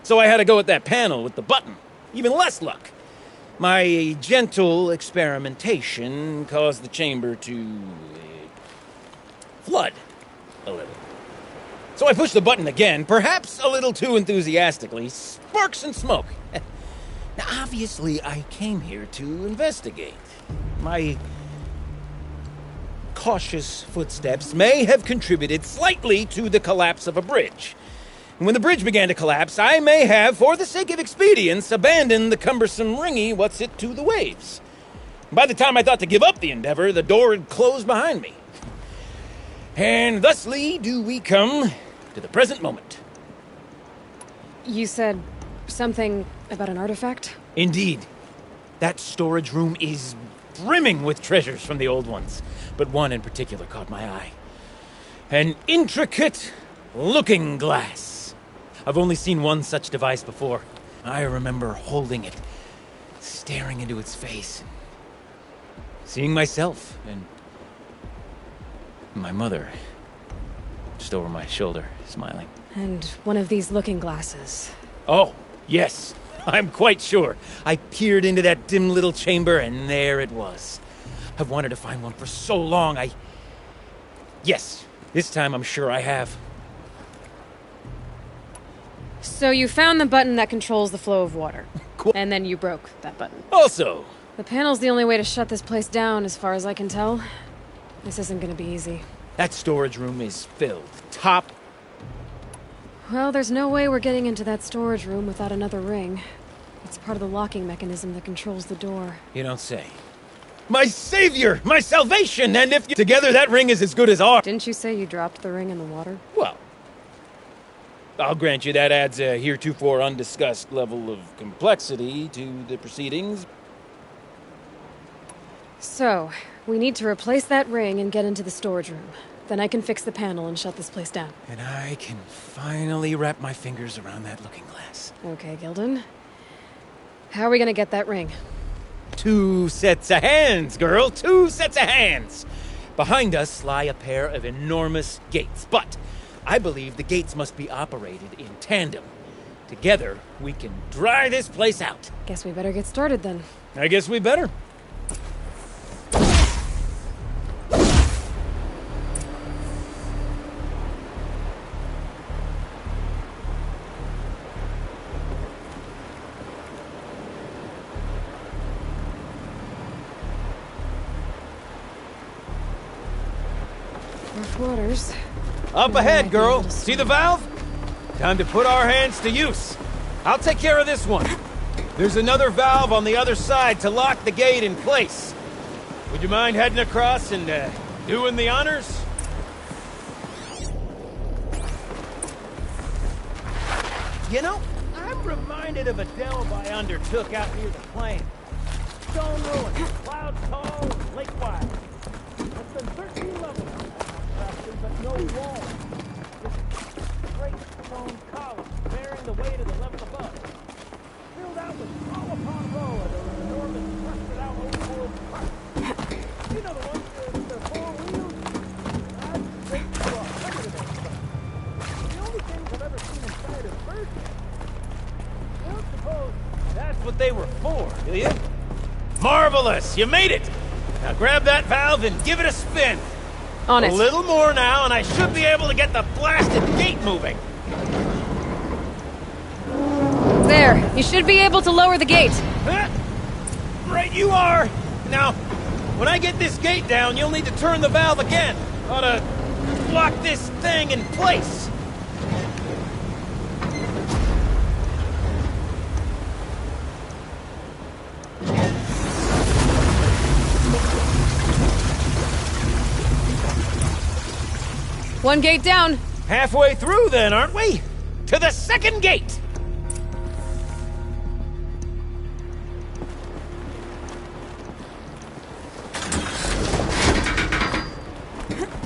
So I had to go with that panel with the button. Even less luck. My gentle experimentation caused the chamber to... flood a little. So I pushed the button again, perhaps a little too enthusiastically. Sparks and smoke. Now, obviously, I came here to investigate. My cautious footsteps may have contributed slightly to the collapse of a bridge. And when the bridge began to collapse, I may have, for the sake of expedience, abandoned the cumbersome ringy what's-it to the waves. By the time I thought to give up the endeavor, the door had closed behind me. And thusly do we come to the present moment. You said something about an artifact? Indeed. That storage room is brimming with treasures from the old ones, but one in particular caught my eye. An intricate looking glass. I've only seen one such device before. I remember holding it, staring into its face, seeing myself and my mother just over my shoulder, smiling. And one of these looking glasses. Oh, yes. I'm quite sure. I peered into that dim little chamber, and there it was. I've wanted to find one for so long, Yes, this time I'm sure I have. So you found the button that controls the flow of water. And then you broke that button. Also... The panel's the only way to shut this place down, as far as I can tell. This isn't gonna be easy. That storage room is filled. Top. Well, there's no way we're getting into that storage room without another ring. It's part of the locking mechanism that controls the door. You don't say. My savior! My salvation! And if together that ring is as good as ours. Didn't you say you dropped the ring in the water? Well, I'll grant you that adds a heretofore undiscussed level of complexity to the proceedings. So, we need to replace that ring and get into the storage room. Then I can fix the panel and shut this place down. And I can finally wrap my fingers around that looking glass. Okay, Gildan. How are we gonna get that ring? 2 sets of hands, girl! 2 sets of hands! Behind us lie a pair of enormous gates, but I believe the gates must be operated in tandem. Together, we can dry this place out. Guess we better get started then. I guess we better. Rough waters. Up ahead, girl. See the valve? Time to put our hands to use. I'll take care of this one. There's another valve on the other side to lock the gate in place. Would you mind heading across and doing the honors? You know, I'm reminded of a delve I undertook out near the plain. Stone ruins, cloud tall, and lake wide. It's been 13 levels, but no walls. Just straight stone columns bearing the weight of the level above. Filled out with row upon row of those enormous rusted out old world trucks. You know the ones with their 4 wheels? I'd straight to 100 of those trucks. The only things I've ever seen inside is birds. You don't suppose that's what they were for, do you? Marvelous! You made it! Now grab that valve and give it a spin. On it. A little more now, and I should be able to get the blasted gate moving. There. You should be able to lower the gate. Right you are. Now, when I get this gate down, you'll need to turn the valve again. Ought to lock this thing in place. One gate down. Halfway through then, aren't we? To the second gate!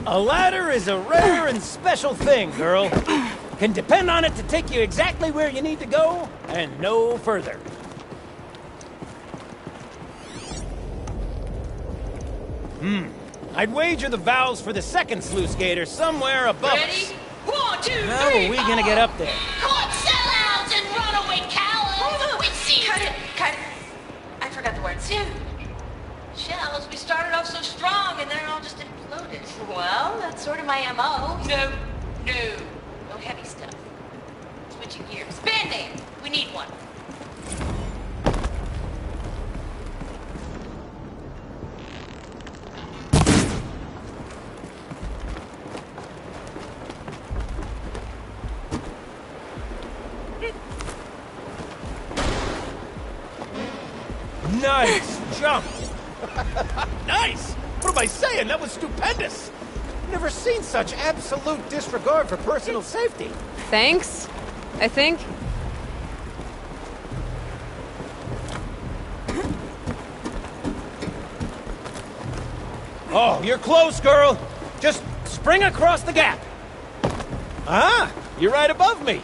A ladder is a rare and special thing, girl. Can depend on it to take you exactly where you need to go, and no further. I'd wager the valves for the second sluice gate are somewhere above us. Ready? 1, 2, 3, How are we gonna get up there? Caught sellouts and runaway cowards! We see Cut it! I forgot the words. Shells, we started off so strong and then it all just imploded. Well, that's sort of my MO. No. No heavy stuff. Switching gears. Band-Aid! We need one. Nice jump! Nice! What am I saying? That was stupendous! Never seen such absolute disregard for personal safety. Thanks, I think. Oh, you're close, girl. Just spring across the gap. Ah, you're right above me.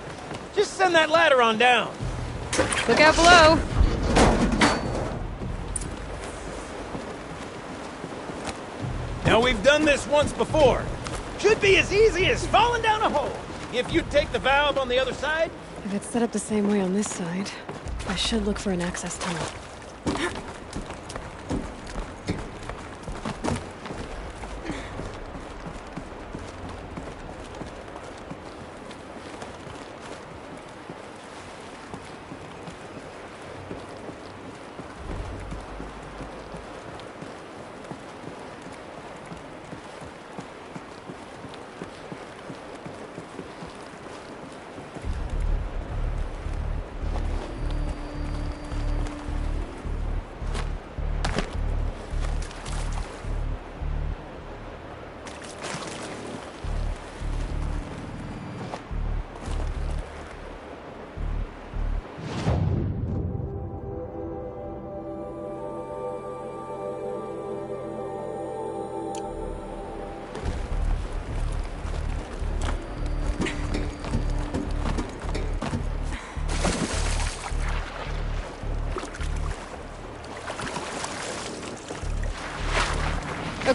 Just send that ladder on down. Look out below. Now, we've done this once before. Should be as easy as falling down a hole. If you take the valve on the other side. If it's set up the same way on this side, I should look for an access tunnel.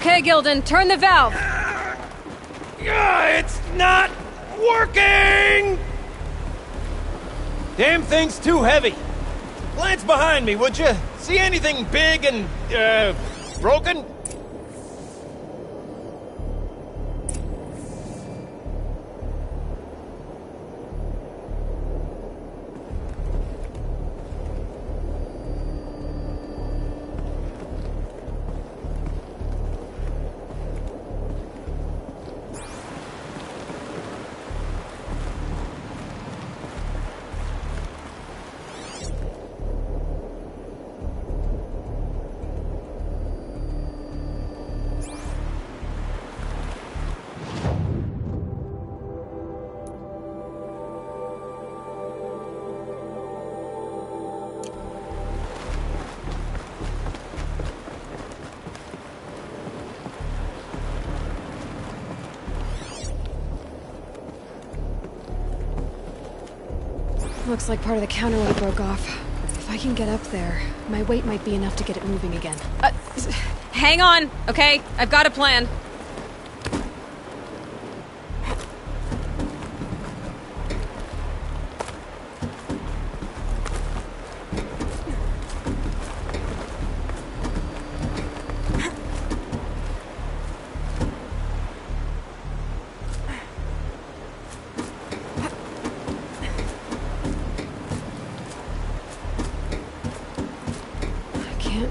Okay, Gildan, turn the valve. It's not working! Damn thing's too heavy. Glance behind me, would you? See anything big and, broken? Looks like part of the counterweight broke off. If I can get up there, my weight might be enough to get it moving again. Hang on, okay? I've got a plan.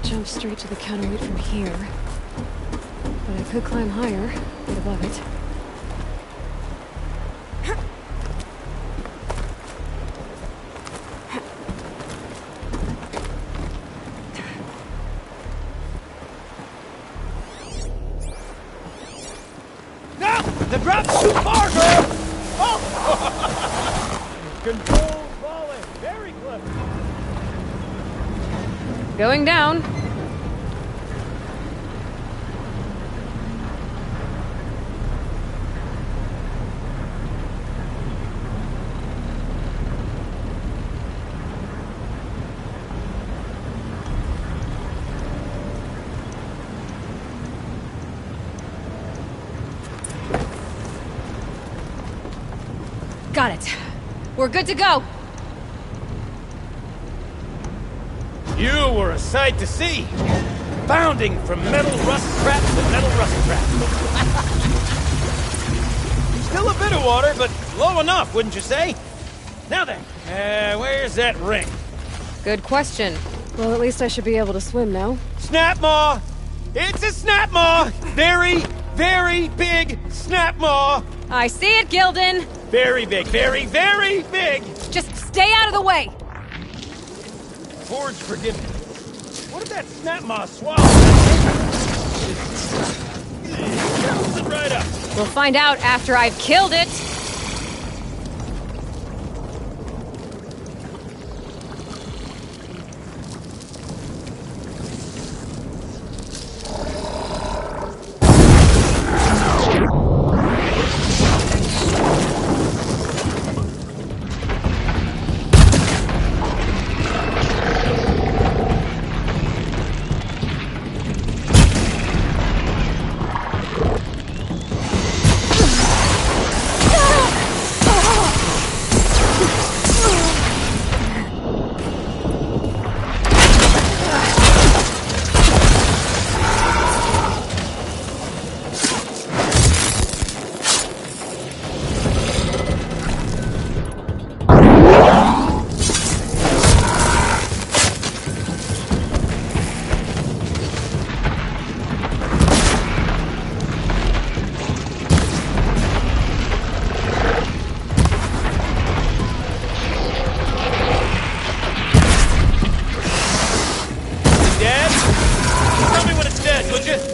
Jump straight to the counterweight from here. But I could climb higher, get above it. No! The drop's too far, girl! Oh! Control falling. Very clever. Going down. Got it. We're good to go. You were a sight to see. Bounding from metal rust trap to metal rust trap. Still a bit of water, but low enough, wouldn't you say? Now then, where's that ring? Good question. Well, at least I should be able to swim now. Snap maw! It's a snap maw! Very, very big snap maw! I see it, Gildan! Very big, very, very big! Just stay out of the way! Forge forgiveness. What did that snap maw swallow? Fills it right up. We'll find out after I've killed it!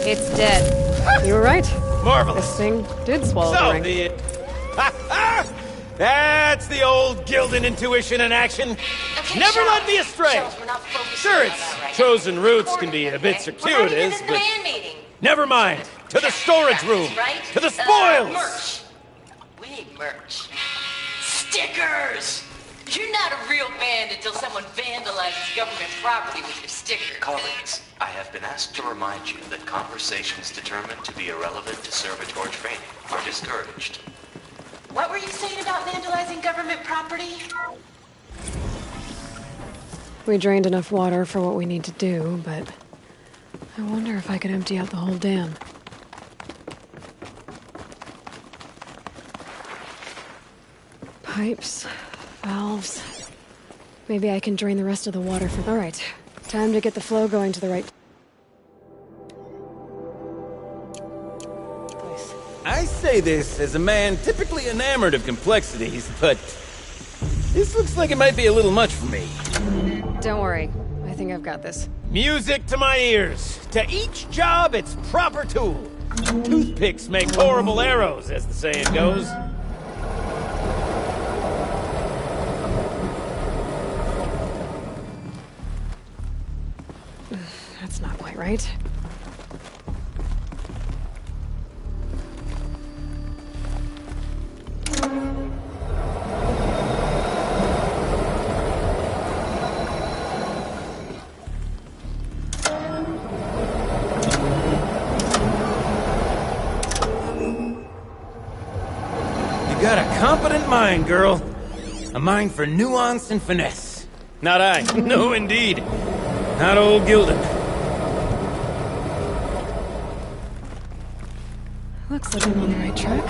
It's dead. You were right. Marvelous. This thing did swallow the ring. That's the old Gildan intuition in action. Okay, Never Charles. led me astray. Charles, we're not focusing Sure, on it's that right chosen now. routes can be a bit circuitous, We're not even in the but command meeting. never mind. To the storage room. Right? To the spoils. Merch. We need merch. Stickers! You're not a real band until someone vandalizes government property with your sticker. Colleagues, I have been asked to remind you that conversations determined to be irrelevant to servitor training are discouraged. What were you saying about vandalizing government property? We drained enough water for what we need to do, but I wonder if I could empty out the whole dam. Pipes, valves. Maybe I can drain the rest of the water from... All right, time to get the flow going to the right place. I say this as a man typically enamored of complexities, but this looks like it might be a little much for me. Don't worry, I think I've got this. Music to my ears. To each job, its proper tool. Toothpicks make horrible arrows, as the saying goes. That's not quite right. You got a competent mind, girl. A mind for nuance and finesse. Not I. No, indeed. Not old Gildan. Looks like I'm on the right track.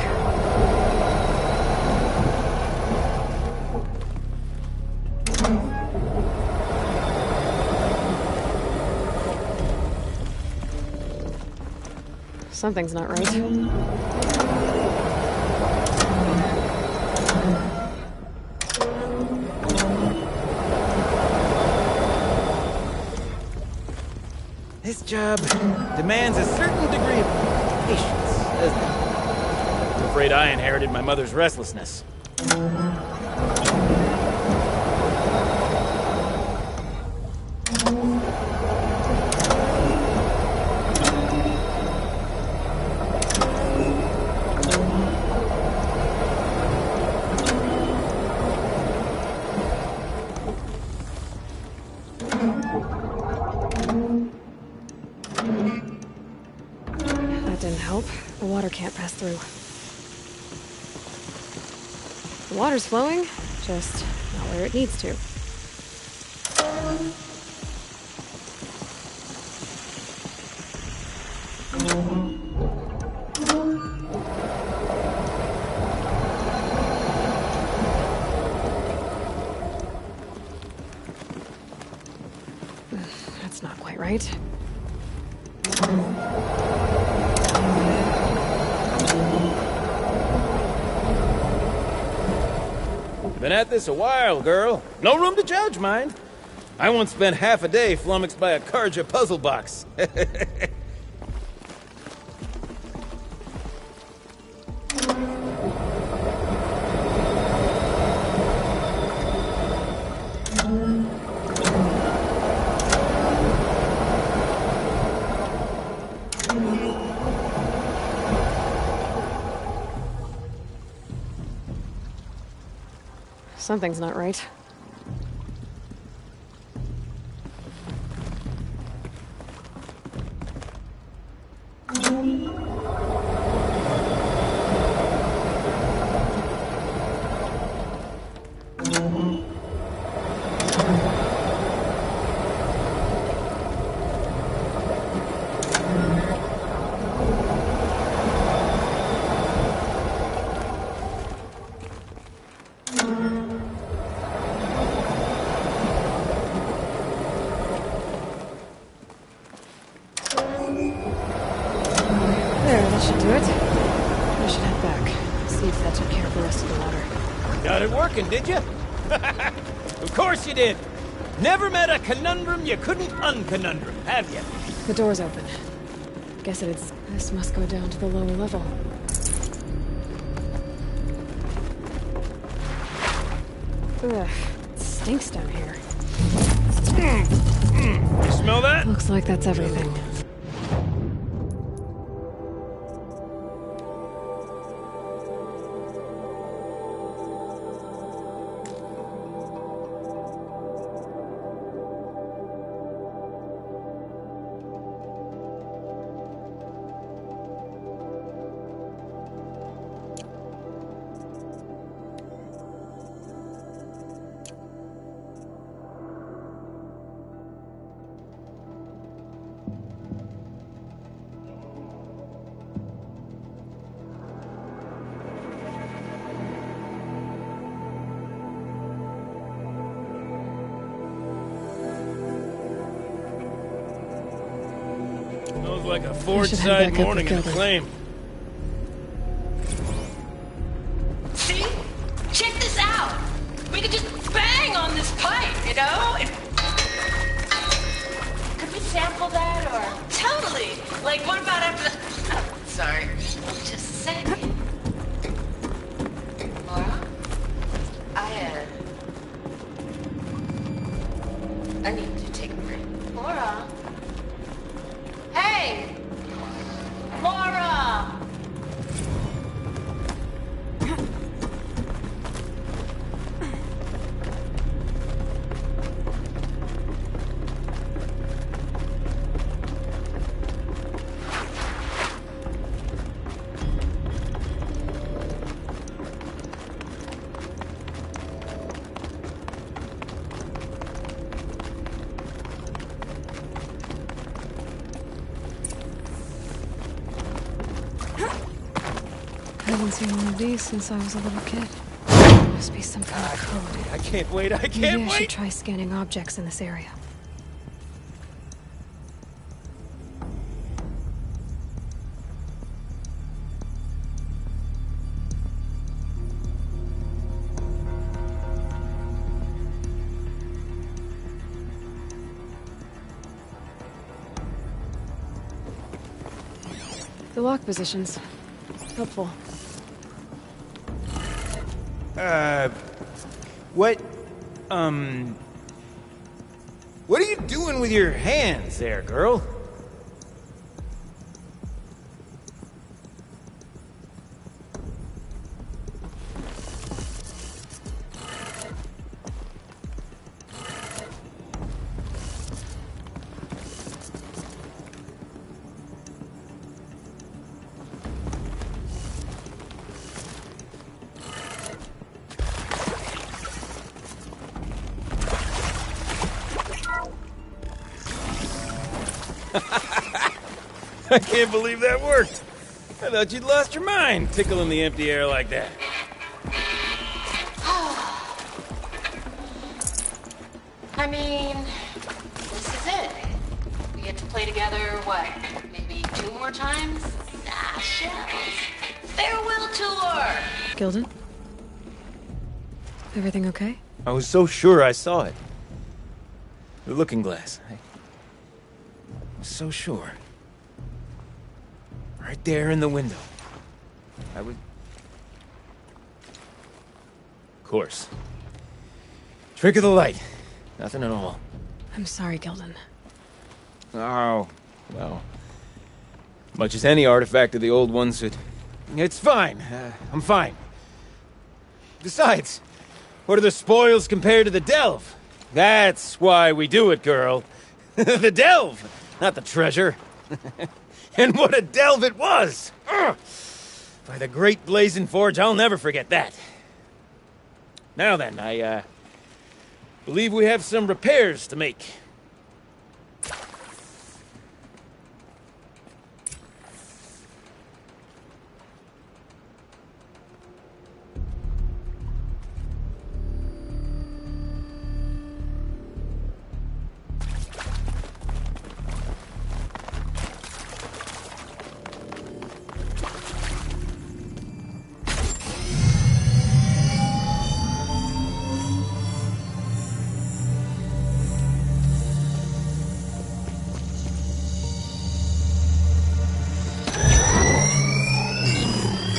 Something's not right. This job demands a certain degree of patience, doesn't it? I'm afraid I inherited my mother's restlessness. That didn't help. The water can't pass through. The water's flowing, just not where it needs to. That's not quite right. Been at this a while, girl. No room to judge, mind. I once spent half a day flummoxed by a Karja puzzle box. Something's not right. There, that should do it. I should head back. See if that took care of the rest of the water. Got it working, did you? Of course you did. Never met a conundrum you couldn't unconundrum, have you? The door's open. Guess it's... This must go down to the lower level. Ugh, it stinks down here. You smell that? Looks like that's everything. like a I forge should head side back up morning with in a Gilda. claim. See? Check this out. We could just bang on this pipe, you know? Could we sample that or? Totally. Like, what about after the? Oh, sorry. Just a sec. Laura, I need to take a break. Laura. Hey, Laura. I haven't seen one of these since I was a little kid. Must be some kind of code. I can't wait, I can't Maybe I wait! should try scanning objects in this area. The lock positions. Helpful. What, what are you doing with your hands there, girl? I can't believe that worked. I thought you'd lost your mind, tickling the empty air like that. I mean, this is it. We get to play together, what, maybe 2 more times? Nah, shells. Farewell tour! Gildan? Everything okay? I was so sure I saw it. The looking glass. I was so sure. Right there in the window. I would... Of course. Trick of the light. Nothing at all. I'm sorry, Gildan. Oh, well. Much as any artifact of the old ones should... It's fine. I'm fine. Besides, what are the spoils compared to the delve? That's why we do it, girl. The delve, not the treasure. And what a delve it was! Ugh. By the great blazing forge, I'll never forget that. Now then, I believe we have some repairs to make.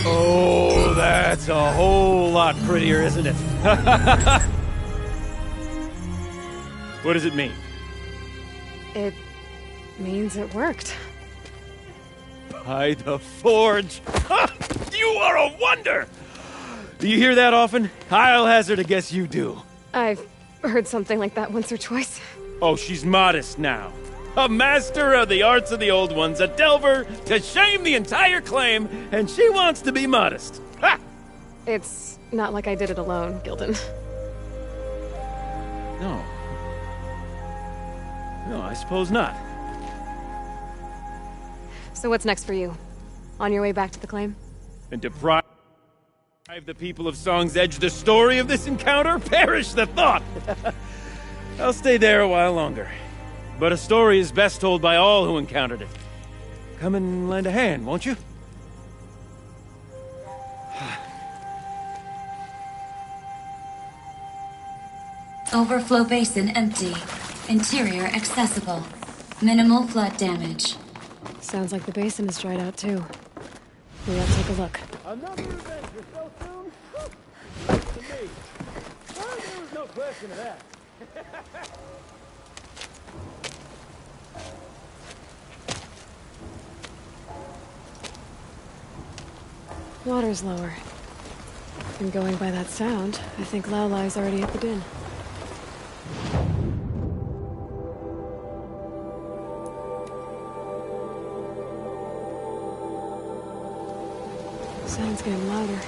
Oh, that's a whole lot prettier, isn't it? What does it mean? It means it worked. By the forge! You are a wonder! Do you hear that often? I'll hazard a guess you do. I've heard something like that once or twice. Oh, she's modest now. A master of the arts of the old ones, a delver to shame the entire claim, and she wants to be modest. Ha! It's not like I did it alone, Gildan. No. No, I suppose not. So what's next for you? On your way back to the claim? And deprive the people of Song's Edge the story of this encounter? Perish the thought! I'll stay there a while longer. But a story is best told by all who encountered it. come and lend a hand, won't you? Overflow basin empty. Interior accessible. Minimal flood damage. Sounds like the basin is dried out too. Maybe I'll take a look. Another adventure so soon? To me. Well, there's no question of that. Water's lower. And going by that sound, I think Laolai's already at the din. Sound's getting louder.